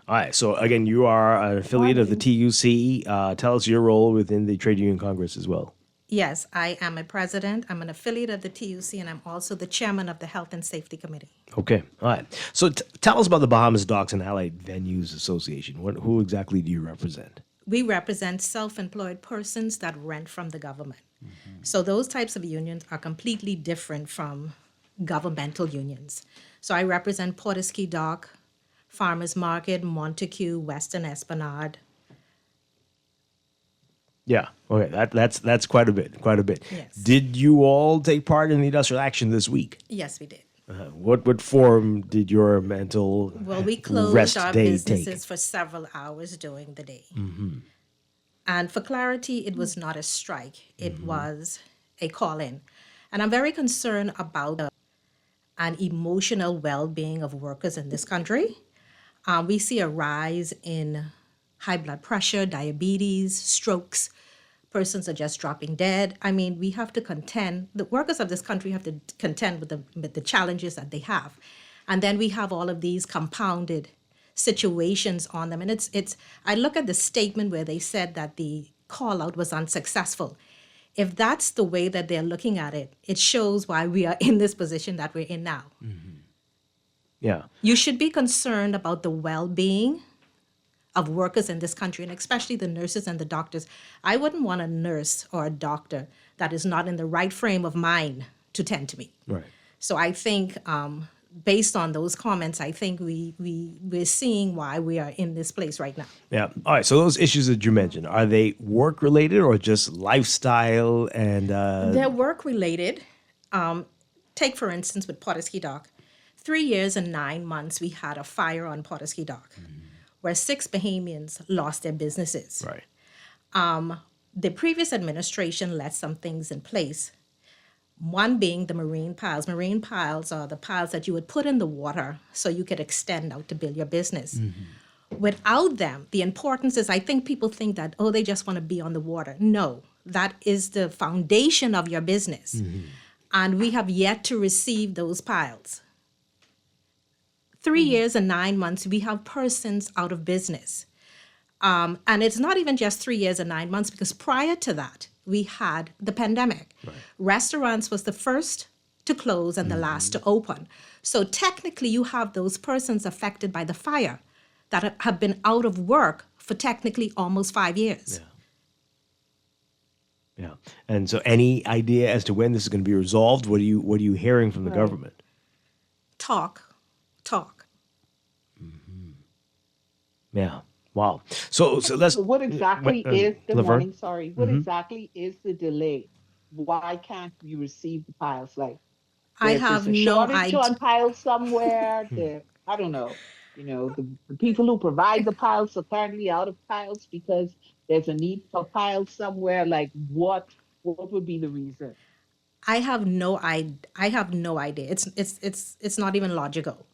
All right. So, again, you are an affiliate of the TUC. Tell us your role within the Trade Union Congress as well. Yes, I am a president. I'm an affiliate of the TUC, and I'm also the chairman of the Health and Safety Committee. Okay. All right. So tell us about the Bahamas Docks and Allied Venues Association. Who exactly do you represent? We represent self-employed persons that rent from the government. So those types of unions are completely different from governmental unions. So I represent Portisky Dock, Farmers Market, Montague, Western Esplanade. Yeah. Okay. That's quite a bit. Yes. Did you all take part in the industrial action this week? Yes, we did. What form did your mental Well, we closed rest our day businesses take? for several hours during the day. Mm-hmm. And for clarity, it was not a strike. It was a call-in. And I'm very concerned about an emotional well-being of workers in this country. We see a rise in high blood pressure, diabetes, strokes. Persons are just dropping dead. I mean, we have to contend, the workers of this country have to contend with the challenges that they have. And then we have all of these compounded situations on them. And it's I look at the statement where they said that the call out was unsuccessful. If that's the way that they're looking at it, it shows why we are in this position that we're in now. Yeah. You should be concerned about the well-being of workers in this country, and especially the nurses and the doctors. I wouldn't want a nurse or a doctor that is not in the right frame of mind to tend to me. Right. So I think based on those comments, I think we're seeing why we are in this place right now. Yeah. All right. So those issues that you mentioned, are they work related or just lifestyle and? They're work related. Take for instance with Portisky Dock. 3 years and 9 months we had a fire on Portisky Dock, where 6 Bahamians lost their businesses. Right. The previous administration let some things in place. One being the marine piles. Marine piles are the piles that you would put in the water so you could extend out to build your business. Without them, the importance is, I think people think that, oh, they just want to be on the water. No, that is the foundation of your business. And we have yet to receive those piles. 3 years and 9 months, we have persons out of business. And it's not even just 3 years and 9 months, because prior to that, we had the pandemic. Right. Restaurants was the first to close and the last to open. So technically, you have those persons affected by the fire that have been out of work for technically almost 5 years. Yeah. And so, any idea as to when this is going to be resolved? What are you hearing from the government? Talk. Yeah. Wow. So let's. So what exactly is the Laverne? morning? Sorry. What exactly is the delay? Why can't we receive the piles? Like, I have there's a no shortage idea. on piles somewhere. I don't know. You know, the people who provide the piles are currently out of piles because there's a need for piles somewhere. Like, what would be the reason? I have no idea. It's not even logical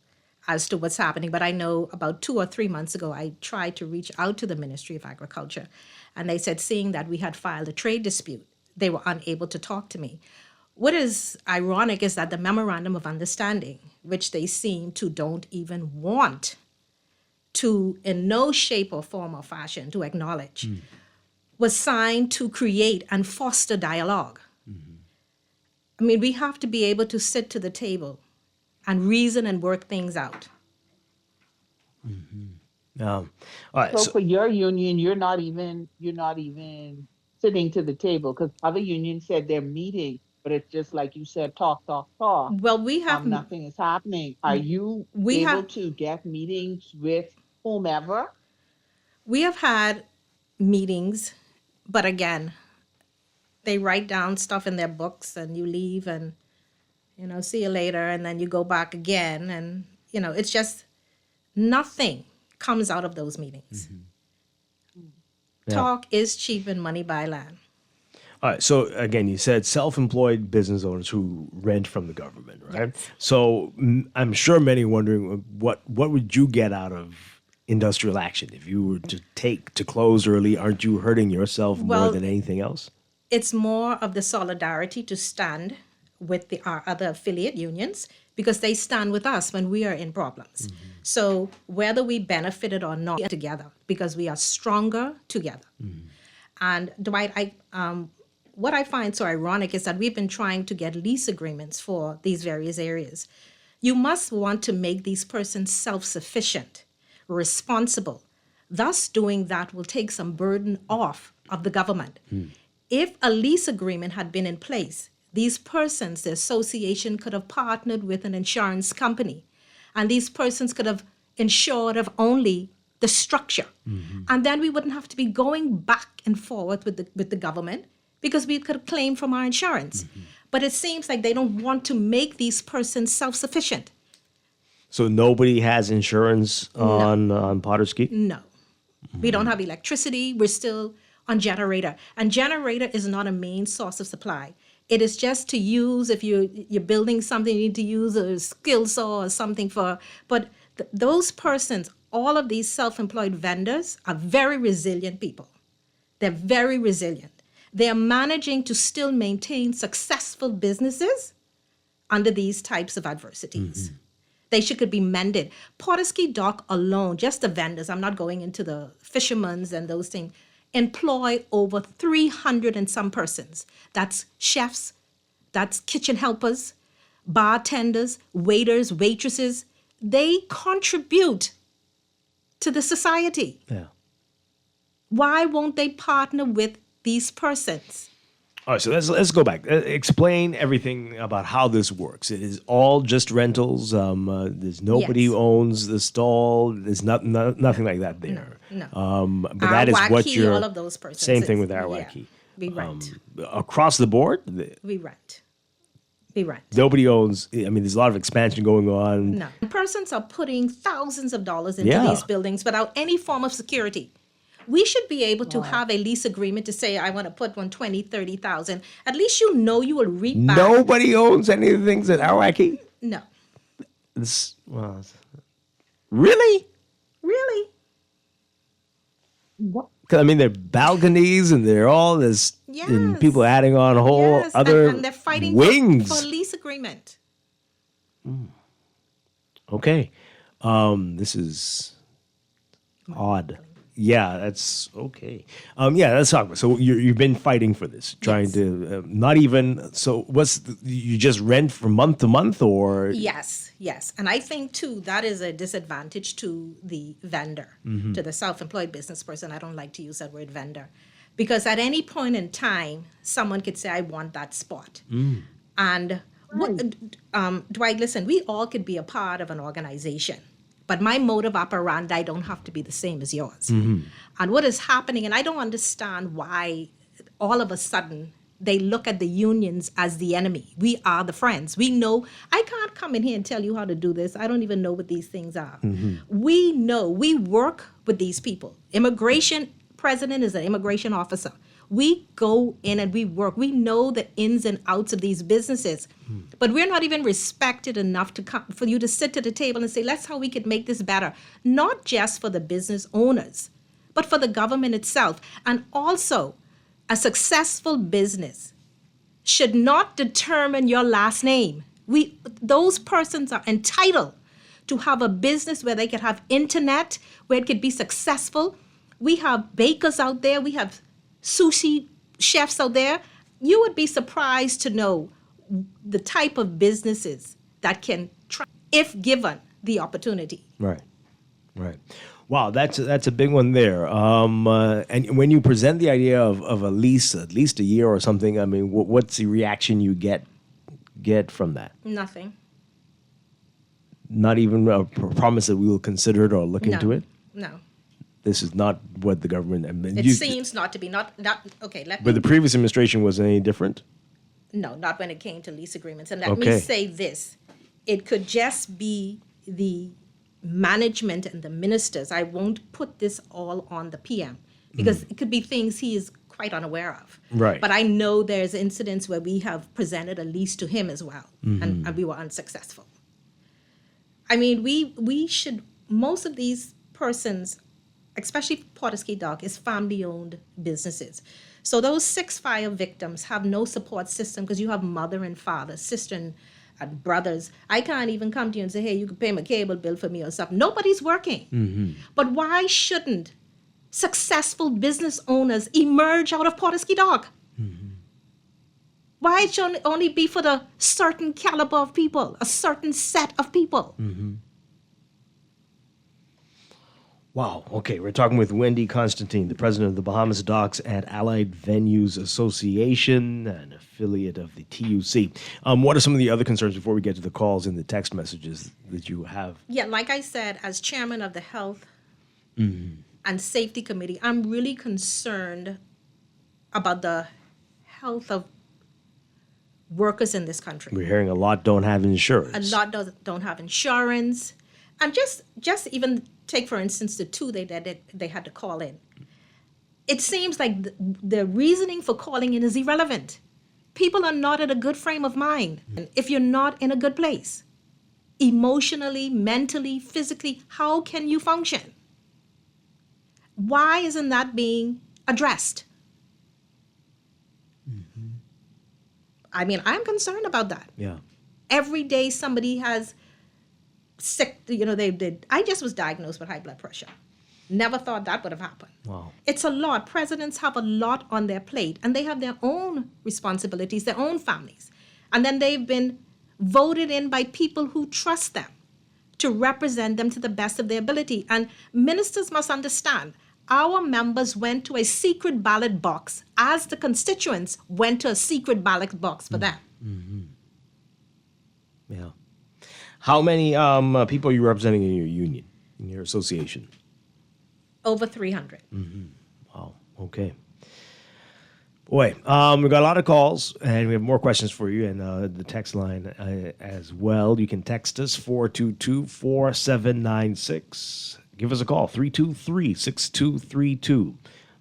as to what's happening. But I know about 2 or 3 months ago, I tried to reach out to the Ministry of Agriculture, and they said, seeing that we had filed a trade dispute, they were unable to talk to me. What is ironic is that the memorandum of understanding, which they seem to don't even want to, in no shape or form or fashion, to acknowledge, was signed to create and foster dialogue. I mean, we have to be able to sit to the table and reason and work things out. All right, So for your union, you're not even sitting to the table, because other unions said they're meeting, but it's just like you said, talk. Well, we have nothing is happening. Are you we able have to get meetings with whomever? we have had meetings, but again, they write down stuff in their books and you leave and, see you later, and then you go back again, and, it's just nothing comes out of those meetings. Yeah. Talk is cheap and money buy land. All right. So again, you said self-employed business owners who rent from the government, right? Yes. So I'm sure many are wondering what would you get out of industrial action if you were to close early? Aren't you hurting yourself more Well, than anything else? It's more of the solidarity to stand with our other affiliate unions, because they stand with us when we are in problems. So whether we benefited or not, we are together because we are stronger together. And Dwight, what I find so ironic is that we've been trying to get lease agreements for these various areas. You must want to make these persons self-sufficient, responsible. Thus, doing that will take some burden off of the government. If a lease agreement had been in place, these persons, the association could have partnered with an insurance company, and these persons could have insured of only the structure. And then we wouldn't have to be going back and forth with the government, because we could claim from our insurance. But it seems like they don't want to make these persons self-sufficient. So nobody has insurance on Potter's Key? No. We don't have electricity. We're still on generator. And generator is not a main source of supply. It is just to use if you're building something, you need to use a skill saw or something for. But those persons, all of these self-employed vendors are very resilient people. They're very resilient. They are managing to still maintain successful businesses under these types of adversities. They could be mended. Potter's Key Dock alone, just the vendors, I'm not going into the fishermen's and those things, employ over 300 and some persons. That's chefs, that's kitchen helpers, bartenders, waiters, waitresses. They contribute to the society. Yeah. Why won't they partner with these persons? All right, so let's go back. Explain everything about how this works. It is all just rentals. There's nobody who owns the stall. There's nothing like that there. No. But that is what Arawaki, you're. all of those persons. Same thing with Arawaki. We rent. Across the board, We rent. We rent. nobody owns. I mean, there's a lot of expansion going on. No. Persons are putting thousands of dollars into Yeah. these buildings without any form of security. We should be able to have a lease agreement to say, I want to put 120, 30,000. At least you know you will reap back. Nobody owns any of the things at Arawaki. No. Really? Really? Because I mean, they're balconies and they're all this, and people adding on a whole Yes, other and they're fighting wings. for a lease agreement. Okay, this is odd. Yeah, that's okay. Yeah, let's talk about. So you've been fighting for this, trying to not even. So you just rent from month to month, or Yes. And I think, too, that is a disadvantage to the vendor, to the self-employed business person. I don't like to use that word vendor, because at any point in time, someone could say, I want that spot. And Dwight, listen, we all could be a part of an organization, but my motive operandi don't have to be the same as yours. And what is happening, and I don't understand why all of a sudden they look at the unions as the enemy. We are the friends. We know, I can't come in here and tell you how to do this. I don't even know what these things are. We know, we work with these people. Immigration president is an immigration officer. We go in and we work. We know the ins and outs of these businesses, but we're not even respected enough for you to sit to the table and say, let's how we could make this better. Not just for the business owners, but for the government itself. And also, a successful business should not determine your last name. Those persons are entitled to have a business where they could have internet, where it could be successful. We have bakers out there. We have sushi chefs out there. You would be surprised to know the type of businesses that can try if given the opportunity. Right. Wow, that's a big one there. And when you present the idea of at least a year or something, I mean, what's the reaction you get from that? Nothing. Not even a promise that we will consider it or look into it? No. This is not what the government... I mean, It seems not to be. Okay, But the previous administration was any different? No, not when it came to lease agreements. And let me say this. It could just be the management and the ministers. I won't put this all on the PM because it could be things he is quite unaware of. Right. But I know there's incidents where we have presented a lease to him as well, and we were unsuccessful. I mean, we should, most of these persons, especially Porterski Dock, is family-owned businesses. So those 6 fire victims have no support system because you have mother and father, sister and brothers. I can't even come to you and say, hey, you can pay my cable bill for me or something. Nobody's working. But why shouldn't successful business owners emerge out of Porterski Dock? Why it should only be for the certain caliber of people, a certain set of people? Wow. Okay, we're talking with Wendy Constantine, the president of the Bahamas Docks and Allied Venues Association, an affiliate of the TUC. What are some of the other concerns before we get to the calls and the text messages that you have? Yeah, like I said, as chairman of the Health and Safety Committee, I'm really concerned about the health of workers in this country. We're hearing a lot don't have insurance. A lot don't have insurance. And just even take, for instance, the 2 they had to call in. It seems like the reasoning for calling in is irrelevant. People are not in a good frame of mind. And if you're not in a good place, emotionally, mentally, physically, how can you function? Why isn't that being addressed? I mean, I'm concerned about that. Yeah. Every day somebody has sick, I just was diagnosed with high blood pressure. Never thought that would have happened. Wow. It's a lot. Presidents have a lot on their plate, and they have their own responsibilities, their own families. And then they've been voted in by people who trust them to represent them to the best of their ability. And ministers must understand, our members went to a secret ballot box as the constituents went to a secret ballot box for them. Yeah. How many people are you representing in your union, in your association? Over 300. Wow. Okay. Boy, we've got a lot of calls, and we have more questions for you, and the text line as well. You can text us 422-4796. Give us a call, 323-6232,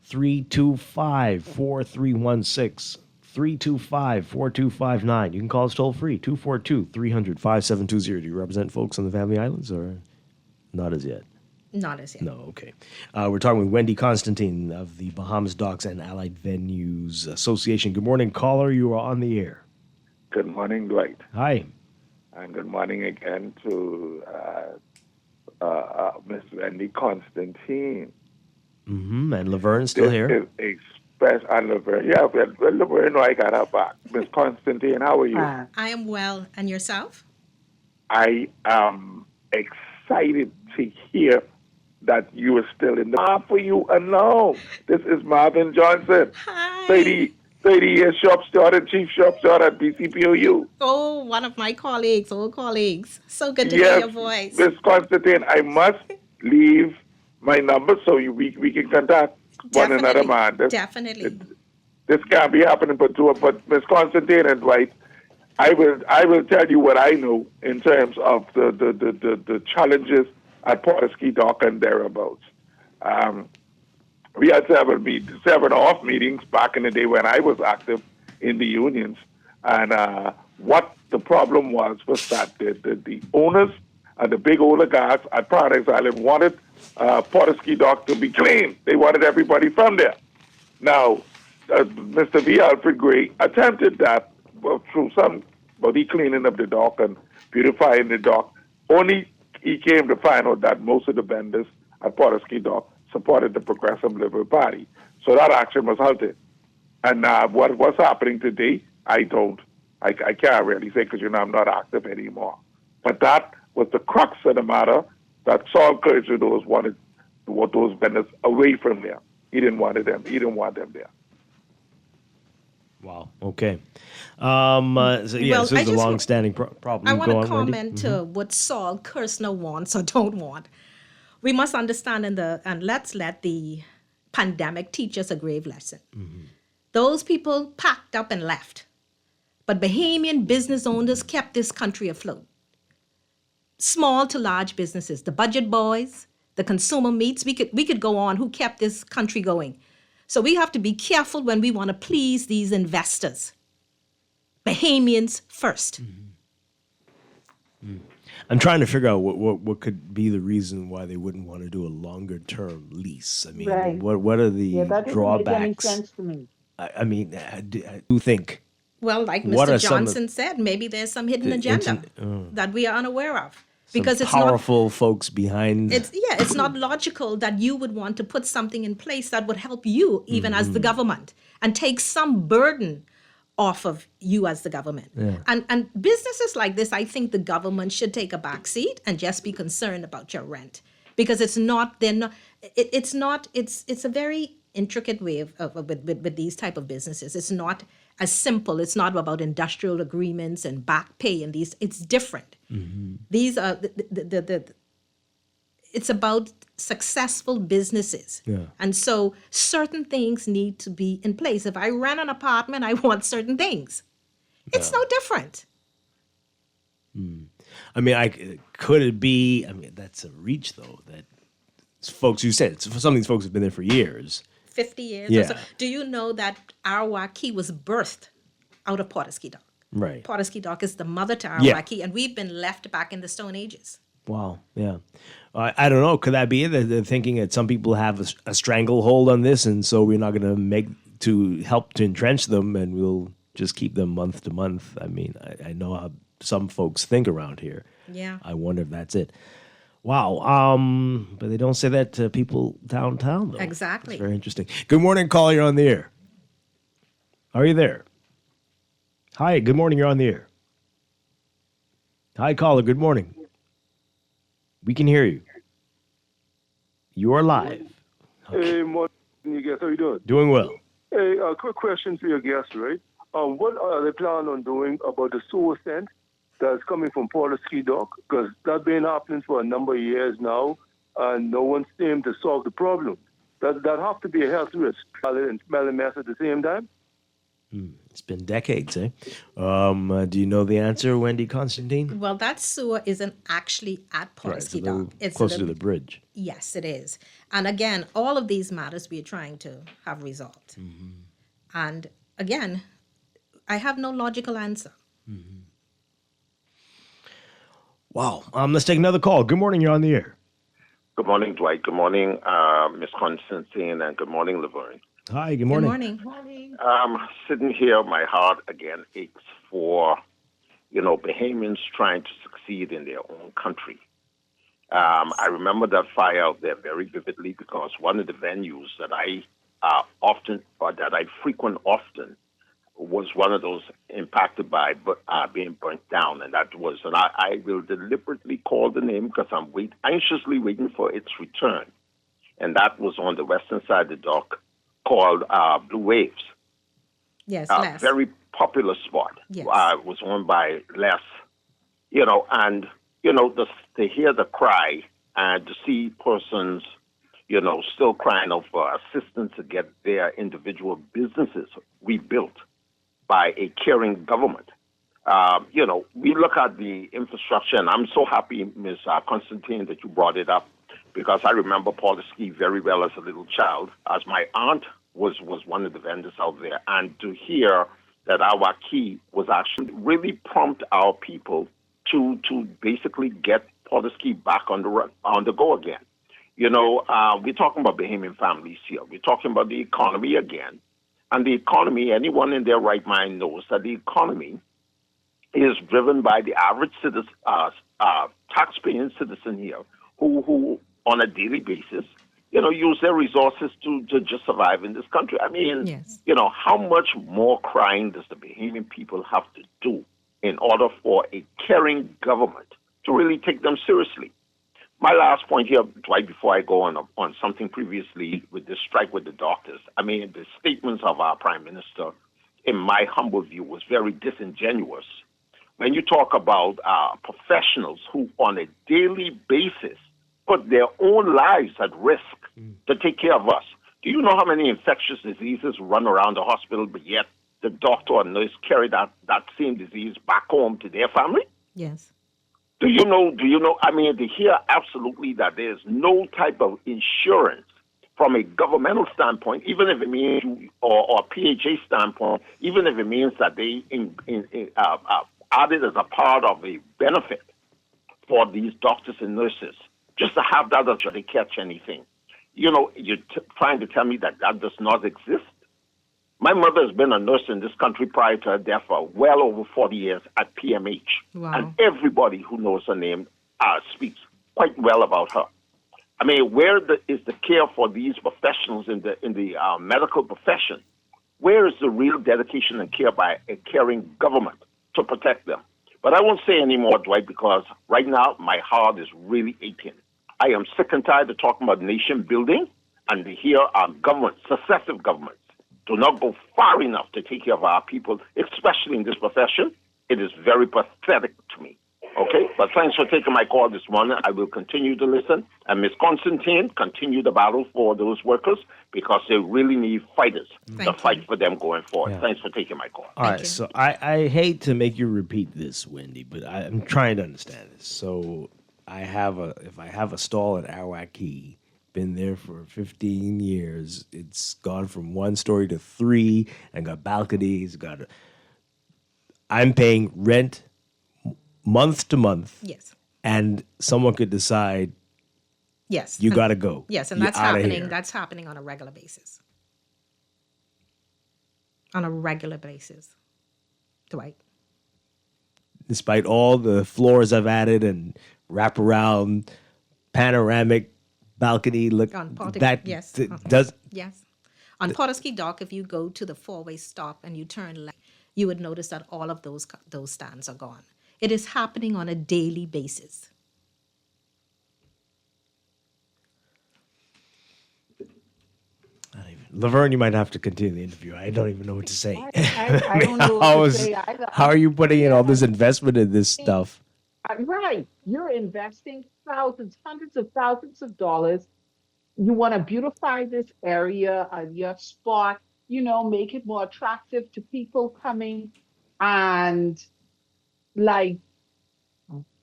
325-4316, 325-4259. You can call us toll free, 242-300-5720. Do you represent folks on the Family Islands, or not as yet? Not as yet. No, okay. We're talking with Wendy Constantine of the Bahamas Docks and Allied Venues Association. Good morning, caller. You are on the air. Good morning, Dwight. Hi. And good morning again to Miss Wendy Constantine. And Laverne still here? Is a special, and Laverne. Yeah, well, Laverne, I got her back. Miss Constantine, how are you? I am well. And yourself? I am excited to hear that you are still in the for you alone. This is Marvin Johnson. Hi. 30-year shop steward, chief shop steward at BCPOU. Oh, one of my colleagues, old colleagues. So good to hear your voice. Miss Constantine, I must leave my number so we can contact one another, man. Definitely. This can't be happening but two. But Miss Constantine and Dwight, I will tell you what I know in terms of the challenges at Porterski Dock and thereabouts. We had seven off meetings back in the day when I was active in the unions, and what the problem was that the owners and the big oligarchs at Paradise Island wanted Porterski Dock to be clean. They wanted everybody from there. Now, Mr. V. Alfred Gray attempted that through some body cleaning of the dock and beautifying the dock. Only he came to find out that most of the vendors at Port-of-Ski Dock supported the Progressive Liberal Party. So that action was halted. And what's happening today, I can't really say because, I'm not active anymore. But that was the crux of the matter, that Saul Kirchner wanted those vendors away from there. He didn't want them. He didn't want them there. Wow. Okay. This is a long-standing problem. I want Go to on, comment Wendy. to what Saul Kirchner wants or don't want. We must understand and let's let the pandemic teach us a grave lesson. Those people packed up and left, but Bahamian business owners kept this country afloat. Small to large businesses, the budget boys, the consumer meats, we could go on, who kept this country going. So we have to be careful when we want to please these investors. Bahamians first. I'm trying to figure out what could be the reason why they wouldn't want to do a longer term lease. I mean, Right. what are the That doesn't drawbacks? make any sense to me. I mean, I do think. Well, like What are Mr. some of Johnson said, maybe there's some hidden the agenda that we are unaware of. some Because it's powerful folks behind. it's not logical that you would want to put something in place that would help you even as the government and take some burden off of you as the government. Yeah. And businesses like this, I think the government should take a back seat and just be concerned about your rent, because it's a very intricate way with these type of businesses. It's not as simple. It's not about industrial agreements and back pay and these. It's different. These are it's about successful businesses. Yeah. And so certain things need to be in place. If I rent an apartment, I want certain things. It's no different. I mean, could it be? I mean, that's a reach though. That folks, you said some of these folks have been there for years. 50 years Yeah. or so. Do you know that Arawaki was birthed out of Port-of-Ski Dock? Right. Port-of-Ski Dock is the mother to Yeah. Arawaki, and we've been left back in the Stone Ages. Wow. Yeah. I don't know. Could that be it? They're thinking that some people have a stranglehold on this, and so we're not going to help to entrench them, and we'll just keep them month to month. I mean, I know how some folks think around here. Yeah. I wonder if that's it. Wow. But they don't say that to people downtown, though. Exactly. It's very interesting. Good morning, caller. You're on the air. Are you there? Hi. Good morning. You're on the air. Hi, caller. Good morning. We can hear you. You are live. Hey, morning, you guys. How you doing? Doing well. Hey, a quick question for your guest, right? What are they planning on doing about the sewer scent that's coming from Port-of-Ski Dock? Because that's been happening for a number of years now, and no one seems to solve the problem. That have to be a health risk, and smelling mess at the same time. It's been decades, eh? Do you know the answer, Wendy Constantine? Well, that sewer isn't actually at Port-of-Ski Right, Dock. It's closer to the bridge. Yes, it is. And again, all of these matters we are trying to have resolved. And again, I have no logical answer. Wow. Let's take another call. Good morning. You're on the air. Good morning, Dwight. Good morning, Miss Constantine, and good morning, Laverne. Hi. Good morning. Good morning. Sitting here, my heart again aches for, Bahamians trying to succeed in their own country. I remember that fire out there very vividly because one of the venues that I frequent often was one of those impacted by being burnt down, and I will deliberately call the name because I'm anxiously waiting for its return, and that was on the western side of the dock called Blue Waves. Yes, Les. Very popular spot. Yes. Was owned by Les, to hear the cry and to see persons, still crying out for assistance to get their individual businesses rebuilt by a caring government. We look at the infrastructure, and I'm so happy, Ms. Constantine, that you brought it up, because I remember Port-of-Ski very well as a little child, as my aunt was one of the vendors out there. And to hear that our key was actually really prompt our people to basically get Port-of-Ski back on the go again. We're talking about Bahamian families here. We're talking about the economy again. And the economy, anyone in their right mind knows that the economy is driven by the average citizen, taxpaying citizen here who on a daily basis, use their resources to just survive in this country. I mean, Yes. How much more crying does the Bahamian people have to do in order for a caring government to really take them seriously? My last point here, Dwight, before I go on something previously with this strike with the doctors, I mean, the statements of our Prime Minister, in my humble view, was very disingenuous. When you talk about professionals who on a daily basis put their own lives at risk to take care of us. Do you know how many infectious diseases run around the hospital, but yet the doctor or nurse carry that same disease back home to their family? Yes. Do you know, I mean, to hear absolutely that there's no type of insurance from a governmental standpoint, even if it means, or PHA standpoint, even if it means that they added as a part of a benefit for these doctors and nurses, just to have that as they catch anything. You're trying to tell me that does not exist? My mother has been a nurse in this country prior to her death for well over 40 years at PMH. Wow. And everybody who knows her name speaks quite well about her. I mean, where is the care for these professionals in the medical profession? Where is the real dedication and care by a caring government to protect them? But I won't say any more, Dwight, because right now my heart is really aching. I am sick and tired of talking about nation building, and to hear our governments, successive governments, do not go far enough to take care of our people, especially in this profession. It is very pathetic to me. Okay? But thanks for taking my call this morning. I will continue to listen. And Ms. Constantine, continue the battle for those workers because they really need fighters to fight for them going forward. Yeah. Thanks for taking my call. All right, so I hate to make you repeat this, Wendy, but I'm trying to understand this. So if I have a stall at Arawak, been there for 15 years. It's gone from 1 story to 3 and got balconies. I'm paying rent month to month. Yes. And someone could decide, yes, you got to go. Yes, and You're that's outta happening. here. That's happening on a regular basis. On a regular basis, Dwight. Despite all the floors I've added and wraparound, panoramic balcony look, On Portuguese, that yes. does. Yes. On Portuguese Dock, if you go to the 4-way stop and you turn left, you would notice that all of those stands are gone. It is happening on a daily basis. Laverne, you might have to continue the interview. I don't even know what to say. I don't know what to say either. How are you putting in all this investment in this stuff? Right. You're investing thousands, hundreds of thousands of dollars. You want to beautify this area, your spot, make it more attractive to people coming. And like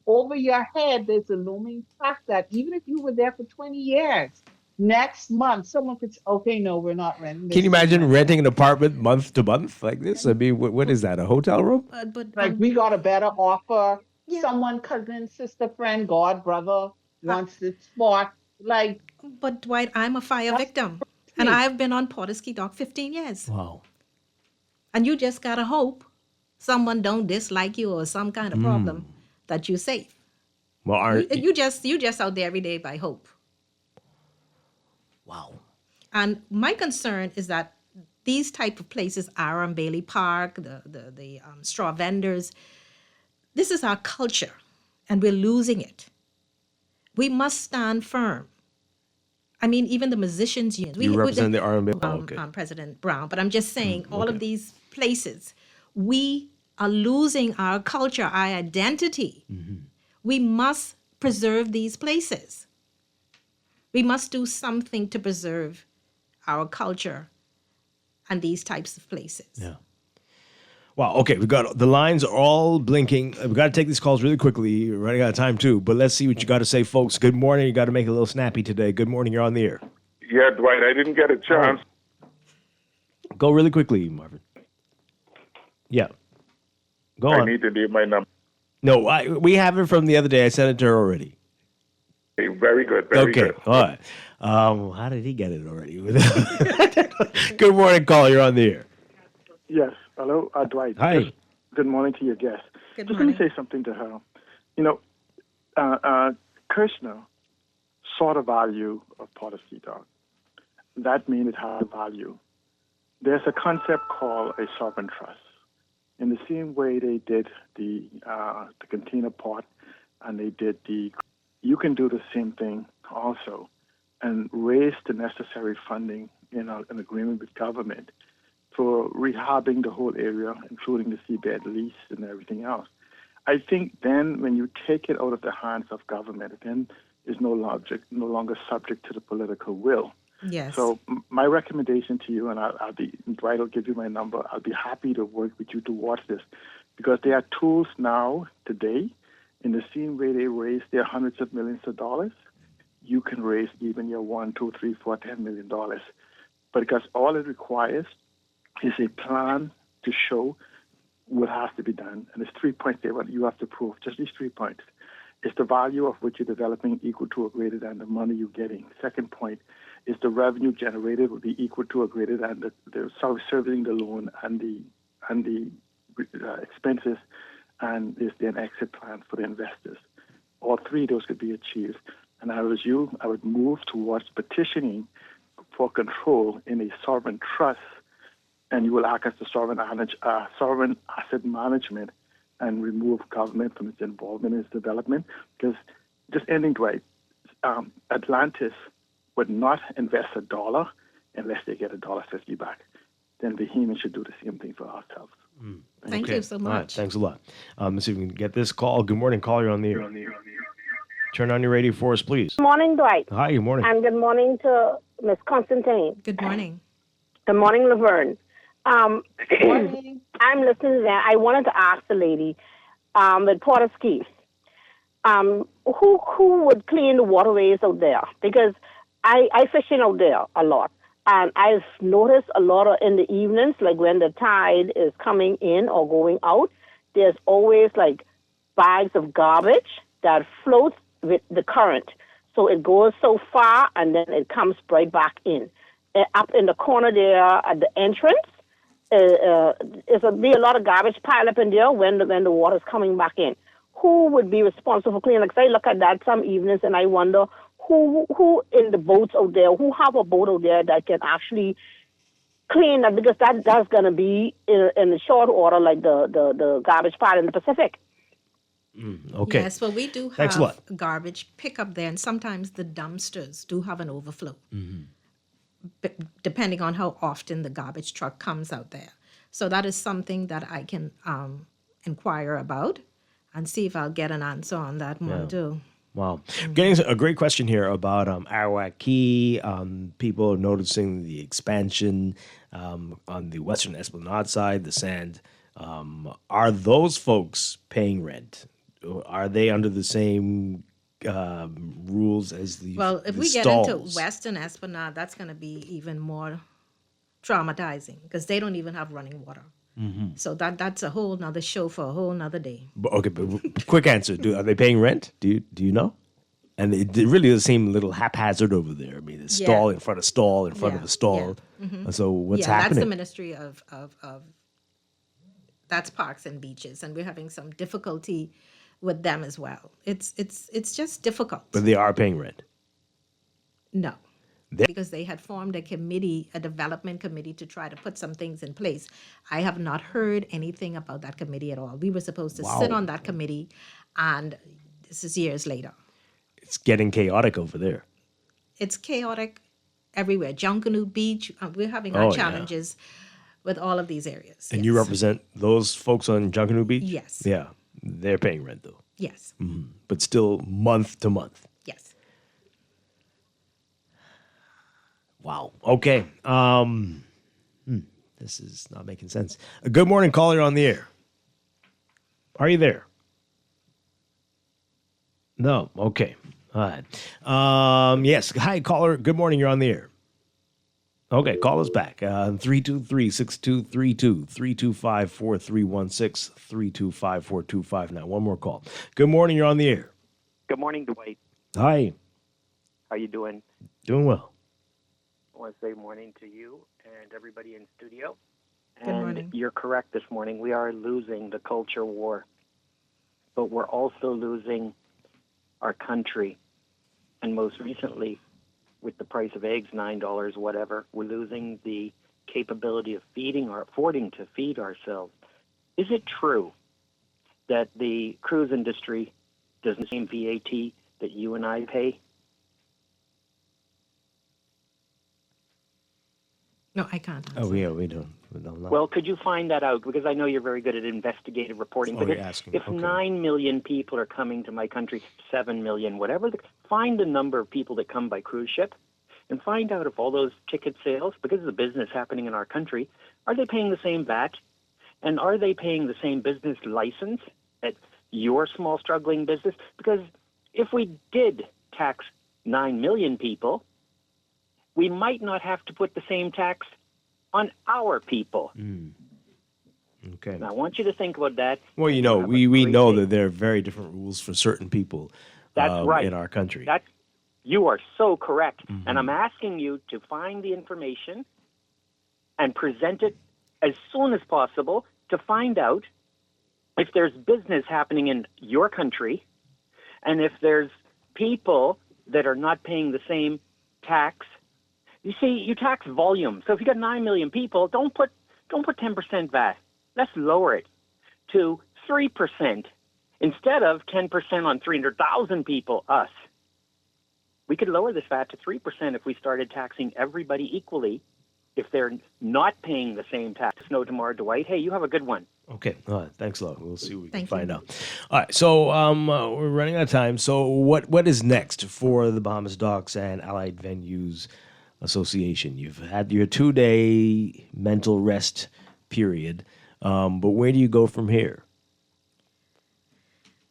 over your head, there's a looming fact that even if you were there for 20 years, next month, someone could say, okay, no, we're not renting this. Can you imagine renting an apartment month to month like this? I mean, what is that, a hotel room? Like we got a better offer. Someone, cousin, sister, friend, god, brother wants this spot. Like, but Dwight, I'm a fire victim, and I've been on Portuguese Dock 15 years. Wow. And you just gotta hope someone don't dislike you or some kind of problem that you're safe. Well, you just out there every day by hope. Wow. And my concern is that these type of places, Aram Bailey Park, the straw vendors, this is our culture, and we're losing it. We must stand firm. I mean, even the musicians' unions. You represent the R&B? Okay. President Brown, but I'm just saying, all of these places, we are losing our culture, our identity. We must preserve these places. We must do something to preserve our culture and these types of places. Yeah. Wow. Okay. The lines are all blinking. We've got to take these calls really quickly. We're running out of time too, but let's see what you got to say, folks. Good morning. You got to make it a little snappy today. Good morning. You're on the air. Yeah, Dwight, I didn't get a chance. Go really quickly, Marvin. Yeah. Go on. I need to leave my number. No, we have it from the other day. I sent it to her already. Okay, very good. Very okay. good. All right. How did he get it already? Good morning, caller. You're on the air. Yes. Hello, Dwight. Hi. Good morning to your guest. Good Just morning. let me say something to her. Kirshner saw the value of Porter Ski Dog. That means it has a value. There's a concept called a sovereign trust. In the same way they did the container port and they did you can do the same thing also and raise the necessary funding in an agreement with government for rehabbing the whole area, including the seabed lease and everything else. I think then when you take it out of the hands of government, then it's no longer subject to the political will. Yes. So my recommendation to you, and Dwight will give you my number, I'll be happy to work with you towards this, because there are tools now, today, in the same way they raise their hundreds of millions of dollars, you can raise even your $1, 2, 3, 4, $10 million. But because all it requires is a plan to show what has to be done. And there's 3 points there what you have to prove, just these 3 points. It's the value of what you're developing equal to or greater than the money you're getting. Second point is the revenue generated will be equal to or greater than the servicing the loan and the expenses, and is there an exit plan for the investors. All three of those could be achieved. And I was you, I would move towards petitioning for control in a sovereign trust, and you will act as the sovereign asset management and remove government from its involvement in its development. Because just ending, Dwight, Atlantis would not invest $1 unless they get $1.50 back. Then Bahamians should do the same thing for ourselves. Thank you so much. All right, thanks a lot. Let's see if we can get this call. Good morning, caller on the air. Turn on your radio for us, please. Good morning, Dwight. Hi, good morning. And good morning to Miss Constantine. Good morning. Good morning, Laverne. Good morning. I'm listening to that. I wanted to ask the lady with Porter Skis, who would clean the waterways out there? Because I fishing out there a lot. And I've noticed a lot of in the evenings, like when the tide is coming in or going out, there's always like bags of garbage that floats with the current. So it goes so far and then it comes right back in. Up in the corner there at the entrance, there'll be a lot of garbage piled up in there when the water's coming back in. Who would be responsible for cleaning? Like I look at that some evenings and I wonder who in the boats out there, who have a boat out there that can actually clean that, because that's going to be in the short order like the garbage pile in the Pacific. Okay. Yes, well, we do Thanks a lot. have garbage pickup there, and sometimes the dumpsters do have an overflow, depending on how often the garbage truck comes out there. So that is something that I can inquire about and see if I'll get an answer on that one too. Wow. Getting a great question here about Arawak Key. People are noticing the expansion on the Western Esplanade side, the sand. Are those folks paying rent? Are they under the same rules as the Well, if the we get stalls? into Western Esplanade, that's going to be even more traumatizing because they don't even have running water. So that's a whole nother show for a whole nother day. But quick answer. Are they paying rent? Do you know? And it really does seem a little haphazard over there. I mean, it's stall in front of stall in front of a stall. So what's happening? That's the Ministry of that's Parks and Beaches, and we're having some difficulty with them as well. It's just difficult. But they are paying rent. No. Because they had formed a committee, a development committee, to try to put some things in place. I have not heard anything about that committee at all. We were supposed to sit on that committee, and this is years later. It's getting chaotic over there. It's chaotic everywhere. Junkanoo Beach, we're having our challenges with all of these areas. And you represent those folks on Junkanoo Beach? Yes. Yeah. They're paying rent, though. Yes. But still month to month. Yes. Wow. Okay. This is not making sense. Good morning, caller on the air. Are you there? No. Okay. All right. Yes. Hi, caller. Good morning. You're on the air. Okay. Call us back. 323-6232, 325-4316, 325-4259. One more call. Good morning. You're on the air. Good morning, Dwight. Hi. How you doing? Doing well. I want to say morning to you and everybody in studio. Good morning. You're correct this morning. We are losing the culture war, but we're also losing our country. And most recently, with the price of eggs, $9, whatever, we're losing the capability of feeding or affording to feed ourselves. Is it true that the cruise industry does the same VAT that you and I pay? No, I can't. Oh, yeah, we don't know. Well, could you find that out? Because I know you're very good at investigative reporting. Oh, But you're if, asking. if Okay. 9 million people are coming to my country, 7 million, whatever, find the number of people that come by cruise ship and find out if all those ticket sales, because of the business happening in our country, are they paying the same VAT? And are they paying the same business license at your small struggling business? Because if we did tax 9 million people, we might not have to put the same tax on our people. Okay. Now, I want you to think about that. Well, you know, we know that there are very different rules for certain people That's right. in our country. You are so correct. Mm-hmm. And I'm asking you to find the information and present it as soon as possible to find out if there's business happening in your country and if there's people that are not paying the same tax. You see, you tax volume. So if you got 9 million people, don't put 10% VAT. Let's lower it to 3% instead of 10% on 300,000 people, us. We could lower this VAT to 3% if we started taxing everybody equally if they're not paying the same tax. No tomorrow, Dwight. Hey, you have a good one. Okay. All right. Thanks a lot. We'll see what we can Thank find you. out. All right. So we're running out of time. So what is next for the Bahamas Docks and Allied Venues Association? You've had your 2-day mental rest period, but where do you go from here?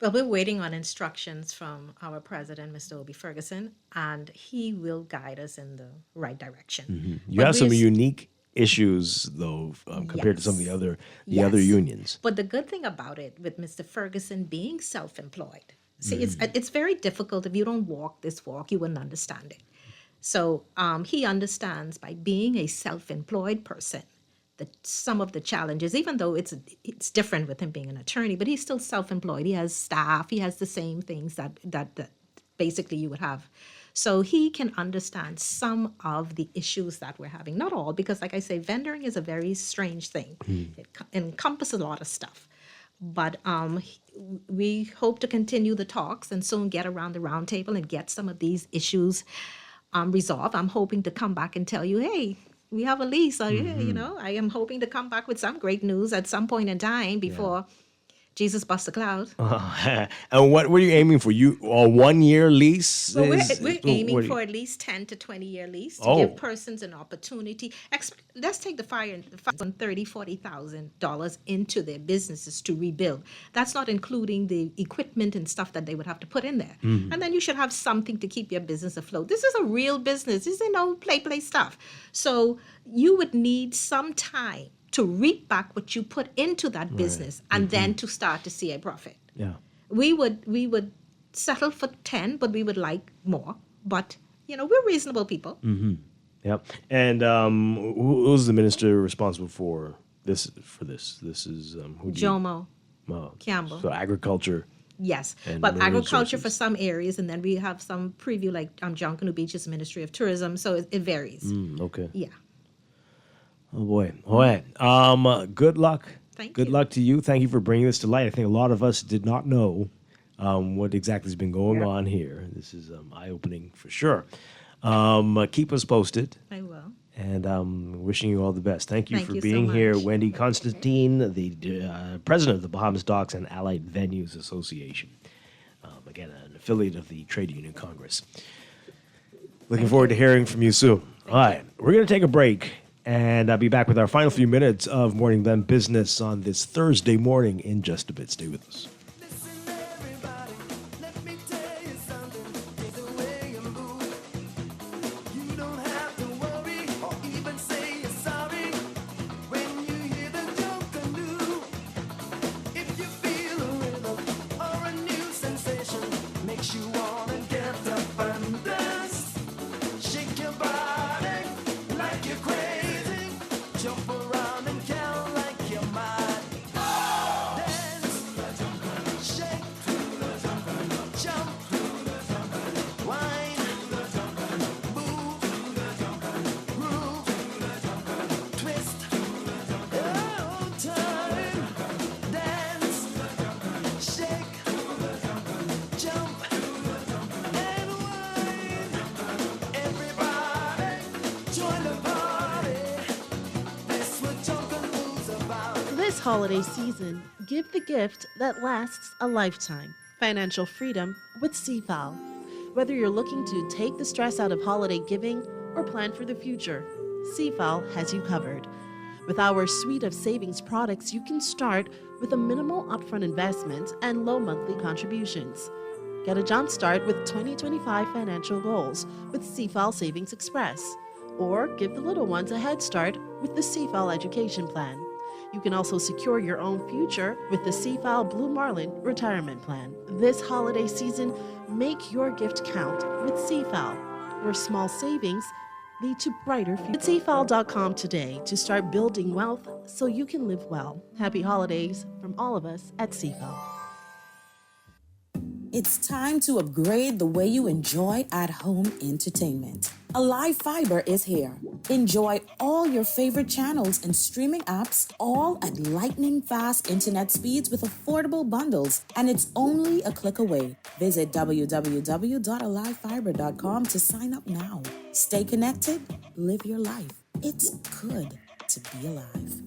Well, we're waiting on instructions from our president, Mr. Obie Ferguson, and he will guide us in the right direction. Mm-hmm. You But have some we're- unique issues, though, compared to some of the other unions. But the good thing about it, with Mr. Ferguson being self-employed, see, it's very difficult. If you don't walk this walk, you wouldn't understand it. So he understands by being a self-employed person that some of the challenges, even though it's different with him being an attorney, but he's still self-employed. He has staff. He has the same things that basically you would have. So he can understand some of the issues that we're having. Not all, because like I say, vendoring is a very strange thing. It encompasses a lot of stuff. But we hope to continue the talks and soon get around the round table and get some of these issues resolved. I'm hoping to come back and tell you, hey, we have a lease. You know, I am hoping to come back with some great news at some point in time before Jesus busts the cloud. And what were you aiming for? You a 1-year lease? Well, we're aiming for at least 10 to 20-year lease to give persons an opportunity. Let's take the fire and $30,000, $40,000 into their businesses to rebuild. That's not including the equipment and stuff that they would have to put in there. And then you should have something to keep your business afloat. This is a real business. This is no play stuff. So you would need some time to reap back what you put into that business and then to start to see a profit. Yeah. We would settle for 10, but we would like more. But, you know, we're reasonable people. Mm-hmm. Yep. And who's the minister responsible for this? This is who do you- Jomo Campbell. So agriculture. Yes, and but mineral agriculture for resources. some areas, and then we have some preview like John Canoe Beach's Ministry of Tourism, so it varies. Okay. Yeah. Oh boy. All right. Good luck. Thank Good luck to you. Thank you for bringing this to light. I think a lot of us did not know what exactly has been going on here. This is eye-opening for sure. Keep us posted. I will. And wishing you all the best. Thank you Thank for you so being here, much. Wendy Constantine, the president of the Bahamas Docks and Allied Venues Association. Again, an affiliate of the Trade Union Congress. Looking forward to hearing from you soon. All right, we're going to take a break, and I'll be back with our final few minutes of Morning Blend Business on this Thursday morning in just a bit. Stay with us. This holiday season, give the gift that lasts a lifetime. Financial freedom with CFAL. Whether you're looking to take the stress out of holiday giving or plan for the future, CFAL has you covered. With our suite of savings products, you can start with a minimal upfront investment and low monthly contributions. Get a jump start with 2025 financial goals with CFAL Savings Express, or give the little ones a head start with the CFAL Education Plan. You can also secure your own future with the CFAL Blue Marlin Retirement Plan. This holiday season, make your gift count with CFAL, where small savings lead to brighter futures. Visit CFAL.com today to start building wealth so you can live well. Happy holidays from all of us at CFAL. It's time to upgrade the way you enjoy at-home entertainment. Alive Fiber is here. Enjoy all your favorite channels and streaming apps, all at lightning-fast internet speeds with affordable bundles, and it's only a click away. Visit www.alivefiber.com to sign up now. Stay connected, live your life. It's good to be alive.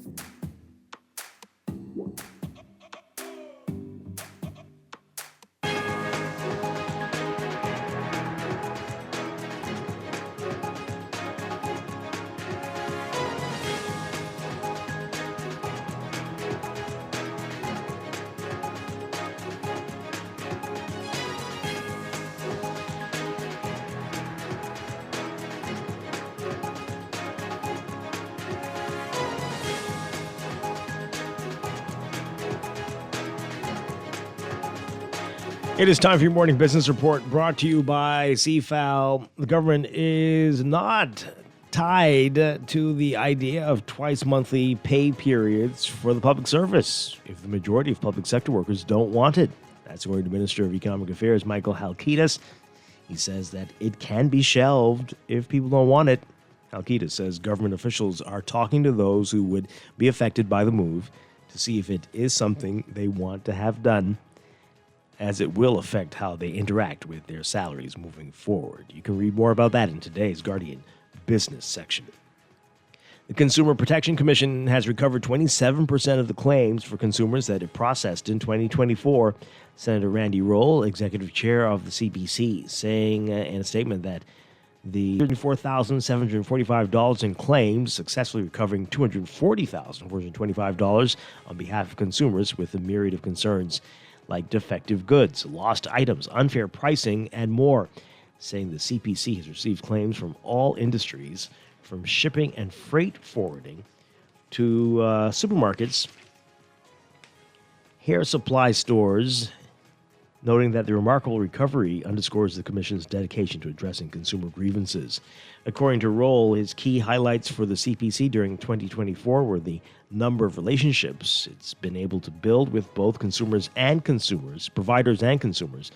It is time for your morning business report brought to you by CFAL. The government is not tied to the idea of twice monthly pay periods for the public service if the majority of public sector workers don't want it. That's according to Minister of Economic Affairs Michael Halkitis. He says that it can be shelved if people don't want it. Halkitis says government officials are talking to those who would be affected by the move to see if it is something they want to have done, as it will affect how they interact with their salaries moving forward. You can read more about that in today's Guardian business section. The Consumer Protection Commission has recovered 27% of the claims for consumers that it processed in 2024. Senator Randy Roll, executive chair of the CPC, saying in a statement that the $34,745 in claims, successfully recovering $240,425 on behalf of consumers with a myriad of concerns like defective goods, lost items, unfair pricing, and more, saying the CPC has received claims from all industries, from shipping and freight forwarding to supermarkets, hair supply stores, noting that the remarkable recovery underscores the Commission's dedication to addressing consumer grievances. According to Roll, his key highlights for the CPC during 2024 were the number of relationships it's been able to build with both consumers, providers and consumers,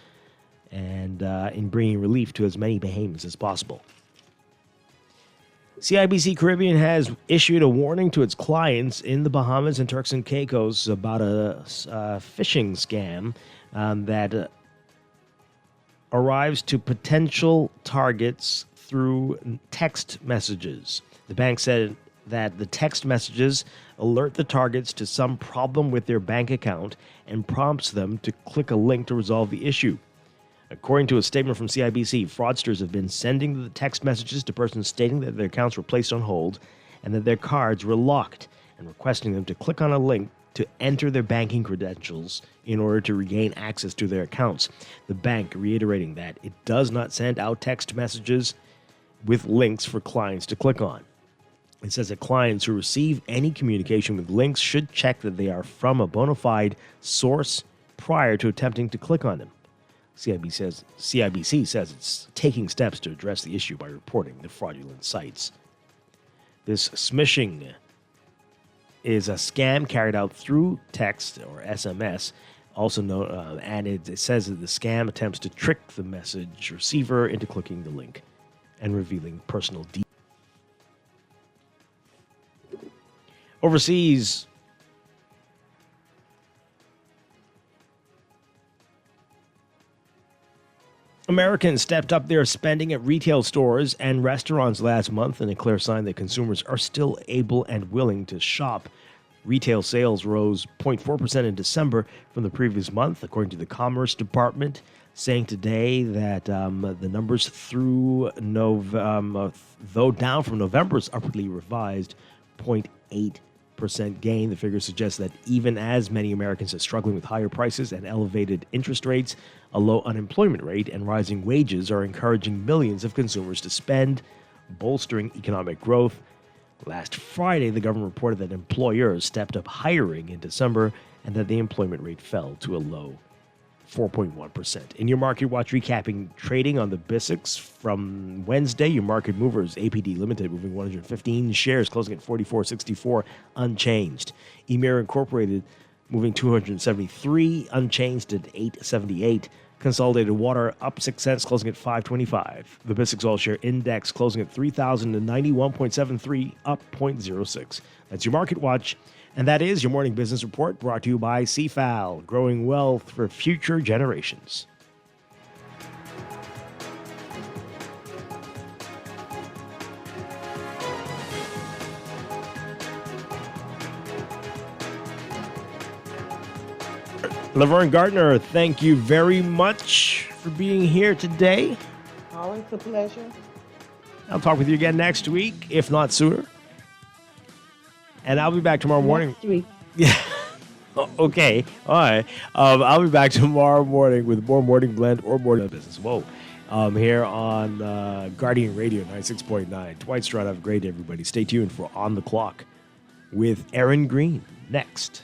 and in bringing relief to as many behemoths as possible. CIBC Caribbean has issued a warning to its clients in the Bahamas and Turks and Caicos about a phishing scam that arrives to potential targets through text messages. The bank said that the text messages alert the targets to some problem with their bank account and prompts them to click a link to resolve the issue. According to a statement from CIBC, fraudsters have been sending the text messages to persons stating that their accounts were placed on hold and that their cards were locked, and requesting them to click on a link to enter their banking credentials in order to regain access to their accounts. The bank reiterating that it does not send out text messages with links for clients to click on. It says that clients who receive any communication with links should check that they are from a bona fide source prior to attempting to click on them. CIBC says it's taking steps to address the issue by reporting the fraudulent sites. This smishing is a scam carried out through text or SMS, also known, and it says that the scam attempts to trick the message receiver into clicking the link and revealing personal details. Overseas, Americans stepped up their spending at retail stores and restaurants last month in a clear sign that consumers are still able and willing to shop Retail sales rose 0.4% in December from the previous month, according to the Commerce Department, saying today that the numbers though down from November's upwardly revised 0.8% gain. The figure suggests that even as many Americans are struggling with higher prices and elevated interest rates, a low unemployment rate and rising wages are encouraging millions of consumers to spend, bolstering economic growth. Last Friday, the government reported that employers stepped up hiring in December and that the employment rate fell to a low 4.1%. In your Market Watch, recapping trading on the BISX from Wednesday, your market movers, APD Limited, moving 115 shares, closing at 44.64, unchanged. Emir Incorporated, moving 273, unchanged at 8.78. Consolidated Water up 6 cents, closing at 5.25. The BISX All Share Index closing at 3,091.73, up 0.06. That's your Market Watch. And that is your morning business report brought to you by CFAL, growing wealth for future generations. Laverne Gardner, thank you very much for being here today. Always a pleasure. I'll talk with you again next week, if not sooner. And I'll be back tomorrow morning. Next week. Yeah. Okay. All right. I'll be back tomorrow morning with more Morning Blend or Morning Business. Whoa. Here on Guardian Radio 96.9. Dwight Strachan, have a great day, everybody. Stay tuned for On the Clock with Aaron Green next.